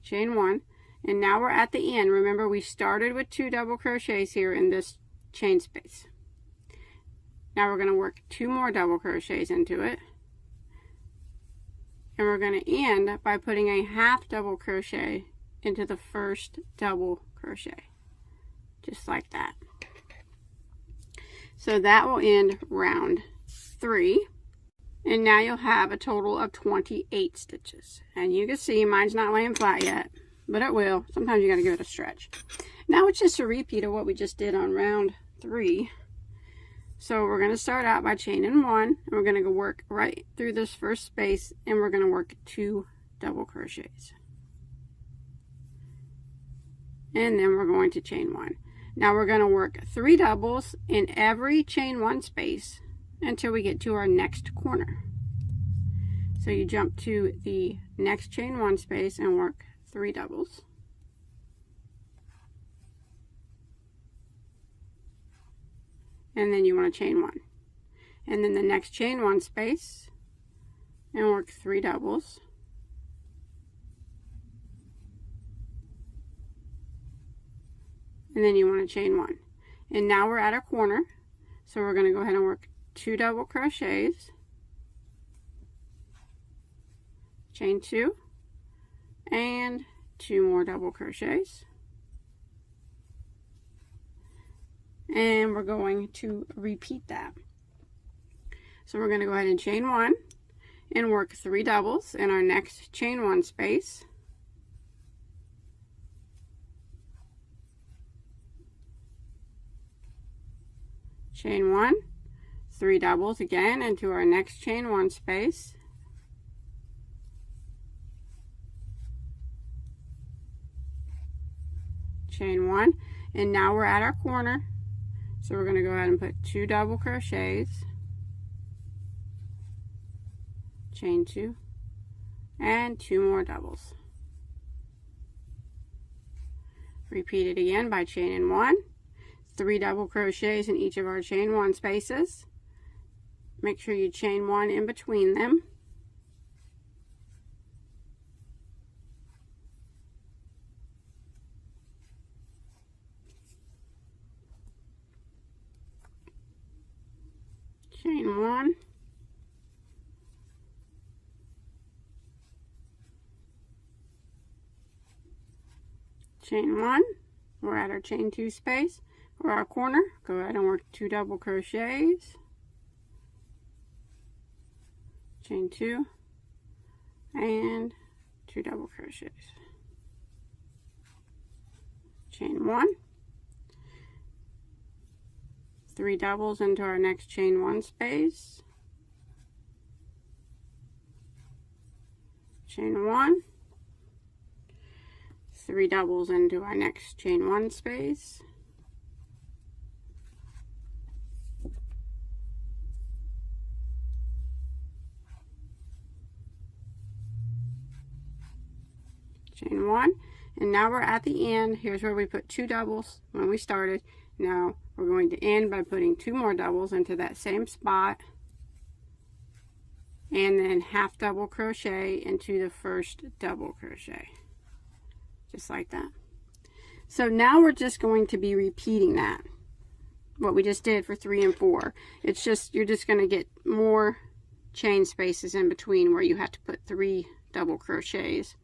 chain 1, and now we're at the end. Remember, we started with 2 double crochets here in this chain space. Now we're going to work 2 more double crochets into it, and we're going to end by putting a half double crochet into the first double crochet, just like that. So that will end round 3, and now you'll have a total of 28 stitches. And you can see mine's not laying flat yet, but it will. Sometimes you got to give it a stretch. Now it's just a repeat of what we just did on round 3. So we're going to start out by chaining 1, and we're going to go work right through this first space, and we're going to work 2 double crochets. And then we're going to chain 1. Now we're going to work 3 doubles in every chain 1 space until we get to our next corner. So you jump to the next chain 1 space and work 3 doubles. And then you want to chain 1. And then the next chain 1 space and work 3 doubles. And then you want to chain 1. And now we're at our corner, so we're going to go ahead and work 2 double crochets, chain 2, and 2 more double crochets. And we're going to repeat that. So we're going to go ahead and chain 1 and work 3 doubles in our next chain 1 space. Chain 1, 3 doubles again into our next chain 1 space. Chain 1, and now we're at our corner, so we're going to go ahead and put 2 double crochets, chain 2, and 2 more doubles. Repeat it again by chaining 1, 3 double crochets in each of our chain 1 spaces. Make sure you chain 1 in between them. Chain 1. Chain 1. We're at our chain 2 space. For our corner, go ahead and work 2 double crochets, chain 2, and 2 double crochets, chain 1, 3 doubles into our next chain 1 space, chain 1, 3 doubles into our next chain 1 space, chain 1, and now we're at the end. Here's where we put 2 doubles when we started. Now we're going to end by putting 2 more doubles into that same spot, and then half double crochet into the first double crochet, just like that. So now we're just going to be repeating that, what we just did for 3 and 4. It's just, you're just going to get more chain spaces in between where you have to put 3 double crochets.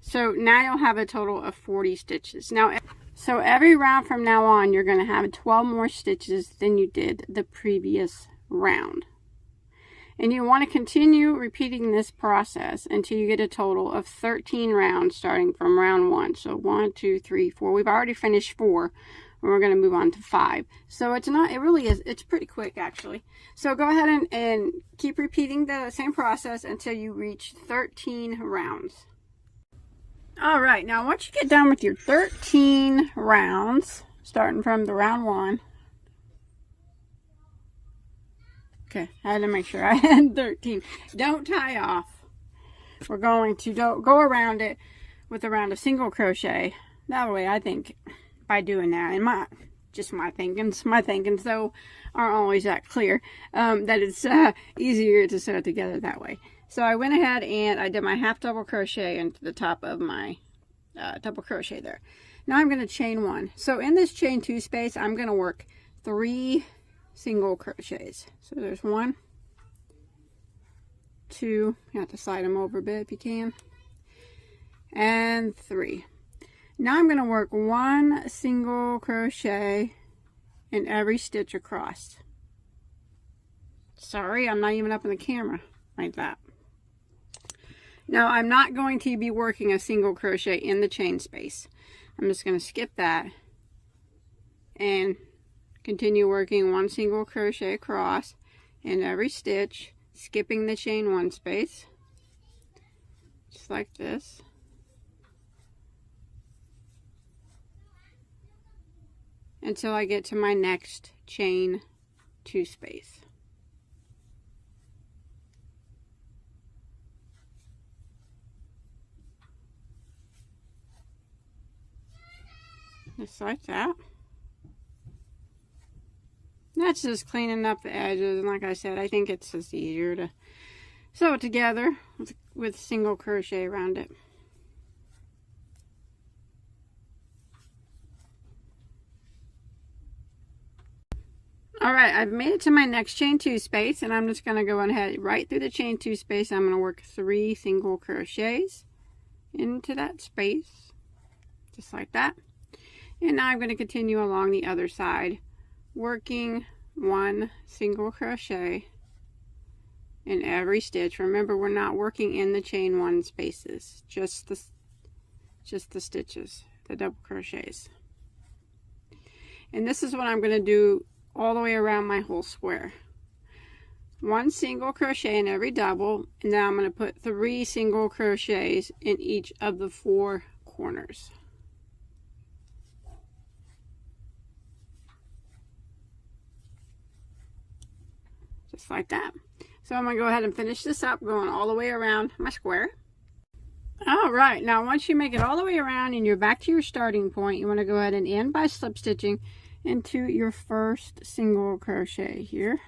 So now you'll have a total of 40 stitches. Now, so every round from now on, you're going to have 12 more stitches than you did the previous round. And you want to continue repeating this process until you get a total of 13 rounds starting from round 1. So 1, 2, 3, 4. We've already finished 4. And we're going to move on to 5. So it's not, it really is, it's pretty quick actually. So go ahead and keep repeating the same process until you reach 13 rounds. Alright, now once you get done with your 13 rounds, starting from the round 1. Okay, I had to make sure I had 13. Don't tie off. We're going to go around it with a round of single crochet. That way, I think, by doing that, and my thinkings though aren't always that clear, that it's easier to sew it together that way. So I went ahead and I did my half double crochet into the top of my double crochet there. Now I'm going to chain 1. So in this chain 2 space, I'm going to work 3 single crochets. So there's 1, 2, you have to slide them over a bit if you can, and 3. Now I'm going to work 1 single crochet in every stitch across. Sorry, I'm not even up in the camera like that. Now I'm not going to be working a single crochet in the chain space. I'm just going to skip that and continue working 1 single crochet across in every stitch, skipping the chain 1 space, just like this. Until I get to my next chain 2 space. Just like that. That's just cleaning up the edges, and like I said, I think it's just easier to sew it together with single crochet around it. Alright, I've made it to my next chain 2 space, and I'm just going to go ahead right through the chain 2 space. I'm going to work 3 single crochets into that space, just like that. And now I'm going to continue along the other side, working 1 single crochet in every stitch. Remember, we're not working in the chain 1 spaces, just the stitches, the double crochets. And this is what I'm going to do all the way around my whole square. 1 single crochet in every double, and now I'm going to put 3 single crochets in each of the 4 corners. Just like that. So I'm going to go ahead and finish this up, going all the way around my square. Alright, now once you make it all the way around and you're back to your starting point, you want to go ahead and end by slip stitching into your first single crochet here.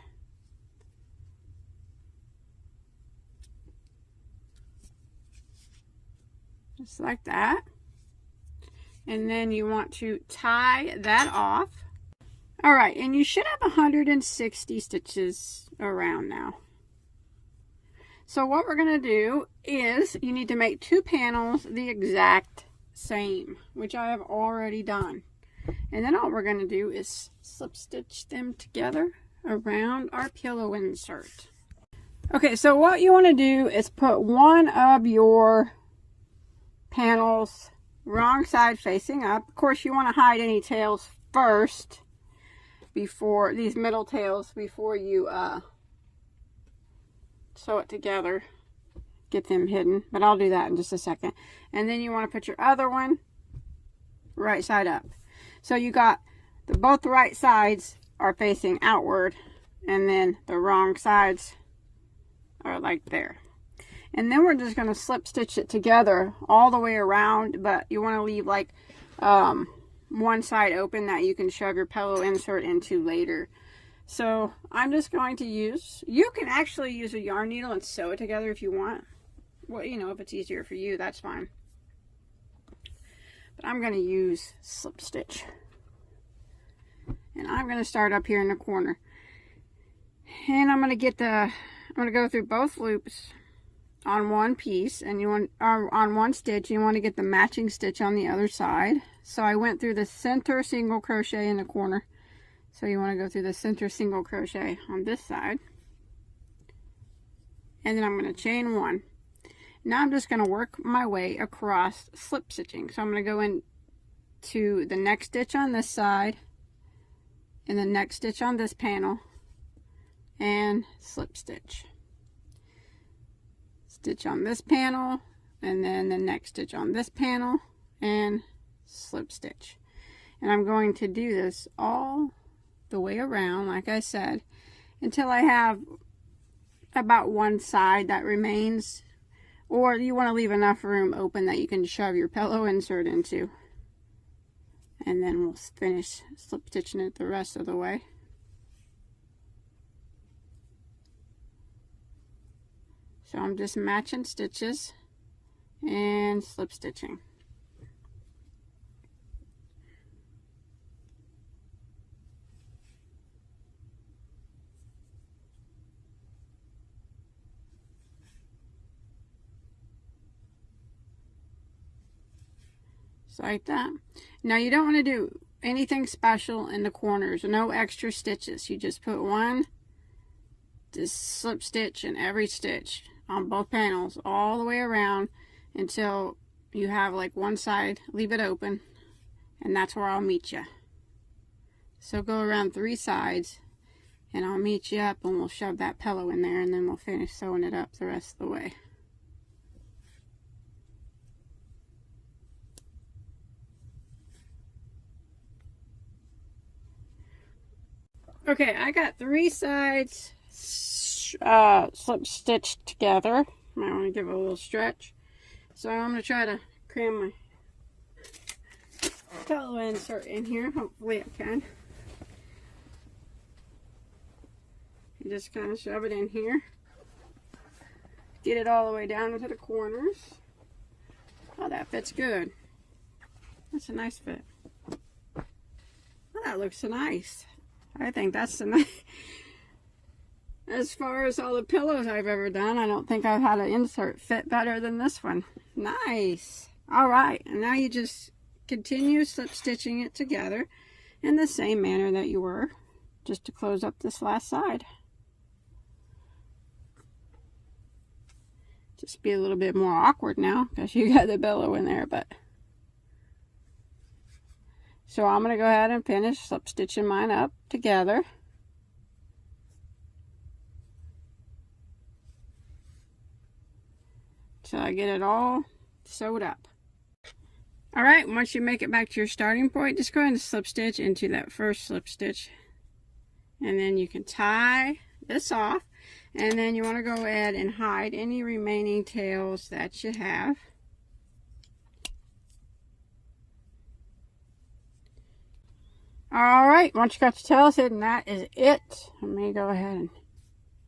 Just like that. And then you want to tie that off. Alright, and you should have 160 stitches around now. So what we're going to do is you need to make 2 panels the exact same, which I have already done. And then all we're going to do is slip stitch them together around our pillow insert. Okay, so what you want to do is put one of your panels wrong side facing up. Of course, you want to hide any tails first, before these middle tails, before you sew it together. Get them hidden, but I'll do that in just a second. And then you want to put your other one right side up. So you got both right sides are facing outward, and then the wrong sides are like there. And then we're just going to slip stitch it together all the way around, but you want to leave like one side open that you can shove your pillow insert into later. So I'm just going to use, you can actually use a yarn needle and sew it together if you want. Well, you know, if it's easier for you, that's fine. But I'm going to use slip stitch. And I'm going to start up here in the corner. And I'm going to go through both loops on one piece, and you want, or on one stitch, you want to get the matching stitch on the other side. So I went through the center single crochet in the corner. So you want to go through the center single crochet on this side. And then I'm going to chain 1. Now I'm just going to work my way across slip stitching. So I'm going to go into the next stitch on this side, and the next stitch on this panel, and slip stitch. Stitch on this panel, and then the next stitch on this panel, and slip stitch. And I'm going to do this all the way around, like I said, until I have about one side that remains, or you want to leave enough room open that you can shove your pillow insert into. And then we'll finish slip stitching it the rest of the way. So I'm just matching stitches and slip stitching. Just like that. Now you don't want to do anything special in the corners, no extra stitches. You just put one, just slip stitch in every stitch on both panels all the way around until you have like one side, leave it open, and that's where I'll meet you. So go around 3 sides and I'll meet you up, and we'll shove that pillow in there, and then we'll finish sewing it up the rest of the way. Okay, I got 3 sides slip stitched together. Might want to give it a little stretch. So I'm going to try to cram my pillow insert in here. Hopefully I can. You just kind of shove it in here. Get it all the way down into the corners. Oh, that fits good. That's a nice fit. Oh, that looks so nice. I think that's the nice. As far as all the pillows I've ever done, I don't think I've had an insert fit better than this one. Nice. Alright, and now you just continue slip stitching it together in the same manner that you were, just to close up this last side. Just be a little bit more awkward now because you got the pillow in there, but so I'm going to go ahead and finish slip stitching mine up together. So I get it all sewed up. Alright, once you make it back to your starting point, just go ahead and slip stitch into that first slip stitch. And then you can tie this off. And then you want to go ahead and hide any remaining tails that you have. Alright, once you got your tails hidden, that is it. Let me go ahead and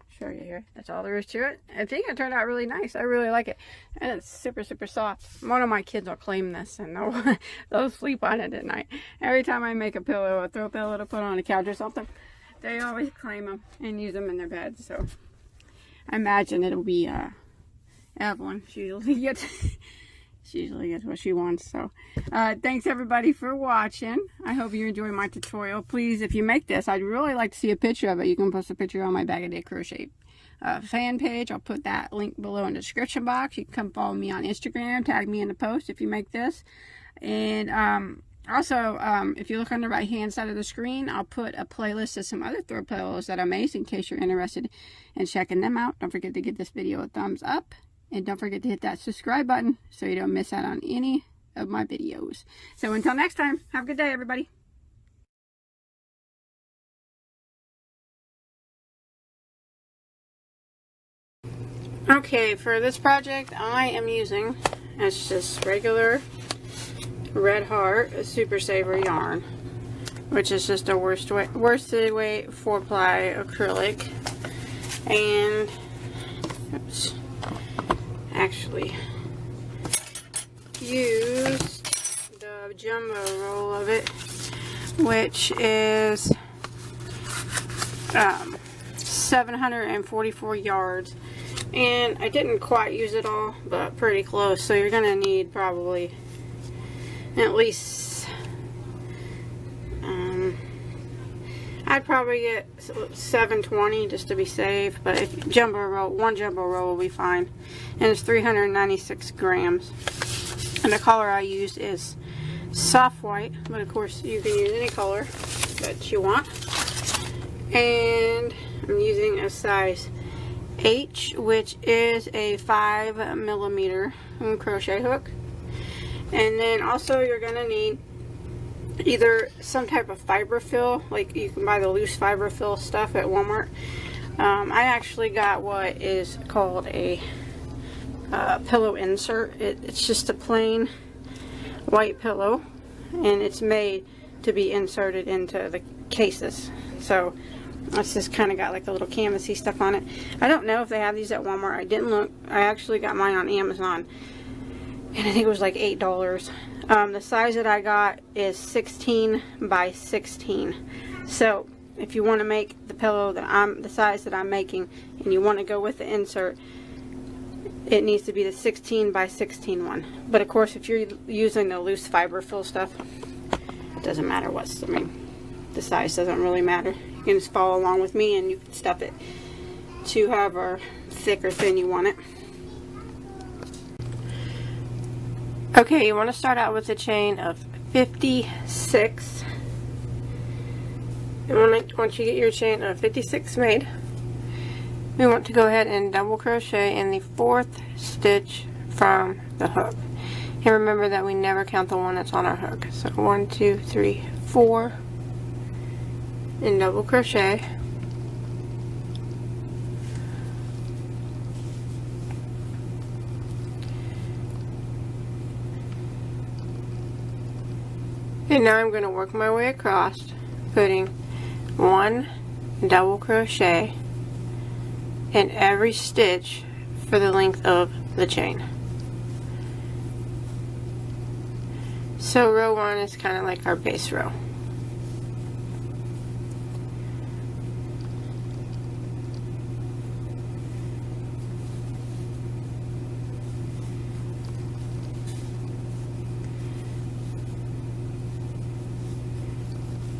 show you here. That's all there is to it. I think it turned out really nice. I really like it. And it's super, super soft. One of my kids will claim this and they'll sleep on it at night. Every time I make a pillow, a throw pillow to put on a couch or something, they always claim them and use them in their bed. So I imagine it'll be Evelyn. She usually gets what she wants. So thanks everybody for watching. I hope you enjoyed my tutorial. Please, if you make this, I'd really like to see a picture of it. You can post a picture on my Bagoday Crochet fan page. I'll put that link below in the description box. You can come follow me on Instagram, tag me in the post if you make this. And also, if you look on the right hand side of the screen, I'll put a playlist of some other throw pillows that I made in case you're interested in checking them out. Don't forget to give this video a thumbs up. And don't forget to hit that subscribe button so you don't miss out on any of my videos. So until next time, have a good day, everybody. Okay, for this project, I am using, it's just regular Red Heart Super Saver yarn, which is just a worsted weight 4-ply acrylic. And oops, actually used the jumbo roll of it, which is 744 yards, and I didn't quite use it all, but pretty close. So you're gonna need probably at least I'd probably get 720 just to be safe, but if one jumbo roll will be fine. And it's 396 grams. And the color I used is soft white, but of course you can use any color that you want. And I'm using a size H, which is a 5mm crochet hook. And then also you're gonna need either some type of fiber fill, like you can buy the loose fiber fill stuff at Walmart. I actually got what is called a pillow insert. It's just a plain white pillow, and it's made to be inserted into the cases. So it's just kind of got like a little canvasy stuff on it. I don't know if they have these at Walmart. I didn't look. I actually got mine on Amazon, and I think it was like $8. The size that I got is 16 by 16. So if you want to make the pillow the size that I'm making, and you want to go with the insert, it needs to be the 16 by 16 one. But of course, if you're using the loose fiber fill stuff, it doesn't matter the size doesn't really matter. You can just follow along with me, and you can stuff it to however thick or thin you want it. Okay, you want to start out with a chain of 56. And once you get your chain of 56 made, we want to go ahead and double crochet in the 4th stitch from the hook. And remember that we never count the one that's on our hook. So 1, 2, 3, 4. and double crochet. And now I'm going to work my way across, putting 1 double crochet in every stitch for the length of the chain. So row 1 is kind of like our base row.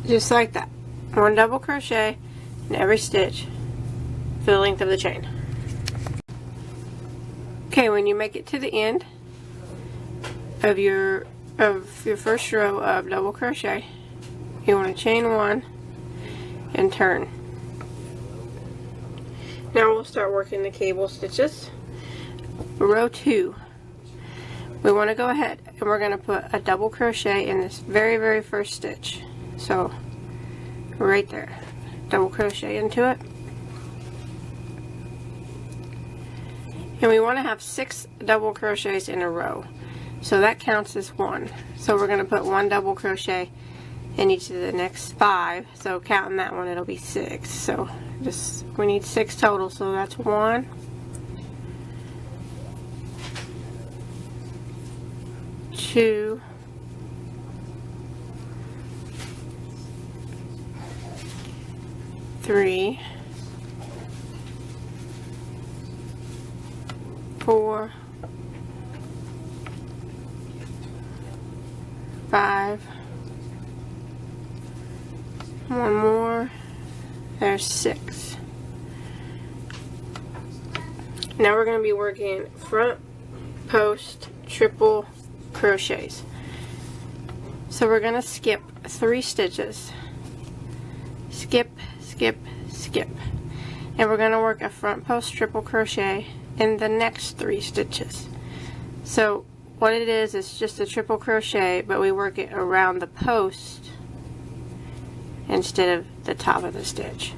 Just like that. 1 double crochet in every stitch for the length of the chain. Okay, when you make it to the end of your first row of double crochet, you want to chain 1 and turn. Now we'll start working the cable stitches. Row 2, we want to go ahead and we're going to put a double crochet in this very first stitch. So right there, double crochet into it, and we want to have 6 double crochets in a row, so that counts as 1. So we're going to put 1 double crochet in each of the next 5, so counting that one it'll be 6. So we need 6 total, so that's 1, 2, 3, 4, 5, 1 more, there's 6. Now we're going to be working front post triple crochets. So we're going to skip 3 stitches. Skip, skip, skip, and we're going to work a front post triple crochet in the next 3 stitches. So what it is just a triple crochet, but we work it around the post instead of the top of the stitch.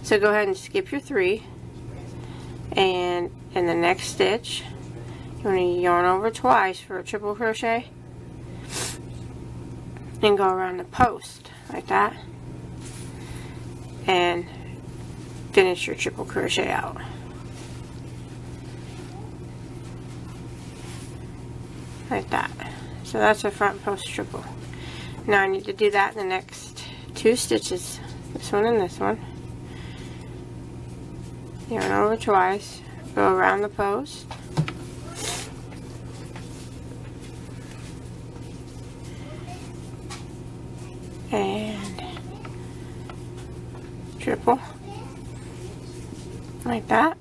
So go ahead and skip your 3, and in the next stitch you want to yarn over twice for a triple crochet and go around the post like that, and finish your triple crochet out. Like that. So that's a front post triple. Now I need to do that in the next 2 stitches. This one and this one. Yarn over twice. Go around the post. And triple. Like that.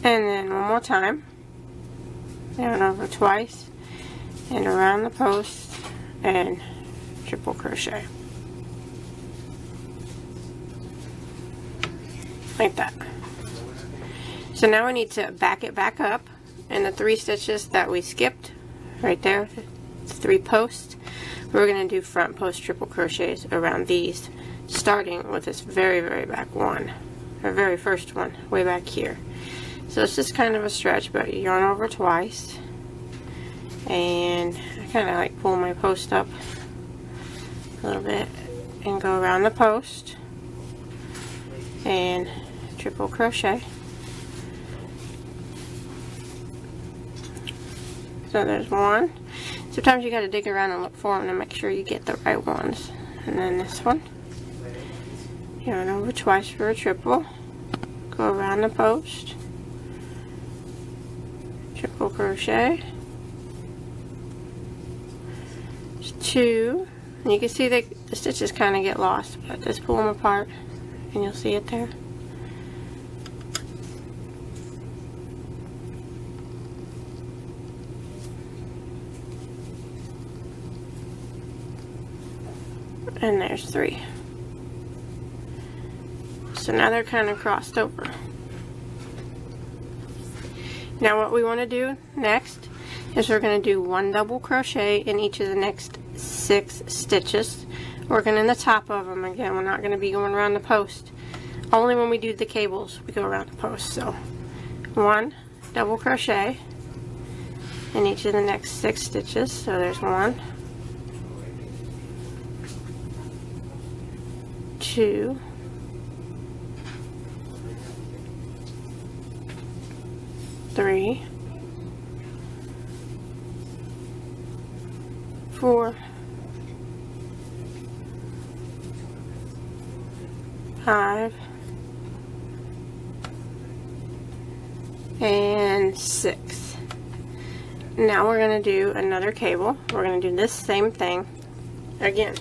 And then one more time. Yarn over twice and around the post and triple crochet like that. So now we need to back it back up in the 3 stitches that we skipped right there, 3 posts. We're going to do front post triple crochets around these, starting with this very back one, our very first one way back here. So it's just kind of a stretch, but you yarn over twice, and I kind of like pull my post up a little bit and go around the post and triple crochet. So there's 1. Sometimes you got to dig around and look for them to make sure you get the right ones. And then this one, yarn over twice for a triple, go around the post, triple crochet, 2, and you can see the stitches kind of get lost, but just pull them apart and you'll see it there. And there's 3. So now they're kind of crossed over. Now what we want to do next is we're going to do 1 double crochet in each of the next 6 stitches working in the top of them. Again, we're not going to be going around the post. Only when we do the cables we go around the post. So 1 double crochet in each of the next 6 stitches. So there's 1, 2, 3, 4, 5, and 6. Now we're going to do another cable. We're going to do this same thing again.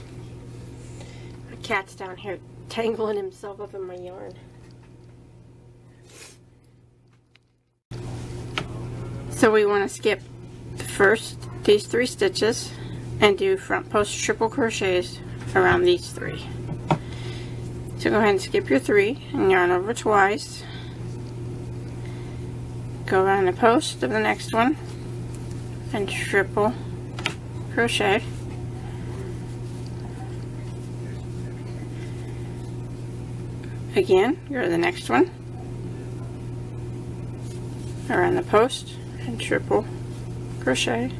My cat's down here tangling himself up in my yarn. So we want to skip the first these 3 stitches and do front post triple crochets around these 3. So go ahead and skip your 3 and yarn over twice. Go around the post of the next one and triple crochet. Again, go to the next one around the post and triple crochet,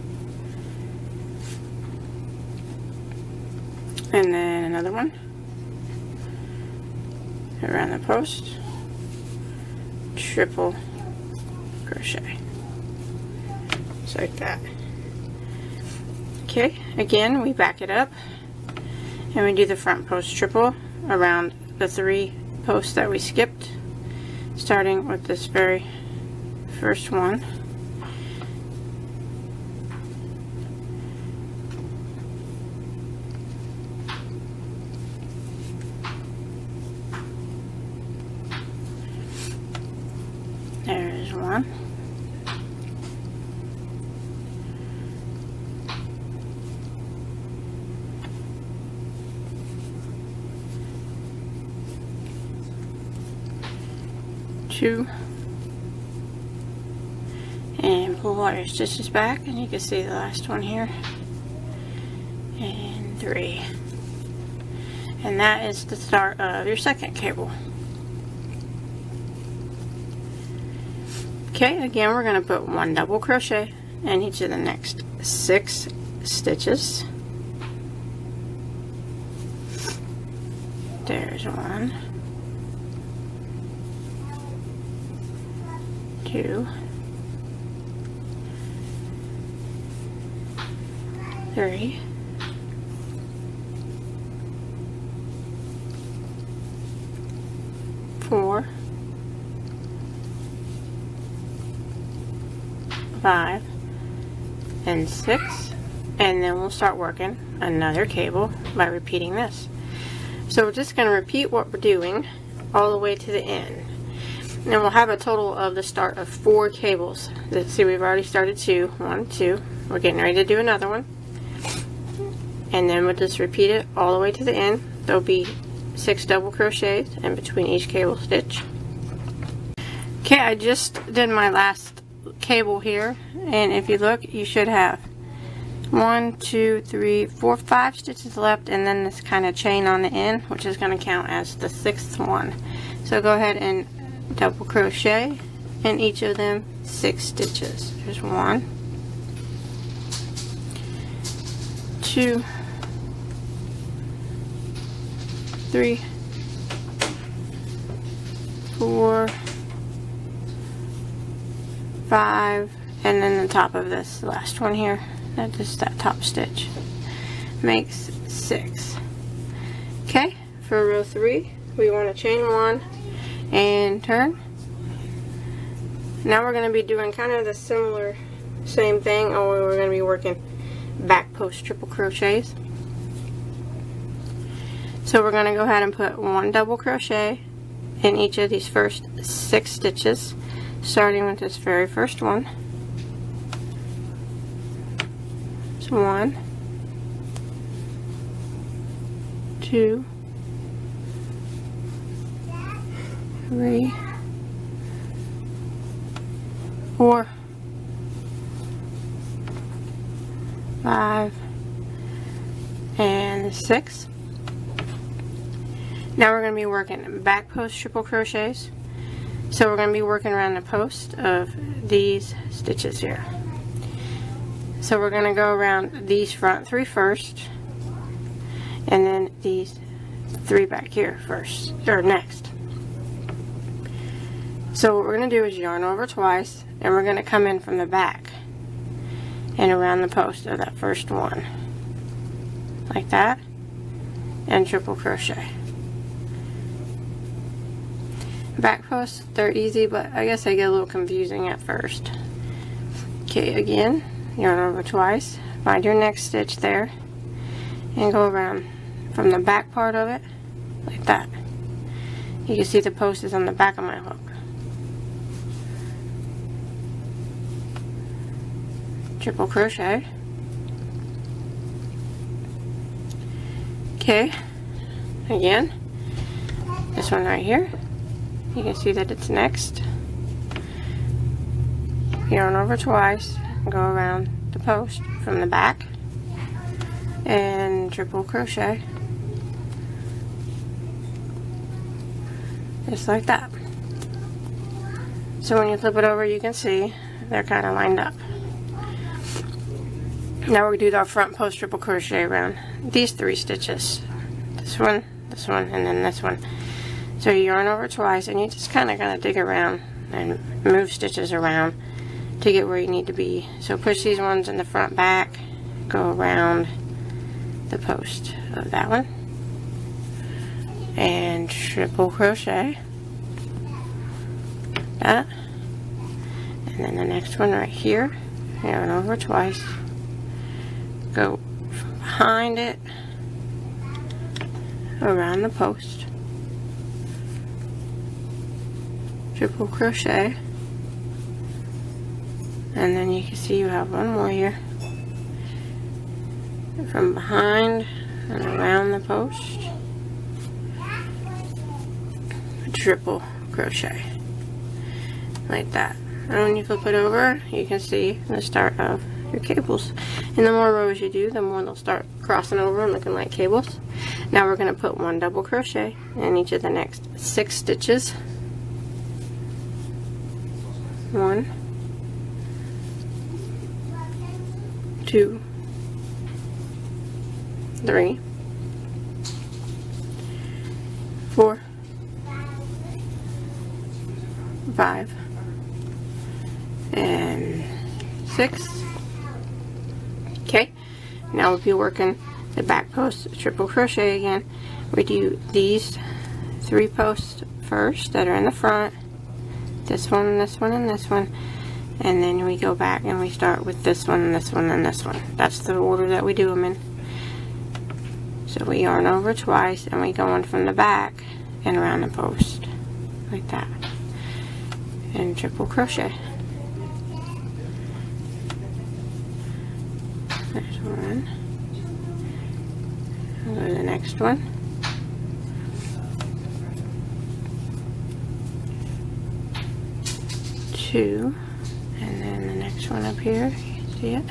and then another one around the post, triple crochet, just like that. Okay, again we back it up and we do the front post triple around the 3 posts that we skipped, starting with this very first one. There's 1. Two, and pull all your stitches back, and you can see the last one here, and 3, and that is the start of your second cable. Okay, again we're going to put 1 double crochet in each of the next 6 stitches. There's 1, 2, 3, 4, 5, and 6, and then we'll start working another cable by repeating this. So we're just going to repeat what we're doing all the way to the end. And we'll have a total of the start of 4 cables. Let's see, we've already started 2. 1, 2. We're getting ready to do another one. And then we'll just repeat it all the way to the end. There'll be 6 double crochets in between each cable stitch. Okay, I just did my last cable here, and if you look, you should have 1, 2, 3, 4, 5 stitches left, and then this kind of chain on the end, which is going to count as the 6th one. So go ahead and double crochet in each of them 6 stitches. There's 1, 2, 3, 4, 5, and then the top of this last one here, just that top stitch makes 6. Okay, for row 3 we want to chain 1 and turn. Now we're going to be doing kind of the same thing, only we're going to be working back post triple crochets. So we're going to go ahead and put 1 double crochet in each of these first 6 stitches, starting with this very first one. So 1, 2, 3, 4, 5, and 6. Now we're going to be working back post triple crochets. So we're going to be working around the post of these stitches here. So we're going to go around these front 3 first, and then these 3 back here first, or next. So what we're going to do is yarn over twice, and we're going to come in from the back and around the post of that first one, like that, and triple crochet. Back posts, they're easy, but I guess they get a little confusing at first. Okay, again, yarn over twice, find your next stitch there, and go around from the back part of it, like that. You can see the post is on the back of my hook. Triple crochet. Okay, again, this one right here. You can see that it's next. Yarn over twice, go around the post from the back, and triple crochet, just like that. So when you flip it over, you can see they're kind of lined up. Now we're going to do our front post triple crochet around these 3 stitches. This one, and then this one. So you yarn over twice, and you just kind of dig around and move stitches around to get where you need to be. So push these ones in the front back, go around the post of that one, and triple crochet, that, and then the next one right here, yarn over twice, go from behind it, around the post, triple crochet, and then you can see you have one more here, from behind and around the post, triple crochet, like that. And when you flip it over, you can see the start of your cables. And the more rows you do, the more they'll start crossing over and looking like cables. Now we're going to put 1 double crochet in each of the next 6 stitches. 1, 2, 3, 4, 5, and 6. Okay, now we'll be working the back post triple crochet again. We do these 3 posts first that are in the front, this one, this one, and this one, and then we go back and we start with this one, this one, and this one. That's the order that we do them in. So we yarn over twice, and we go in from the back and around the post, like that, and triple crochet. There's one. I'll go to the next one. Two, and then the next one up here, you can see it.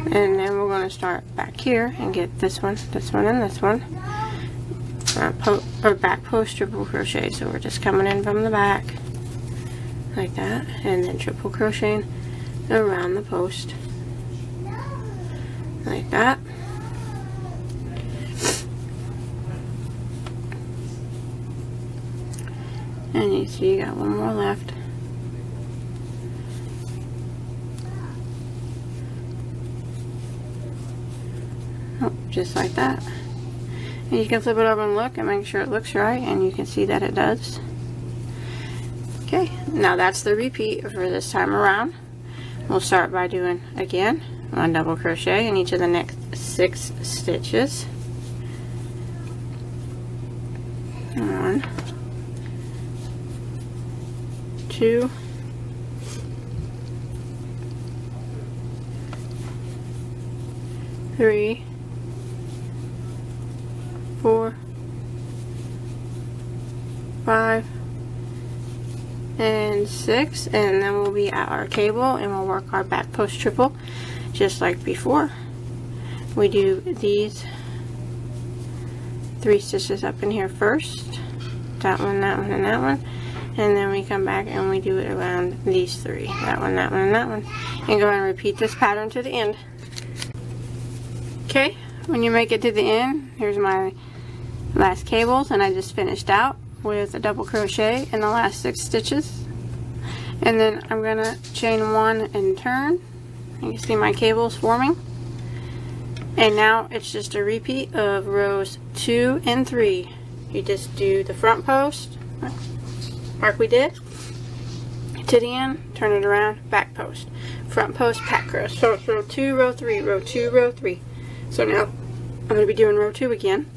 And then we're going to start back here and get this one, and this one. Back post triple crochet. So we're just coming in from the back, like that, and then triple crocheting around the post, like that. And you see you got one more left. Oh, just like that. And you can flip it over and look and make sure it looks right, and you can see that it does. Okay, now that's the repeat for this time around. We'll start by doing, again, 1 double crochet in each of the next 6 stitches. 1, 2, 3, 4, 5, and and 6, and then we'll be at our cable and we'll work our back post triple just like before. We do these 3 stitches up in here first, that one, that one, and that one, and then we come back and we do it around these 3, that one, that one, and that one, and go ahead and repeat this pattern to the end. Okay, when you make it to the end, here's my last cables, and I just finished out with a double crochet in the last 6 stitches, and then I'm gonna chain 1 and turn. You can see my cables forming, and now it's just a repeat of rows 2 and 3. You just do the front post like we did to the end, turn it around, back post, front post, back post. So it's row 2, row 3, row 2, row 3. So now I'm going to be doing row 2 again.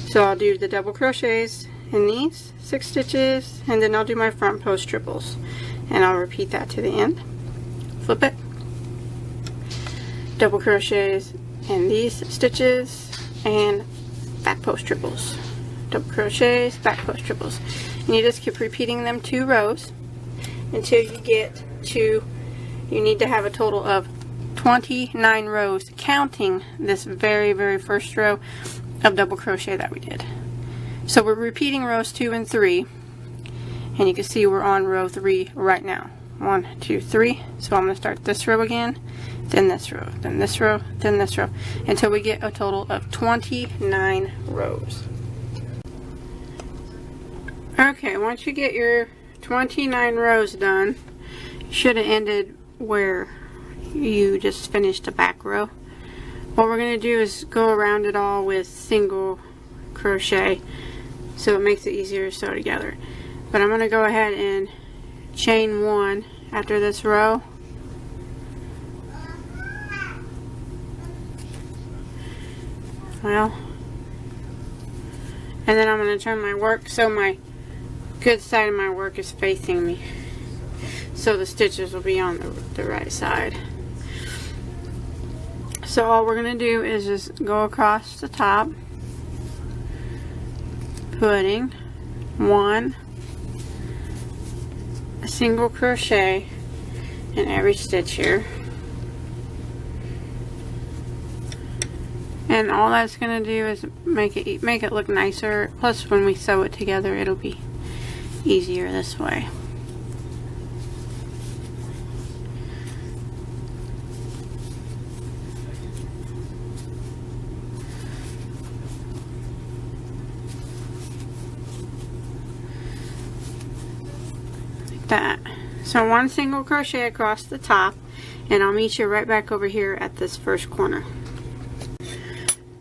So I'll do the double crochets in these 6 stitches, and then I'll do my front post triples, and I'll repeat that to the end. Flip it, double crochets in these stitches, and back post triples, double crochets, back post triples, and you just keep repeating them 2 rows until you get to, you need to have a total of 29 rows, counting this very first row of double crochet that we did. So we're repeating rows 2 and 3, and you can see we're on row 3 right now. 1, 2, 3. So I'm going to start this row again, then this row, then this row, then this row, until we get a total of 29 rows. Okay, once you get your 29 rows done, you should have ended where you just finished a back row. What we're going to do is go around it all with single crochet, so it makes it easier to sew together. But I'm going to go ahead and chain 1 after this row, well, and then I'm going to turn my work so my good side of my work is facing me, so the stitches will be on the right side. So all we're going to do is just go across the top, putting 1 single crochet in every stitch here, and all that's going to do is make it look nicer. Plus, when we sew it together, it'll be easier this way. That. So 1 single crochet across the top, and I'll meet you right back over here at this first corner.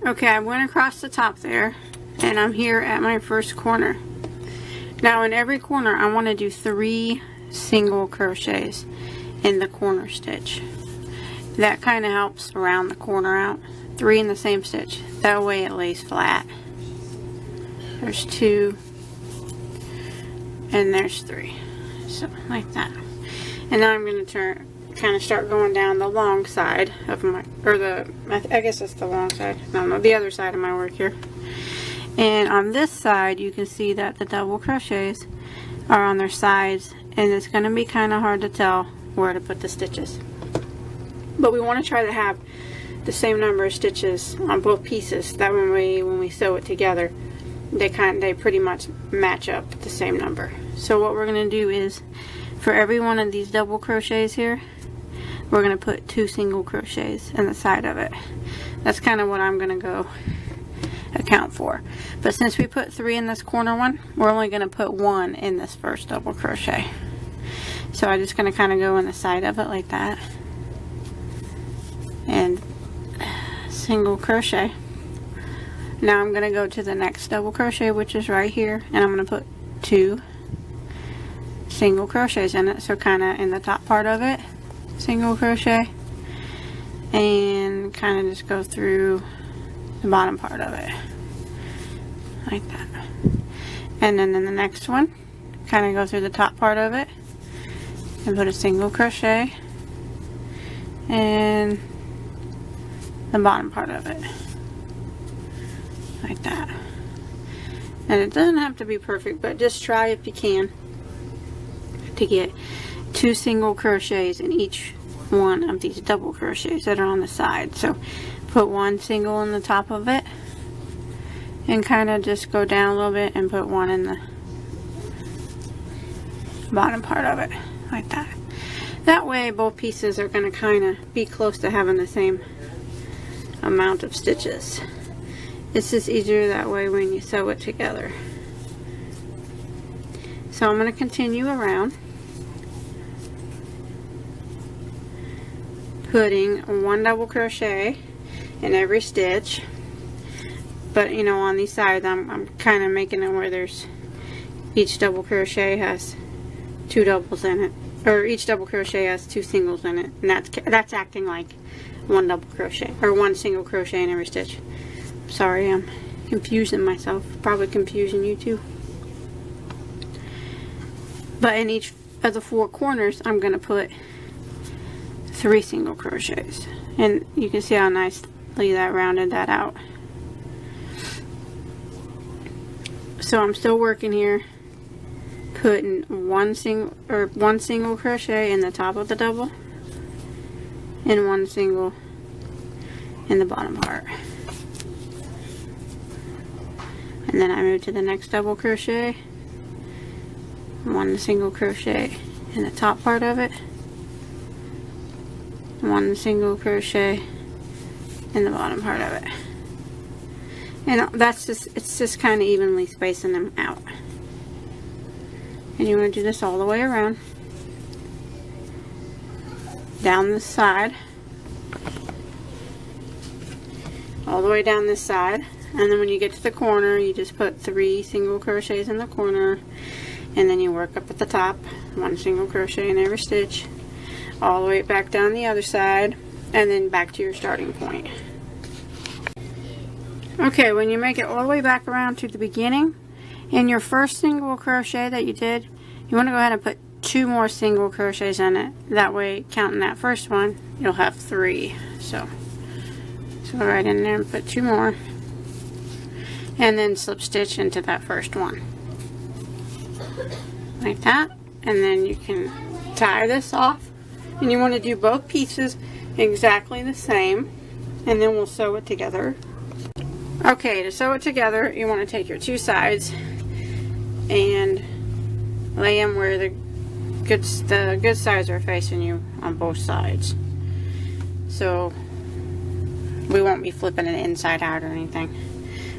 Okay, I went across the top there, and I'm here at my first corner. Now in every corner I want to do 3 single crochets in the corner stitch. That kind of helps round the corner out. 3 in the same stitch, that way it lays flat. There's 2, and there's 3. So like that. And now I'm going to kind of start going down the long side of my, or I guess it's the long side, no, the other side of my work here. And on this side you can see that the double crochets are on their sides, and it's going to be kind of hard to tell where to put the stitches. But we want to try to have the same number of stitches on both pieces, that way when we sew it together they pretty much match up the same number. So what we're going to do is, for every one of these double crochets here, we're going to put 2 single crochets in the side of it. That's kind of what I'm going to go account for. But since we put 3 in this corner one, we're only going to put 1 in this first double crochet. So I'm just going to kind of go in the side of it like that, and single crochet. Now I'm going to go to the next double crochet, which is right here, and I'm going to put 2 single crochets in it, so kind of in the top part of it, single crochet, and kind of just go through the bottom part of it like that. And then in the next one, kind of go through the top part of it and put a single crochet and the bottom part of it like that. And it doesn't have to be perfect, but just try if you can. to get 2 single crochets in each one of these double crochets that are on the side. So put 1 single in the top of it and kind of just go down a little bit and put 1 in the bottom part of it, like that. That way both pieces are going to kind of be close to having the same amount of stitches. It's just easier that way when you sew it together. So I'm going to continue around, putting 1 double crochet in every stitch. But you know, on these sides I'm kind of making it where there's each double crochet has 2 doubles in it, or each double crochet has 2 singles in it, and that's acting like 1 double crochet, or 1 single crochet in every stitch. Sorry, I'm confusing myself, probably confusing you too. But in each of the 4 corners I'm going to put 3 single crochets, and you can see how nicely that rounded that out. So I'm still working here, putting 1 single crochet in the top of the double and 1 single in the bottom part. And then I move to the next double crochet, 1 single crochet in the top part of it, 1 single crochet in the bottom part of it. And that's just, it's just kind of evenly spacing them out. And you want to do this all the way around, down this side, all the way down this side. And then when you get to the corner, you just put 3 single crochets in the corner, and then you work up at the top, 1 single crochet in every stitch, all the way back down the other side, and then back to your starting point. Okay, when you make it all the way back around to the beginning, in your first single crochet that you did, you want to go ahead and put 2 more single crochets in it. That way, counting that first one, you'll have 3. So go right in there and put 2 more, and then slip stitch into that first one, like that. And then you can tie this off, and you want to do both pieces exactly the same, and then we'll sew it together. Okay, to sew it together, you want to take your 2 sides and lay them where the good sides are facing you on both sides. So we won't be flipping it inside out or anything.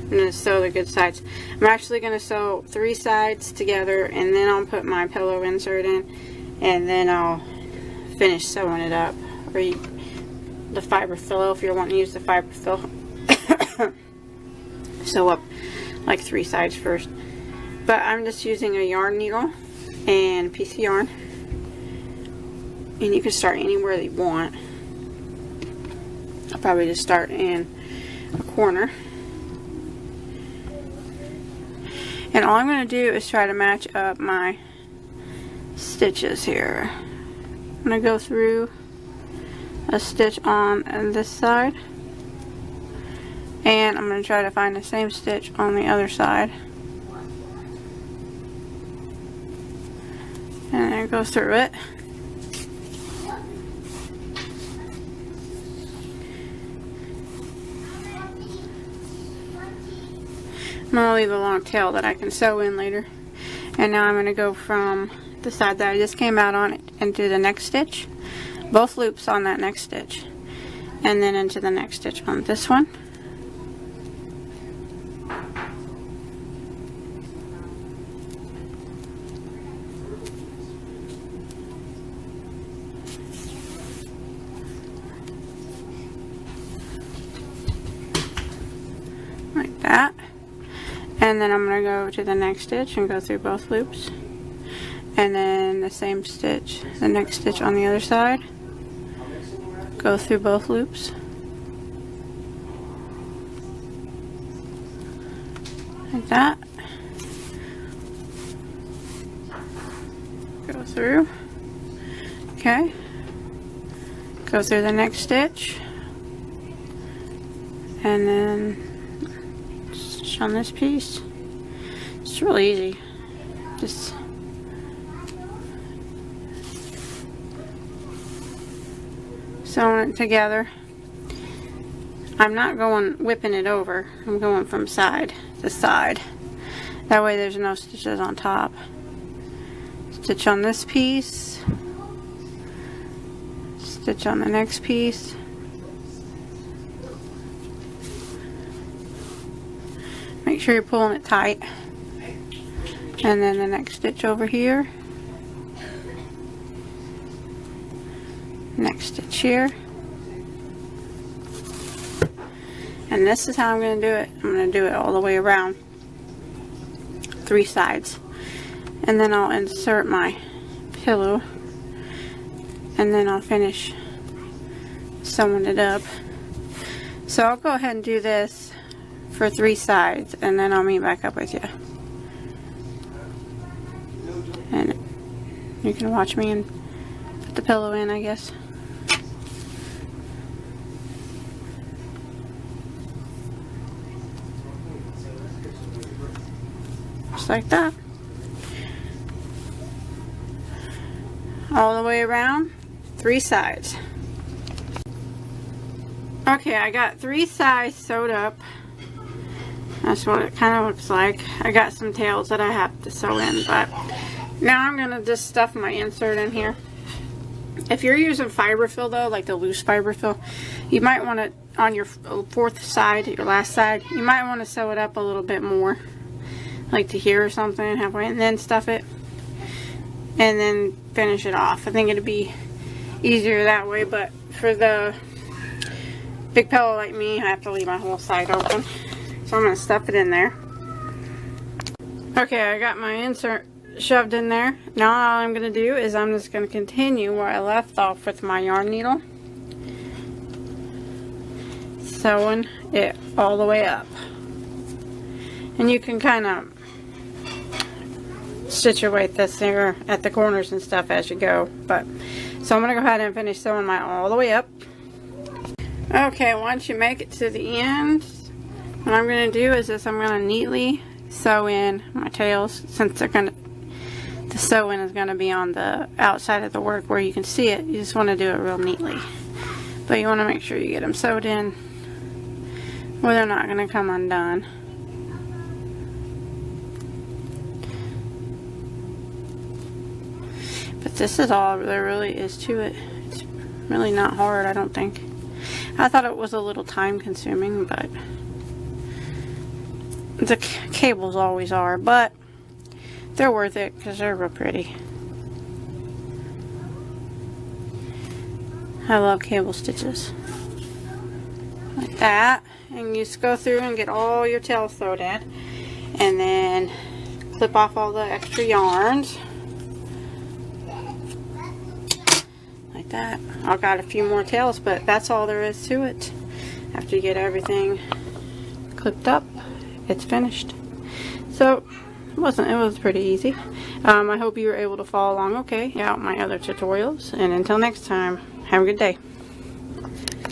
I'm going to sew the good sides. I'm actually going to sew 3 sides together, and then I'll put my pillow insert in, and then I'll finish sewing it up. Or the fiber fill, if you're wanting to use the fiber fill. Sew up like 3 sides first. But I'm just using a yarn needle and a piece of yarn, and you can start anywhere that you want. I'll probably just start in a corner, and all I'm going to do is try to match up my stitches here. I'm going to go through a stitch on this side, and I'm going to try to find the same stitch on the other side, and I go through it. I'm going to leave a long tail that I can sew in later. And now I'm going to go from the side that I just came out on into the next stitch, both loops on that next stitch, and then into the next stitch on this one. Like that. And then I'm going to go to the next stitch and go through both loops, and then the same stitch, the next stitch on the other side, go through both loops, like that, go through, okay, go through the next stitch, and then on this piece. It's really easy. Just sewing it together. I'm not going whipping it over. I'm going from side to side. That way there's no stitches on top. Stitch on this piece. Stitch on the next piece. Make sure you're pulling it tight. And then the next stitch over here. Next stitch here. And this is how I'm going to do it. I'm going to do it all the way around. 3 sides. And then I'll insert my pillow. And then I'll finish sewing it up. So I'll go ahead and do this for 3 sides. And then I'll meet back up with you. And you can watch me and put the pillow in, I guess. Just like that. All the way around, 3 sides. Okay, I got 3 sides sewed up. That's what it kind of looks like. I got some tails that I have to sew in, but now I'm going to just stuff my insert in here. If you're using fiber fill though, like the loose fiber fill, you might want to, on your 4th side, your last side, you might want to sew it up a little bit more. Like to here or something, halfway, and then stuff it. And then finish it off. I think it'd be easier that way, but for the big pillow like me, I have to leave my whole side open. So I'm going to stuff it in there. Okay, I got my insert shoved in there. Now all I'm going to do is I'm just going to continue where I left off with my yarn needle. Sewing it all the way up. And you can kind of situate this here at the corners and stuff as you go. But so I'm going to go ahead and finish sewing mine all the way up. Okay, once you make it to the end, what I'm going to do is this. I'm going to neatly sew in my tails, since they're going to, the sewing is going to be on the outside of the work where you can see it. You just want to do it real neatly. But you want to make sure you get them sewed in where they're not going to come undone. But this is all there really is to it. It's really not hard, I don't think. I thought it was a little time consuming, but the cables always are, but they're worth it because they're real pretty. I love cable stitches. Like that. And you just go through and get all your tails sewed in. And then clip off all the extra yarns. Like that. I've got a few more tails, but that's all there is to it. After you get everything clipped up, it's finished. So it was pretty easy. I hope you were able to follow along okay. Yeah, my other tutorials. And until next time, have a good day.